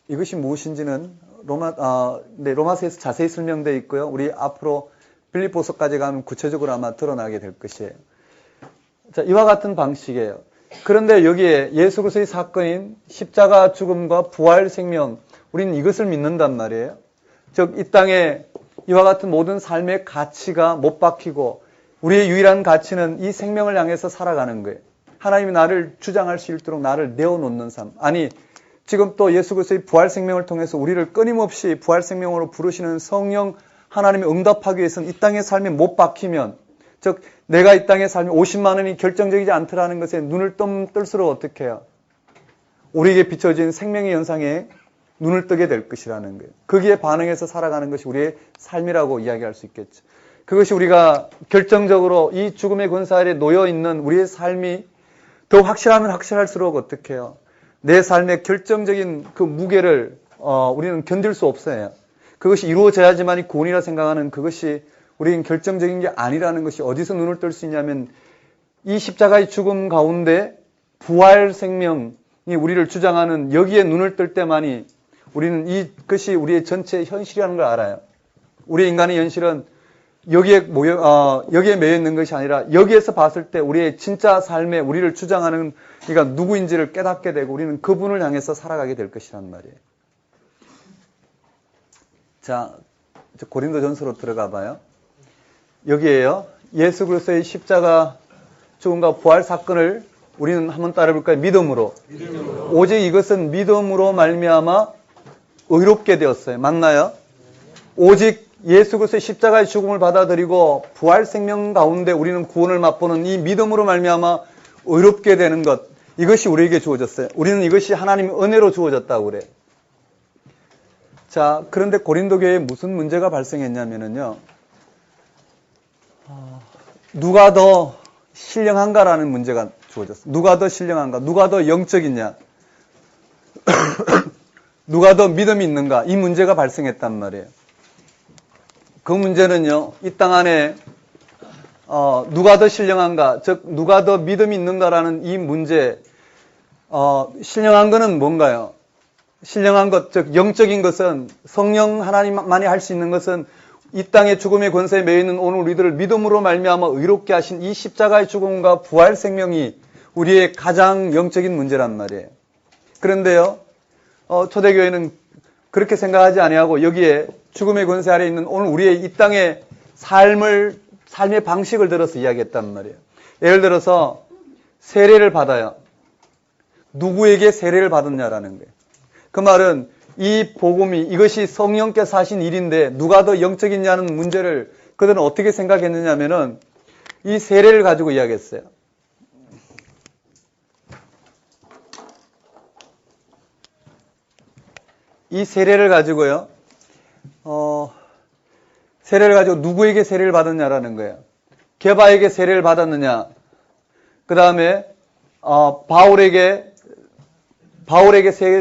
이것이 무엇인지는 로마서에서 자세히 설명되어 있고요. 우리 앞으로 빌립보서까지 가면 구체적으로 아마 드러나게 될 것이에요. 자, 이와 같은 방식이에요. 그런데 여기에 예수 그리스도의 사건인 십자가 죽음과 부활 생명, 우리는 이것을 믿는단 말이에요. 즉, 이 땅에 이와 같은 모든 삶의 가치가 못 박히고 우리의 유일한 가치는 이 생명을 향해서 살아가는 거예요. 하나님이 나를 주장할 수 있도록 나를 내어놓는 삶. 아니, 지금 또 예수 그리스도의 부활 생명을 통해서 우리를 끊임없이 부활 생명으로 부르시는 성령 하나님이 응답하기 위해서는 이 땅의 삶이 못 박히면, 즉 내가 이 땅의 삶이 50만 원이 결정적이지 않더라는 것에 눈을 뜰수록 어떻게 해요? 우리에게 비춰진 생명의 연상에 눈을 뜨게 될 것이라는 거예요. 거기에 반응해서 살아가는 것이 우리의 삶이라고 이야기할 수 있겠죠. 그것이 우리가 결정적으로 이 죽음의 권세 아래 놓여 있는 우리의 삶이 더 확실하면 확실할수록 어떻게 해요? 내 삶의 결정적인 그 무게를 우리는 견딜 수 없어요. 그것이 이루어져야지만이 구원이라 생각하는 그것이 우리는 결정적인 게 아니라는 것이 어디서 눈을 뜰 수 있냐면 이 십자가의 죽음 가운데 부활 생명이 우리를 주장하는 여기에 눈을 뜰 때만이 우리는 이것이 우리의 전체 현실이라는 걸 알아요. 우리 인간의 현실은 여기에 매여 있는 것이 아니라 여기에서 봤을 때 우리의 진짜 삶에 우리를 주장하는 이가 누구인지를 깨닫게 되고 우리는 그분을 향해서 살아가게 될 것이란 말이에요. 자, 고린도전서로 들어가 봐요. 여기에요. 예수 그리스도의 십자가 죽음과 부활 사건을 우리는 한번 따라볼까요? 믿음으로. 오직 이것은 믿음으로 말미암아 의롭게 되었어요. 맞나요? 오직 예수 그리스도의 십자가의 죽음을 받아들이고 부활 생명 가운데 우리는 구원을 맛보는 이 믿음으로 말미암아 의롭게 되는 것, 이것이 우리에게 주어졌어요. 우리는 이것이 하나님의 은혜로 주어졌다고 그래요. 자, 그런데 고린도 교회에 무슨 문제가 발생했냐면요. 누가 더 신령한가라는 문제가 주어졌어요. 누가 더 신령한가? 누가 더 영적이냐? 누가 더 믿음이 있는가? 이 문제가 발생했단 말이에요. 그 문제는요, 이 땅 안에 누가 더 신령한가, 즉 누가 더 믿음이 있는가라는 이 문제, 신령한 것은 뭔가요? 신령한 것, 즉 영적인 것은 성령 하나님만이 할 수 있는 것은 이 땅의 죽음의 권세에 매여 있는 오늘 우리들을 믿음으로 말미암아 의롭게 하신 이 십자가의 죽음과 부활 생명이 우리의 가장 영적인 문제란 말이에요. 그런데요, 초대교회는 그렇게 생각하지 아니하고 여기에 죽음의 권세 아래 있는 오늘 우리의 이 땅의 삶의 방식을 들어서 이야기했단 말이에요. 예를 들어서 세례를 받아요. 누구에게 세례를 받았냐라는 거예요. 그 말은 이 복음이 이것이 성령께서 하신 일인데 누가 더 영적이냐는 문제를 그들은 어떻게 생각했느냐면은 이 세례를 가지고 이야기했어요. 이 세례를 가지고요. 세례를 가지고 누구에게 세례를 받았냐라는 거예요. 게바에게 세례를 받았느냐. 그 다음에 바울에게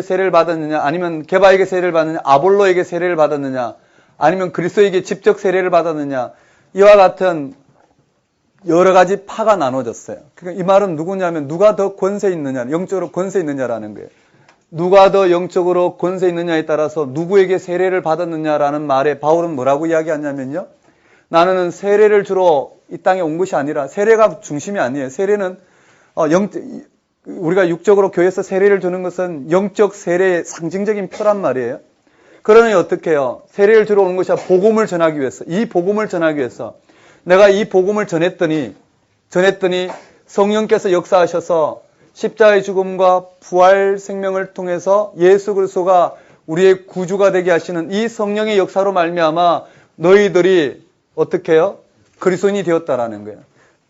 세례를 받았느냐, 아니면 게바에게 세례를 받느냐, 아볼로에게 세례를 받았느냐, 아니면 그리스도에게 직접 세례를 받았느냐, 이와 같은 여러 가지 파가 나눠졌어요. 그러니까 이 말은 누구냐면 누가 더 권세 있느냐, 영적으로 권세 있느냐라는 거예요. 누가 더 영적으로 권세 있느냐에 따라서 누구에게 세례를 받았느냐라는 말에 바울은 뭐라고 이야기하냐면요. 나는 세례를 주로 이 땅에 온 것이 아니라 세례가 중심이 아니에요. 세례는 우리가 육적으로 교회에서 세례를 주는 것은 영적 세례의 상징적인 표란 말이에요. 그러니 어떻게 해요? 세례를 주러 오는 것이 아니라 복음을 전하기 위해서, 이 복음을 전하기 위해서 내가 이 복음을 전했더니 성령께서 역사하셔서 십자가의 죽음과 부활 생명을 통해서 예수 그리스도가 우리의 구주가 되게 하시는 이 성령의 역사로 말미암아 너희들이 어떻게 해요? 그리스도인이 되었다라는 거예요.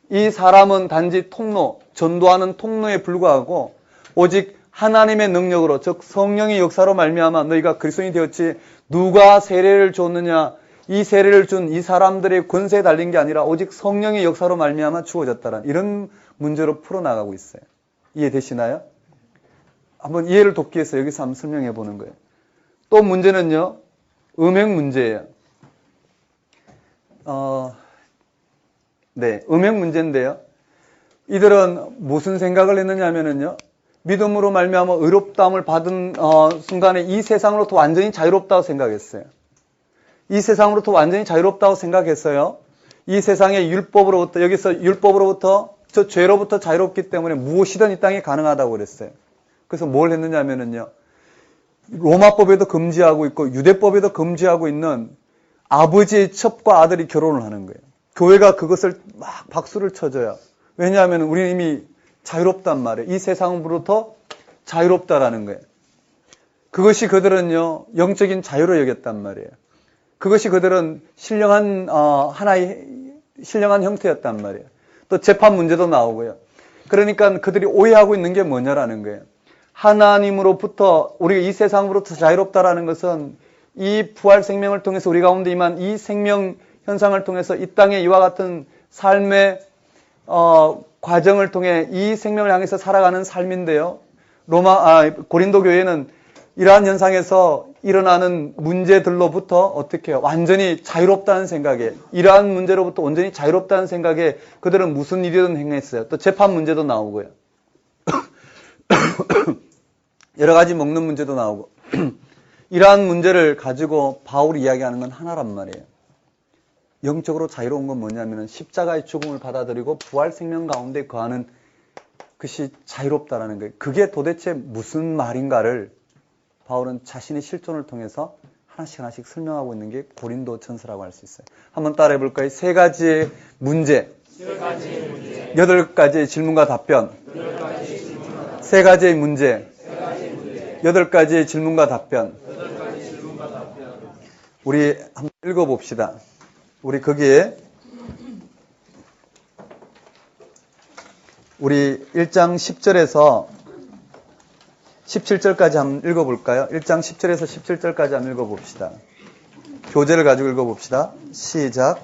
이 사람은 단지 통로, 전도하는 통로에 불과하고 오직 하나님의 능력으로, 즉 성령의 역사로 말미암아 너희가 그리스도인이 되었지, 누가 세례를 줬느냐, 이 세례를 준 이 사람들의 권세에 달린 게 아니라 오직 성령의 역사로 말미암아 주어졌다라는 이런 문제로 풀어나가고 있어요. 이해되시나요? 한번 이해를 돕기 위해서 여기서 한번 설명해 보는 거예요. 또 문제는요, 음행 문제예요. 음행 문제인데요. 이들은 무슨 생각을 했느냐면요, 믿음으로 말미암아 의롭다함을 받은 순간에 이 세상으로부터 완전히 자유롭다고 생각했어요. 이 세상으로부터 완전히 자유롭다고 생각했어요. 이 세상의 율법으로부터, 여기서 율법으로부터, 저 죄로부터 자유롭기 때문에 무엇이든 이 땅에 가능하다고 그랬어요. 그래서 뭘 했느냐면요, 로마법에도 금지하고 있고 유대법에도 금지하고 있는 아버지의 첩과 아들이 결혼을 하는 거예요. 교회가 그것을 막 박수를 쳐줘요. 왜냐하면 우리는 이미 자유롭단 말이에요. 이 세상으로부터 자유롭다라는 거예요. 그것이 그들은요, 영적인 자유로 여겼단 말이에요. 그것이 그들은 신령한, 신령한 형태였단 말이에요. 또 재판 문제도 나오고요. 그러니까 그들이 오해하고 있는 게 뭐냐라는 거예요. 하나님으로부터, 우리가 이 세상으로부터 자유롭다라는 것은 이 부활 생명을 통해서 우리 가운데 임한 이 생명 현상을 통해서 이 땅에 이와 같은 삶의, 과정을 통해 이 생명을 향해서 살아가는 삶인데요. 고린도 교회는 이러한 현상에서 일어나는 문제들로부터 어떻게 해요? 완전히 자유롭다는 생각에, 이러한 문제로부터 완전히 자유롭다는 생각에 그들은 무슨 일이든 행했어요. 또 재판 문제도 나오고요. 여러 가지 먹는 문제도 나오고. 이러한 문제를 가지고 바울이 이야기하는 건 하나란 말이에요. 영적으로 자유로운 건 뭐냐면 십자가의 죽음을 받아들이고 부활 생명 가운데 거하는 것이 자유롭다라는 거예요. 그게 도대체 무슨 말인가를 바울은 자신의 실존을 통해서 하나씩 하나씩 설명하고 있는 게 고린도 전서라고 할 수 있어요. 한번 따라해 볼까요? 세 가지의 문제, 8가지의 질문과 답변, 세 가지의 문제, 8가지의 질문과 답변. 우리 한번 읽어봅시다. 우리 거기에 우리 1장 10절에서 17절까지 한번 읽어볼까요? 1장 10절에서 17절까지 한번 읽어봅시다. 교재를 가지고 읽어봅시다. 시작.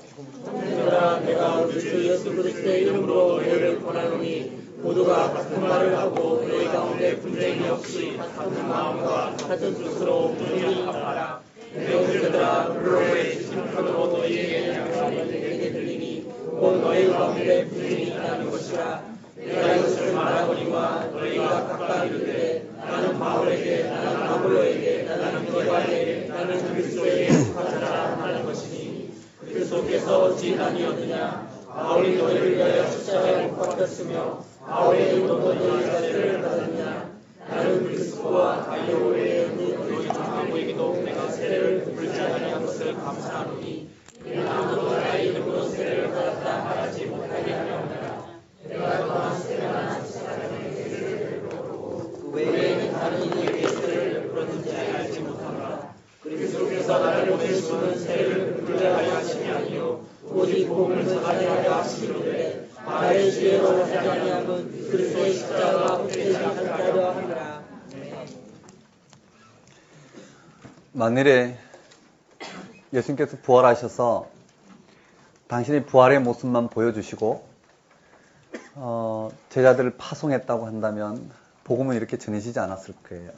내가 우리 주 예수 그리스도의 이름으로 너희를 권하노니 모두가 같은 말을 하고 너희 가운데 분쟁이 없이 같은 마음과 같은 뜻으로 분쟁이 합하라. 내 형제들아 물로의 심판으로 너희에게 양식이 내게 들리니 곧 너희 가운데 분쟁이 있다는 것이라. 내가 이것을 말하거니와 너희가 각각 이르되 나는 바울에게, 나는 아볼로에게, 나는 게바에게, 나는 그리스도에게 속하노라 하는 것이니 그리스도께서 지단이었느냐? 바울이 너희를 위하여 십자가에 못 박혔으며 바울의 의도로 너희 자세를 받았느냐? 나는 그리스도와 갈리오 외에 너희 중 아무에게도 내가 세례를 베풀지 아니한 것을 감사하노니 이는 아무도 나의 이름으로 세례를 받았다 말하지 못하게 하려니라. 내가 또한 세례만 사람에게 그 외에는 다른 이에게 세례를 베풀었는지 알지 못하노라. 그리스도께서 나를 보내시는 세례를 베풀게 하려 하심이 아니요 오직 복음을 전하게 하려 하시는데 나의 지혜로 하지 아니함은 그리스도의 십자가가 헛되지 않게 하느라. 만일에 예수님께서 부활하셔서 당신의 부활의 모습만 보여주시고 제자들을 파송했다고 한다면 복음은 이렇게 전해지지 않았을 거예요.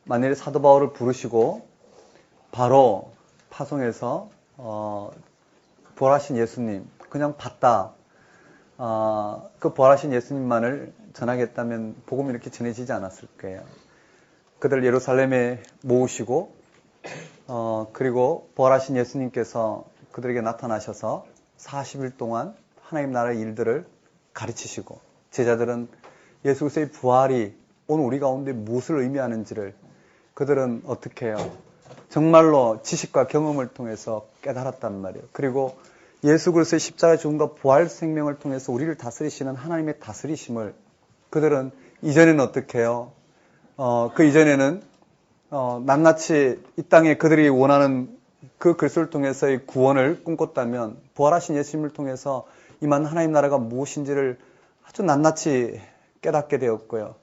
만일에 사도 바울을 부르시고 바로 파송해서 부활하신 예수님 그냥 봤다. 그 부활하신 예수님만을 전하겠다면 복음이 이렇게 전해지지 않았을 거예요. 그들 예루살렘에 모으시고 그리고 부활하신 예수님께서 그들에게 나타나셔서 40일 동안 하나님 나라의 일들을 가르치시고 제자들은 예수 그리스도의 부활이 오늘 우리 가운데 무엇을 의미하는지를 그들은 어떻게 해요? 정말로 지식과 경험을 통해서 깨달았단 말이에요. 그리고 예수 그리스도의 십자가 죽음과 부활 생명을 통해서 우리를 다스리시는 하나님의 다스리심을 그들은 이전에는 어떻게 해요? 그 이전에는 낱낱이 이 땅에 그들이 원하는 그 그리스도를 통해서의 구원을 꿈꿨다면 부활하신 예수님을 통해서 임한 하나님 나라가 무엇인지를 아주 낱낱이 깨닫게 되었고요.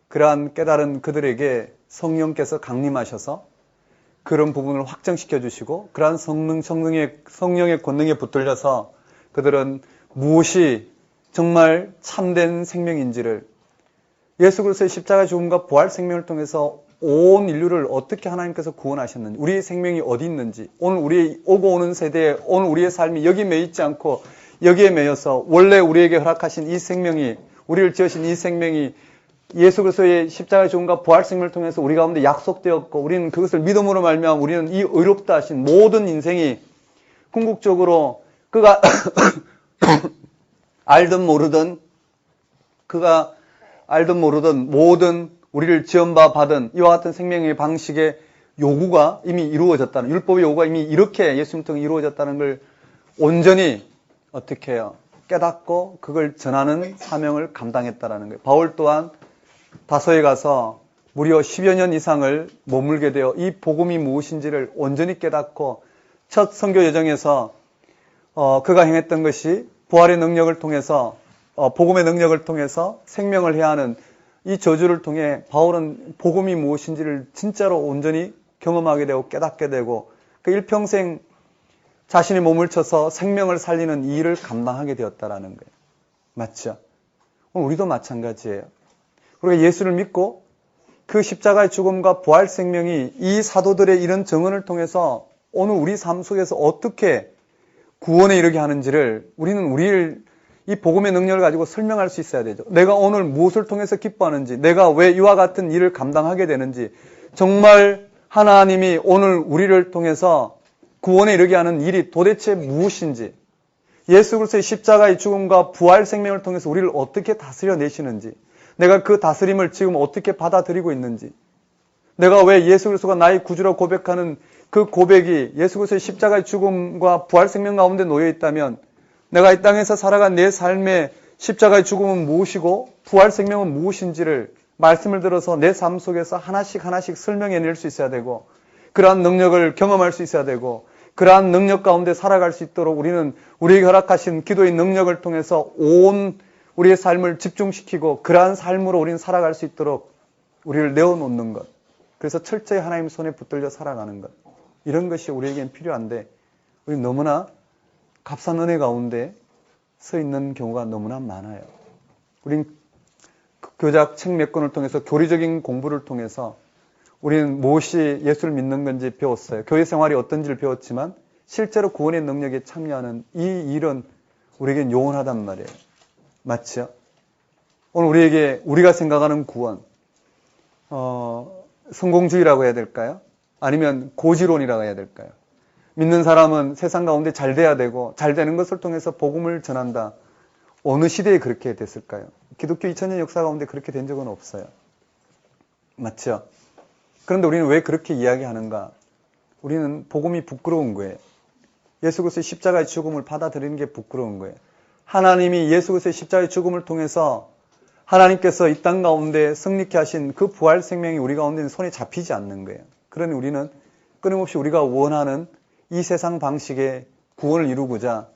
그러한 깨달은 그들에게 성령께서 강림하셔서 그런 부분을 확정시켜 주시고 그러한 성령의 권능에 붙들려서 그들은 무엇이 정말 참된 생명인지를 예수 그리스도의 십자가 죽음과 부활 생명을 통해서 온 인류를 어떻게 하나님께서 구원하셨는지, 우리의 생명이 어디 있는지, 오늘 우리 오고 오는 세대에 오늘 우리의 삶이 여기 매여 있지 않고 여기에 매여서 원래 우리에게 허락하신 이 생명이, 우리를 지으신 이 생명이 예수 그리스도의 십자가의 죽음과 부활 생명을 통해서 우리 가운데 약속되었고 우리는 그것을 믿음으로 말미암아 우리는 이 의롭다 하신 모든 인생이 궁극적으로 그가 알든 모르든 모든 우리를 지원바 받은 이와 같은 생명의 방식의 요구가 이미 이루어졌다는, 율법의 요구가 이미 이렇게 예수님 통해 이루어졌다는 걸 온전히 어떻게 해요? 깨닫고 그걸 전하는 사명을 감당했다라는 거예요. 바울 또한 다소에 가서 무려 10여 년 이상을 머물게 되어 이 복음이 무엇인지를 온전히 깨닫고 첫 선교 여정에서 그가 행했던 것이 부활의 능력을 통해서 복음의 능력을 통해서 생명을 해야 하는 이 저주를 통해 바울은 복음이 무엇인지를 진짜로 온전히 경험하게 되고 깨닫게 되고 그 일평생 자신의 몸을 쳐서 생명을 살리는 이 일을 감당하게 되었다라는 거예요. 맞죠? 오늘 우리도 마찬가지예요. 우리가 예수를 믿고 그 십자가의 죽음과 부활 생명이 이 사도들의 이런 증언을 통해서 오늘 우리 삶 속에서 어떻게 구원에 이르게 하는지를 우리는 이 복음의 능력을 가지고 설명할 수 있어야 되죠. 내가 오늘 무엇을 통해서 기뻐하는지, 내가 왜 이와 같은 일을 감당하게 되는지, 정말 하나님이 오늘 우리를 통해서 구원에 이르게 하는 일이 도대체 무엇인지, 예수 그리스도의 십자가의 죽음과 부활 생명을 통해서 우리를 어떻게 다스려 내시는지, 내가 그 다스림을 지금 어떻게 받아들이고 있는지, 내가 왜 예수 그리스도가 나의 구주라고 고백하는 그 고백이 예수 그리스도의 십자가의 죽음과 부활 생명 가운데 놓여 있다면 내가 이 땅에서 살아간 내 삶의 십자가의 죽음은 무엇이고 부활 생명은 무엇인지를 말씀을 들어서 내 삶 속에서 하나씩 설명해낼 수 있어야 되고 그러한 능력을 경험할 수 있어야 되고 그러한 능력 가운데 살아갈 수 있도록 우리는 우리에게 허락하신 기도의 능력을 통해서 온 우리의 삶을 집중시키고 그러한 삶으로 우리는 살아갈 수 있도록 우리를 내어놓는 것. 그래서 철저히 하나님 손에 붙들려 살아가는 것. 이런 것이 우리에겐 필요한데 우리 너무나 값싼 은혜 가운데 서 있는 경우가 너무나 많아요. 우린 교작 책 몇 권을 통해서 교리적인 공부를 통해서 우리는 무엇이 예수를 믿는 건지 배웠어요. 교회 생활이 어떤지를 배웠지만 실제로 구원의 능력에 참여하는 이 일은 우리에겐 요원하단 말이에요. 맞죠? 오늘 우리가 생각하는 구원, 성공주의라고 해야 될까요? 아니면 고지론이라고 해야 될까요? 믿는 사람은 세상 가운데 잘 돼야 되고 잘 되는 것을 통해서 복음을 전한다. 어느 시대에 그렇게 됐을까요? 기독교 2000년 역사 가운데 그렇게 된 적은 없어요. 맞죠? 그런데 우리는 왜 그렇게 이야기하는가? 우리는 복음이 부끄러운 거예요. 예수 그리스도의 십자가의 죽음을 받아들이는 게 부끄러운 거예요. 하나님이 예수 그리스도의 십자가의 죽음을 통해서 하나님께서 이 땅 가운데 승리케 하신 그 부활 생명이 우리 가운데 손에 잡히지 않는 거예요. 그러니 우리는 끊임없이 우리가 원하는 이 세상 방식의 구원을 이루고자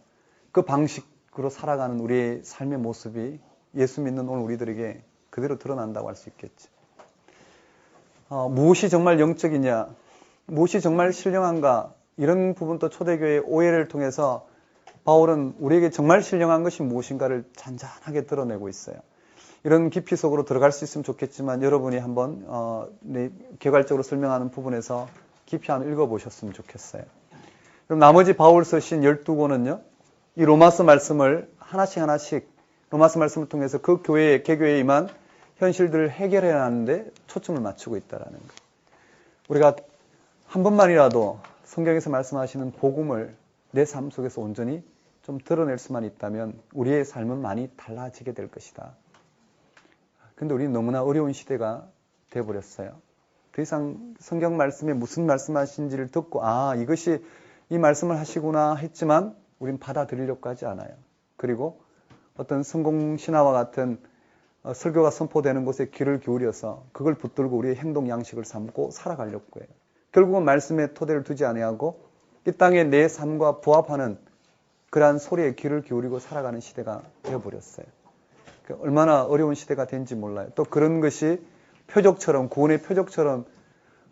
그 방식으로 살아가는 우리의 삶의 모습이 예수 믿는 오늘 우리들에게 그대로 드러난다고 할 수 있겠죠. 무엇이 정말 영적이냐, 무엇이 정말 신령한가, 이런 부분도 초대교회의 오해를 통해서 바울은 우리에게 정말 신령한 것이 무엇인가를 잔잔하게 드러내고 있어요. 이런 깊이 속으로 들어갈 수 있으면 좋겠지만 여러분이 한번 개괄적으로 설명하는 부분에서 깊이 한번 읽어보셨으면 좋겠어요. 그럼 나머지 바울 서신 12권은요. 이 로마서 말씀을 하나씩 로마서 말씀을 통해서 그 개교회에 임한 현실들을 해결해야 하는데 초점을 맞추고 있다는 거예요. 우리가 한 번만이라도 성경에서 말씀하시는 복음을 내 삶 속에서 온전히 좀 드러낼 수만 있다면 우리의 삶은 많이 달라지게 될 것이다. 그런데 우리는 너무나 어려운 시대가 되어버렸어요. 더 이상 성경 말씀에 무슨 말씀하신지를 듣고 이것이 이 말씀을 하시구나 했지만 우린 받아들이려고 하지 않아요. 그리고 어떤 성공신화와 같은 설교가 선포되는 곳에 귀를 기울여서 그걸 붙들고 우리의 행동 양식을 삼고 살아가려고 해요. 결국은 말씀에 토대를 두지 아니하고 이 땅에 내 삶과 부합하는 그러한 소리에 귀를 기울이고 살아가는 시대가 되어버렸어요. 얼마나 어려운 시대가 된지 몰라요. 또 그런 것이 표적처럼, 구원의 표적처럼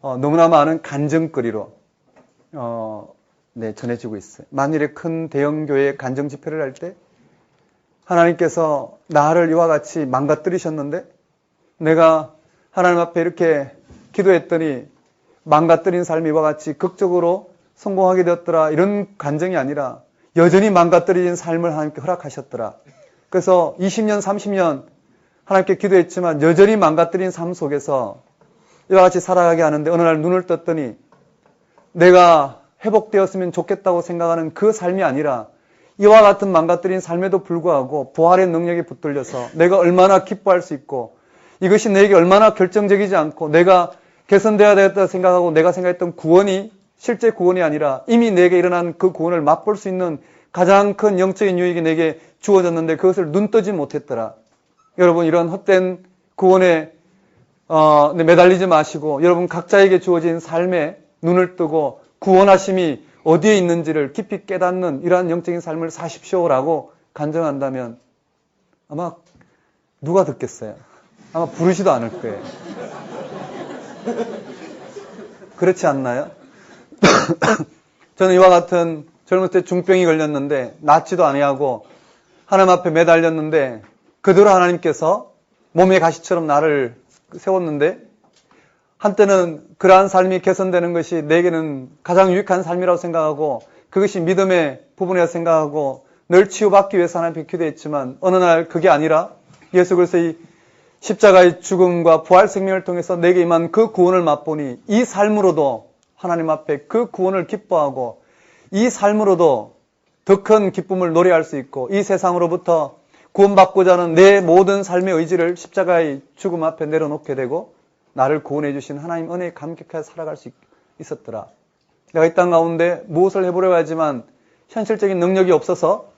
너무나 많은 간증거리로 전해지고 있어요. 만일에 큰 대형교회 간증 집회를 할 때 하나님께서 나를 이와 같이 망가뜨리셨는데 내가 하나님 앞에 이렇게 기도했더니 망가뜨린 삶이 이와 같이 극적으로 성공하게 되었더라. 이런 간증이 아니라 여전히 망가뜨린 삶을 하나님께 허락하셨더라. 그래서 20년, 30년 하나님께 기도했지만 여전히 망가뜨린 삶 속에서 이와 같이 살아가게 하는데 어느 날 눈을 떴더니 내가 회복되었으면 좋겠다고 생각하는 그 삶이 아니라 이와 같은 망가뜨린 삶에도 불구하고 부활의 능력에 붙들려서 내가 얼마나 기뻐할 수 있고 이것이 내게 얼마나 결정적이지 않고 내가 개선되어야 되겠다 생각하고 내가 생각했던 구원이 실제 구원이 아니라 이미 내게 일어난 그 구원을 맛볼 수 있는 가장 큰 영적인 유익이 내게 주어졌는데 그것을 눈뜨지 못했더라. 여러분 이런 헛된 구원에 매달리지 마시고 여러분 각자에게 주어진 삶에 눈을 뜨고 구원하심이 어디에 있는지를 깊이 깨닫는 이러한 영적인 삶을 사십시오라고 간증한다면 아마 누가 듣겠어요? 아마 부르지도 않을 거예요. 그렇지 않나요? 저는 이와 같은 젊을 때 중병이 걸렸는데 낫지도 아니하고 하나님 앞에 매달렸는데 그대로 하나님께서 몸의 가시처럼 나를 세웠는데 한때는 그러한 삶이 개선되는 것이 내게는 가장 유익한 삶이라고 생각하고 그것이 믿음의 부분이라고 생각하고 늘 치유받기 위해서 하나님 앞에 기도했지만 어느 날 그게 아니라 예수 그리스도의 십자가의 죽음과 부활 생명을 통해서 내게 임한 그 구원을 맛보니 이 삶으로도 하나님 앞에 그 구원을 기뻐하고 이 삶으로도 더 큰 기쁨을 노래할 수 있고 이 세상으로부터 구원받고자 하는 내 모든 삶의 의지를 십자가의 죽음 앞에 내려놓게 되고 나를 구원해 주신 하나님 은혜에 감격하여 살아갈 수 있었더라. 내가 이 땅 가운데 무엇을 해보려고 하지만 현실적인 능력이 없어서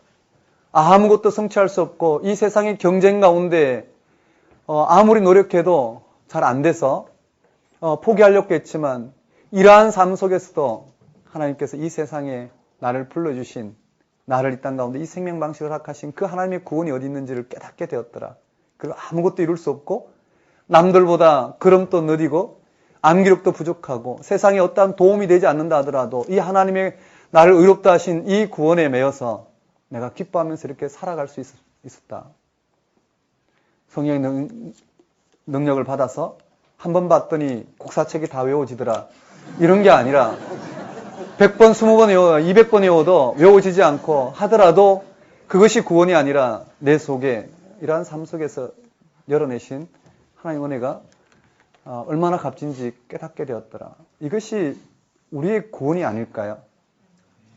아무것도 성취할 수 없고 이 세상의 경쟁 가운데 아무리 노력해도 잘 안 돼서 포기하려고 했지만 이러한 삶 속에서도 하나님께서 이 세상에 나를 불러주신 나를 이 땅 가운데 이 생명 방식을 허락하신 그 하나님의 구원이 어디 있는지를 깨닫게 되었더라. 그리고 아무것도 이룰 수 없고 남들보다 걸음도 느리고 암기력도 부족하고 세상에 어떠한 도움이 되지 않는다 하더라도 이 하나님의 나를 의롭다 하신 이 구원에 매여서 내가 기뻐하면서 이렇게 살아갈 수 있었다. 성령의 능력을 받아서 한 번 봤더니 국사책이 다 외워지더라. 이런 게 아니라 100번, 20번 외워, 200번 외워도 외워지지 않고 하더라도 그것이 구원이 아니라 내 속에 이러한 삶 속에서 열어내신 하나님의 은혜가 얼마나 값진지 깨닫게 되었더라. 이것이 우리의 구원이 아닐까요?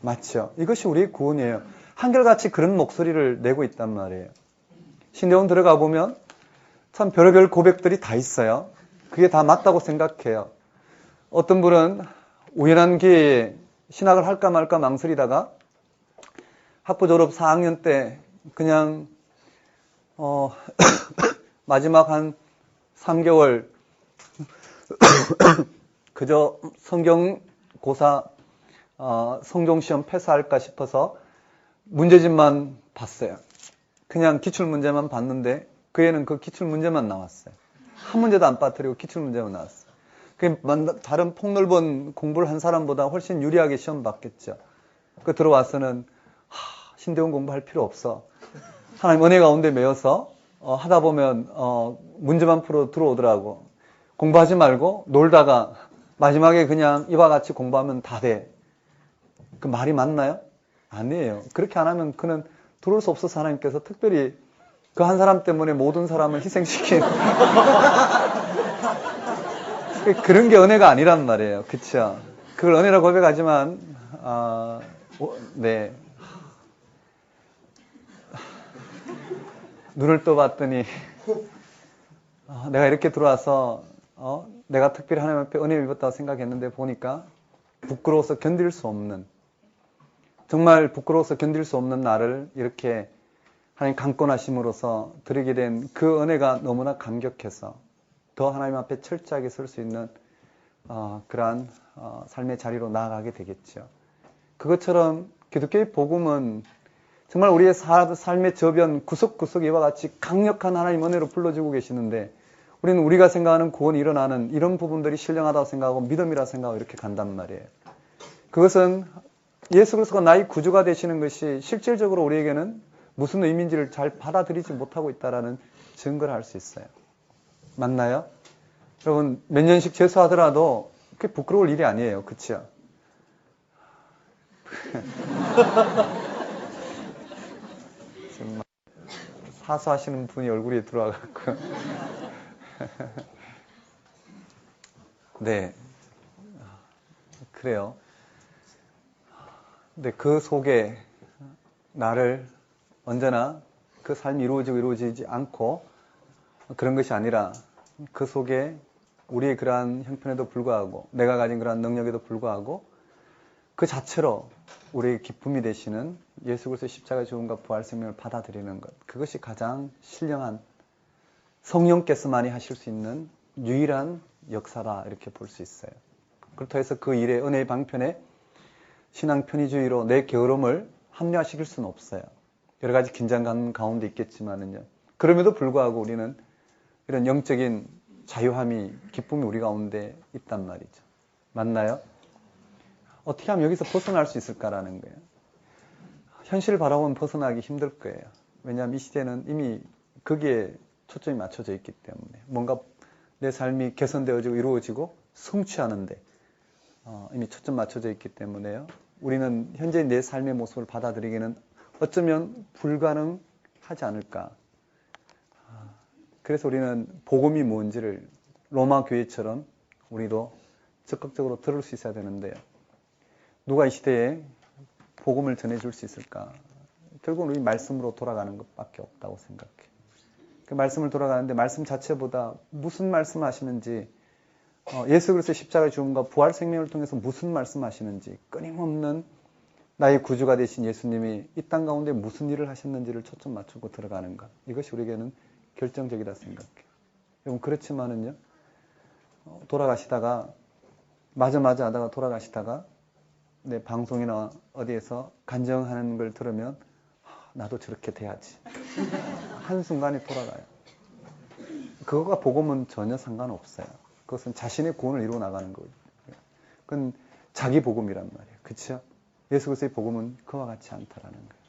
맞죠? 이것이 우리의 구원이에요. 한결같이 그런 목소리를 내고 있단 말이에요. 신대원 들어가 보면 참 별의별 고백들이 다 있어요. 그게 다 맞다고 생각해요. 어떤 분은 우연한 기회에 신학을 할까 말까 망설이다가 학부 졸업 4학년 때 그냥 마지막 한 3개월 그저 성경고사 성경시험 패스할까 싶어서 문제집만 봤어요. 그냥 기출문제만 봤는데 그 애는 그 기출문제만 나왔어요. 한 문제도 안 빠뜨리고 기출문제만 나왔어요. 다른 폭넓은 공부를 한 사람보다 훨씬 유리하게 시험 봤겠죠. 그 들어와서는 신대원 공부할 필요 없어. 하나님 은혜 가운데 매여서 하다 보면 문제만 풀어 들어오더라고. 공부하지 말고 놀다가 마지막에 그냥 이와 같이 공부하면 다 돼. 그 말이 맞나요? 아니에요. 그렇게 안 하면 그는 들어올 수 없어서 하나님께서 특별히 그 한 사람 때문에 모든 사람을 희생시킨 그런 게 은혜가 아니란 말이에요. 그쵸? 그걸 은혜라고 고백하지만 네. 눈을 떠봤더니 내가 이렇게 들어와서 내가 특별히 하나님 앞에 은혜를 입었다고 생각했는데 보니까 부끄러워서 견딜 수 없는 정말 부끄러워서 견딜 수 없는 나를 이렇게 하나님 강권하심으로써 드리게 된 그 은혜가 너무나 감격해서 더 하나님 앞에 철저하게 설 수 있는 그러한 삶의 자리로 나아가게 되겠죠. 그것처럼 기독교의 복음은 정말 우리의 삶의 저변 구석구석 이와 같이 강력한 하나님 은혜로 불러주고 계시는데 우리는 우리가 생각하는 구원이 일어나는 이런 부분들이 신령하다고 생각하고 믿음이라고 생각하고 이렇게 간단 말이에요. 그것은 예수 그리스도가 나의 구주가 되시는 것이 실질적으로 우리에게는 무슨 의미인지를 잘 받아들이지 못하고 있다는 증거를 할 수 있어요. 맞나요? 여러분 몇 년씩 재수하더라도 그게 부끄러울 일이 아니에요. 그치요? 정말 사수하시는 분이 얼굴에 들어와갖고 네 그래요. 근데 그 속에 나를 언제나 그 삶이 이루어지고 이루어지지 않고 그런 것이 아니라 그 속에 우리의 그러한 형편에도 불구하고 내가 가진 그러한 능력에도 불구하고 그 자체로 우리의 기쁨이 되시는 예수 그리스도의 십자가 죽음과 부활 생명을 받아들이는 것, 그것이 가장 신령한 성령께서만이 하실 수 있는 유일한 역사다 이렇게 볼 수 있어요. 그렇다고 해서 그 일의 은혜의 방편에 신앙 편의주의로 내 게으름을 합리화시킬 수는 없어요. 여러 가지 긴장감 가운데 있겠지만은요. 그럼에도 불구하고 우리는 이런 영적인 자유함이, 기쁨이 우리 가운데 있단 말이죠. 맞나요? 어떻게 하면 여기서 벗어날 수 있을까라는 거예요. 현실을 바라보면 벗어나기 힘들 거예요. 왜냐하면 이 시대는 이미 거기에 초점이 맞춰져 있기 때문에 뭔가 내 삶이 개선되어지고 이루어지고 성취하는데 이미 초점 맞춰져 있기 때문에요. 우리는 현재 내 삶의 모습을 받아들이기는 어쩌면 불가능하지 않을까. 그래서 우리는 복음이 뭔지를 로마 교회처럼 우리도 적극적으로 들을 수 있어야 되는데요. 누가 이 시대에 복음을 전해줄 수 있을까? 결국은 우리 말씀으로 돌아가는 것밖에 없다고 생각해요. 그 말씀을 돌아가는데 말씀 자체보다 무슨 말씀 하시는지, 예수 그리스도의 십자가의 죽음과 부활 생명을 통해서 무슨 말씀 하시는지, 끊임없는 나의 구주가 되신 예수님이 이 땅 가운데 무슨 일을 하셨는지를 초점 맞추고 들어가는 것, 이것이 우리에게는 결정적이다 생각해요. 여러분, 그렇지만은요, 돌아가시다가 맞아 하다가 돌아가시다가 내 방송이나 어디에서 간증하는 걸 들으면 나도 저렇게 돼야지. 한순간에 돌아가요. 그거가 복음은 전혀 상관없어요. 그것은 자신의 구원을 이루어 나가는 거예요. 그건 자기 복음이란 말이에요. 그렇죠? 예수 그리스도의 복음은 그와 같지 않다라는 거예요.